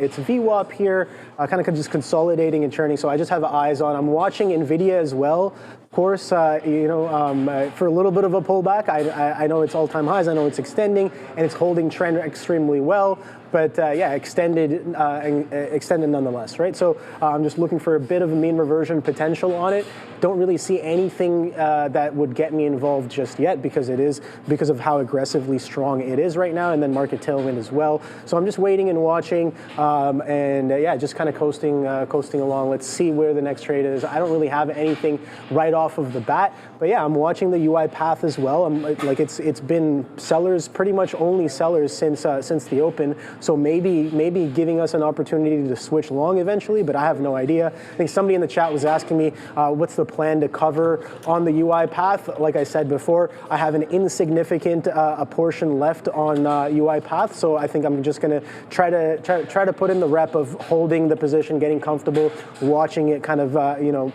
its VWAP here, kind of just consolidating and churning. So I just have eyes on. I'm watching Nvidia as well. Of course, for a little bit of a pullback. I know it's all-time highs. I know it's extending and it's holding trend extremely well. But yeah, extended nonetheless, right? So I'm just looking for a bit of a mean reversion potential on it. Don't really see anything that would get me involved just yet because of how aggressively strong it is right now, and then market tailwind as well. So I'm just waiting and watching, yeah, just kind of coasting along. Let's see where the next trade is. I don't really have anything right off of the bat, but yeah, I'm watching the UiPath as well. I'm like it's been sellers, pretty much only sellers since the open. So maybe giving us an opportunity to switch long eventually, but I have no idea. I think somebody in the chat was asking me, what's the plan to cover on the UiPath? Like I said before, I have an insignificant a portion left on UiPath, so I think I'm just going to try to put in the rep of holding the position, getting comfortable, watching it kind of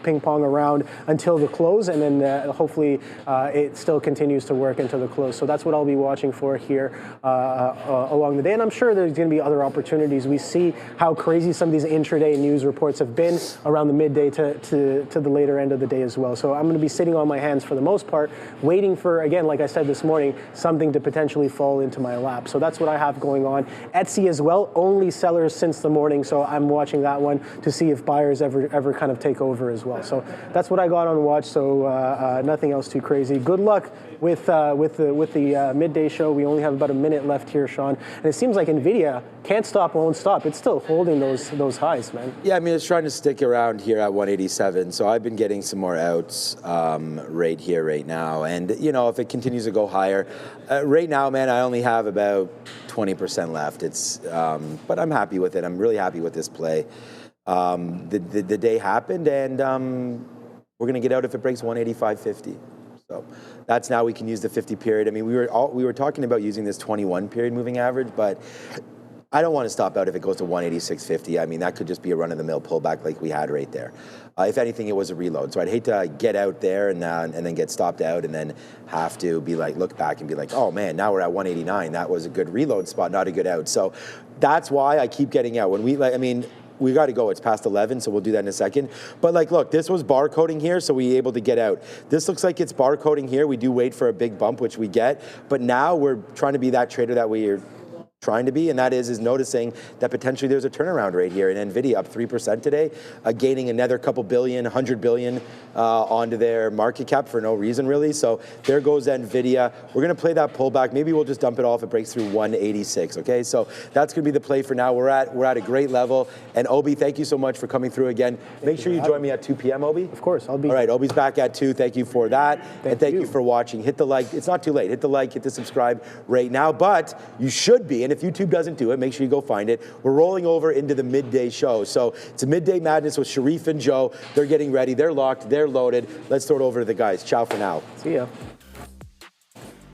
ping pong around until the close, and then hopefully it still continues to work into the close. So that's what I'll be watching for here along the day, and I'm sure there's going to be other opportunities. We see how crazy some of these intraday news reports have been around the midday to the later end of the day as well. So I'm going to be sitting on my hands for the most part, waiting for, again, like I said this morning, something to potentially fall into my lap. So that's what I have going on. Etsy as well, only sellers since the morning, so I'm watching that one to see if buyers ever kind of take over as well. So that's what I got on watch, so nothing else too crazy. Good luck with the midday show. We only have about a minute left here, Sean, and it seems like Nvidia can't stop, won't stop. It's still holding those highs, man. Yeah, I mean, it's trying to stick around here at 187, so I've been getting some more outs right here, right now. And, if it continues to go higher, right now, man, I only have about 20% left. But I'm happy with it. I'm really happy with this play. The day happened, and we're going to get out if it breaks 185.50. So that's now we can use the 50 period. I mean, we were talking about using this 21 period moving average, but I don't want to stop out if it goes to 186.50. I mean, that could just be a run-of-the-mill pullback like we had right there. If anything, it was a reload. So I'd hate to get out there and then get stopped out and then have to be like, look back and be like, oh man, now we're at 189. That was a good reload spot, not a good out. So that's why I keep getting out. When we, like, I mean, we got to go. It's past 11, so we'll do that in a second. But like, look, this was barcoding here, so we able to get out. This looks like it's barcoding here. We do wait for a big bump, which we get. But now we're trying to be that trader that we are trying to be, and that is noticing that potentially there's a turnaround right here in Nvidia, up 3% today, gaining another couple billion, 100 billion onto their market cap for no reason really. So there goes Nvidia. We're going to play that pullback. Maybe we'll just dump it off. It breaks through 186. Okay, so that's going to be the play for now. We're at a great level. And Obi, thank you so much for coming through again. Make sure you join me at 2 p.m. Obi. Of course, I'll be. All right, Obi's back at 2. Thank you for that, and thank you for watching. Hit the like. It's not too late. Hit the like. Hit the subscribe right now. But you should be. And if YouTube doesn't do it, make sure you go find it. We're rolling over into the midday show. So it's a midday madness with Sharif and Joe. They're getting ready. They're locked. They're loaded. Let's throw it over to the guys. Ciao for now. See ya.